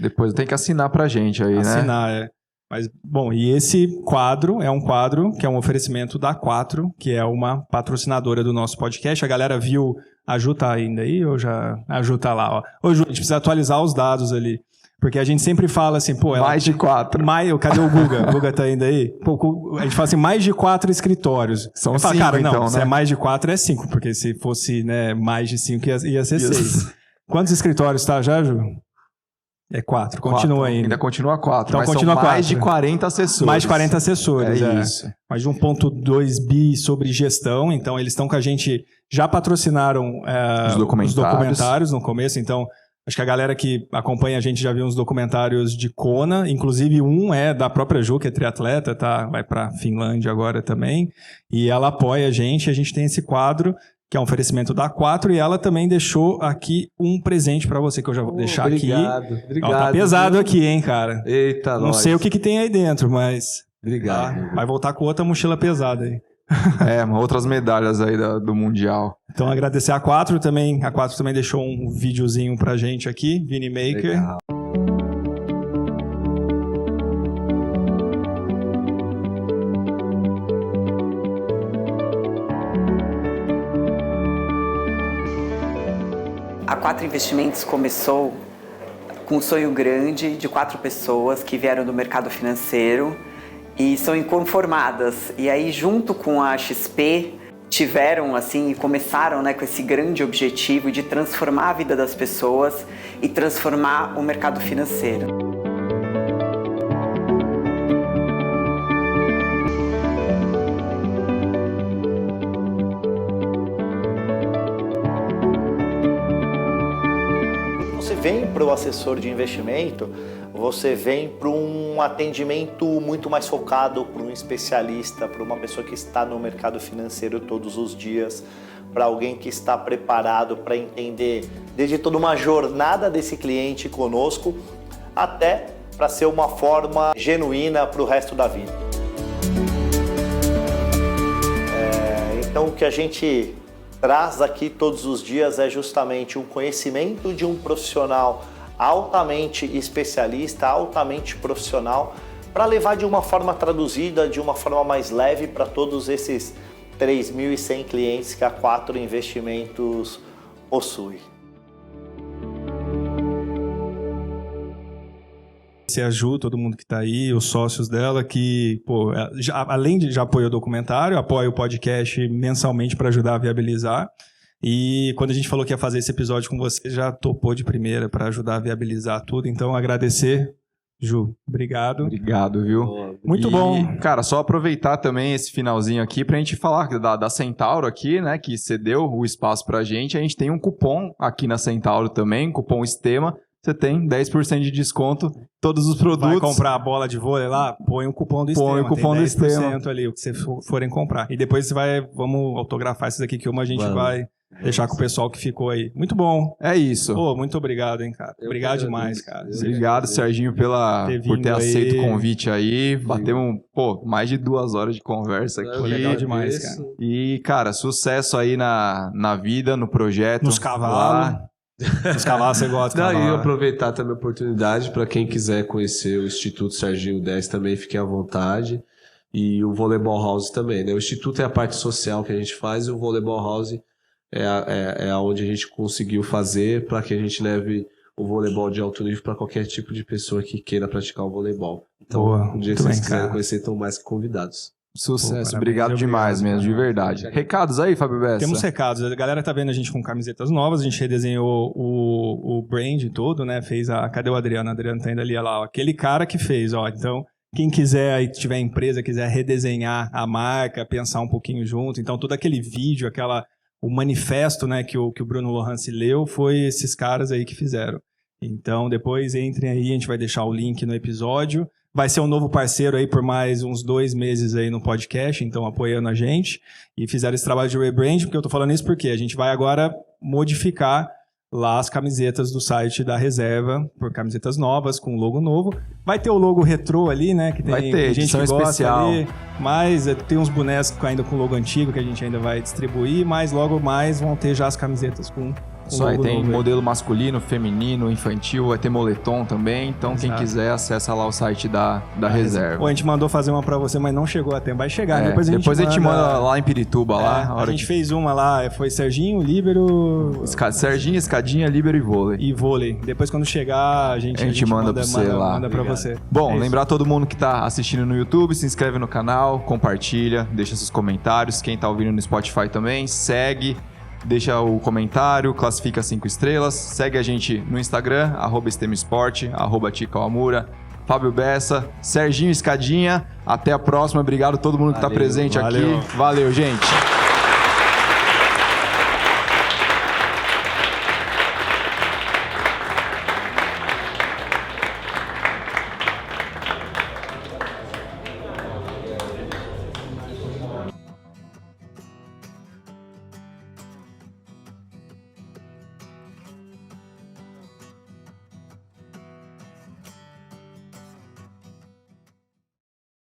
Depois tem que assinar pra gente aí, né? Assinar, Mas, bom, e esse quadro é um quadro que é um oferecimento da 4, que é uma patrocinadora do nosso podcast. A galera viu... A Ju tá ainda aí ou já... A Ju tá lá, ó. Ô, Ju, a gente precisa atualizar os dados ali. Porque a gente sempre fala assim, pô... Mais de 4. Cadê o Guga? O Guga tá ainda aí? Pô, a gente fala assim, mais de 4 escritórios. São 5, cara, não, então, se né? é mais de 4 é 5, porque se fosse, né, mais de 5 ia ser 6. Quantos escritórios tá já, Ju? É 4, continua ainda. Ainda continua 4, então mas continua são mais 4. de 40 assessores. Mais de 40 assessores, é isso. Mais de 1,2 bi sobre gestão, então eles estão com a gente, já patrocinaram os documentários no começo, então acho que a galera que acompanha a gente já viu uns documentários de Kona, inclusive um é da própria Ju, que é triatleta, vai pra Finlândia agora também, e ela apoia a gente tem esse quadro, que é um oferecimento da 4, e ela também deixou aqui um presente pra você, que eu já vou deixar obrigado, aqui. Obrigado. Tá pesado aqui, hein, cara? Eita, não sei o que tem aí dentro, mas... Obrigado. Vai voltar com outra mochila pesada aí. Outras medalhas aí do Mundial. Então, agradecer a 4 também. A 4 também deixou um videozinho pra gente aqui, Vini Maker. Legal. A 4 Investimentos começou com um sonho grande de 4 pessoas que vieram do mercado financeiro e são inconformadas. E aí, junto com a XP, tiveram assim e começaram, né, com esse grande objetivo de transformar a vida das pessoas e transformar o mercado financeiro. Você vem para o assessor de investimento, você vem para um atendimento muito mais focado, para um especialista, para uma pessoa que está no mercado financeiro todos os dias, para alguém que está preparado para entender desde toda uma jornada desse cliente conosco, até para ser uma forma genuína para o resto da vida. Então o que a gente traz aqui todos os dias é justamente um conhecimento de um profissional altamente especialista, altamente profissional, para levar de uma forma traduzida, de uma forma mais leve para todos esses 3.100 clientes que a 4 Investimentos possui. Se a Ju, todo mundo que está aí, os sócios dela, que, pô, além de já apoia o documentário, apoia o podcast mensalmente para ajudar a viabilizar. E quando a gente falou que ia fazer esse episódio com você, já topou de primeira para ajudar a viabilizar tudo. Então, agradecer, Ju. Obrigado. Obrigado, viu? Muito bom. Cara, só aproveitar também esse finalzinho aqui pra gente falar da Centauro aqui, né, que cedeu o espaço pra gente. A gente tem um cupom aqui na Centauro também, cupom STEMA. Você tem 10% de desconto, todos os produtos. Vai comprar a bola de vôlei lá? Põe o cupom do Estema. Põe o cupom do Estema ali, o que vocês forem comprar. E depois vamos autografar esses aqui, que uma a gente vai deixar com o pessoal que ficou aí. Muito bom. É isso. Pô, muito obrigado, hein, cara. Obrigado demais, cara. Obrigado, Serginho, por ter aceito o convite aí. Batemos, mais de 2 horas de conversa aqui. Legal demais, cara. E, cara, sucesso aí na vida, no projeto. Nos cavalos. Os cavalos você gosta de cavalo. E aproveitar também a oportunidade para quem quiser conhecer o Instituto Serginho 10 também, fiquem à vontade. E o Voleibol House também, né? O Instituto é a parte social que a gente faz e o Voleibol House é onde a gente conseguiu fazer para que a gente leve o voleibol de alto nível para qualquer tipo de pessoa que queira praticar o voleibol. Então, um dia que vocês quiserem conhecer, estão mais que convidados. Sucesso, obrigado demais mesmo, de verdade. Recados aí, Fábio Bessa? Temos recados, a galera tá vendo a gente com camisetas novas, a gente redesenhou o brand todo, né, cadê o Adriano? O Adriano tá indo ali, olha lá, ó, aquele cara que fez, ó, então quem quiser aí, tiver empresa, quiser redesenhar a marca, pensar um pouquinho junto, então todo aquele vídeo, o manifesto, né, que o Bruno Lohance leu, foi esses caras aí que fizeram. Então depois entrem aí, a gente vai deixar o link no episódio. Vai ser um novo parceiro aí por mais uns 2 meses aí no podcast, então apoiando a gente. E fizeram esse trabalho de rebrand, porque eu tô falando isso porque a gente vai agora modificar lá as camisetas do site da Reserva por camisetas novas, com logo novo. Vai ter o logo retrô ali, né? Que tem gente que gosta especial ali, mas tem uns bonecos ainda com logo antigo que a gente ainda vai distribuir, mas logo mais vão ter já as camisetas com Só aí tem modelo masculino, feminino, infantil, vai ter moletom também. Então, quem quiser, acessa lá o site da Reserva. Pô, a gente mandou fazer uma pra você, mas não chegou a tempo. Vai chegar, depois a gente manda lá em Pirituba. A gente fez uma lá, foi Serginho, Líbero... Serginho, Escadinha, Líbero e Vôlei. E Vôlei. Depois, quando chegar, a gente manda pra você lá. Manda pra você. Bom, lembrar todo mundo que tá assistindo no YouTube, se inscreve no canal, compartilha, deixa seus comentários. Quem tá ouvindo no Spotify também, segue. Deixa o comentário, classifica 5 estrelas. Segue a gente no Instagram, @STEMaEsport, @TiCawamura, Fábio Bessa, Serginho Escadinha. Até a próxima. Obrigado a todo mundo que está presente aqui. Valeu, gente.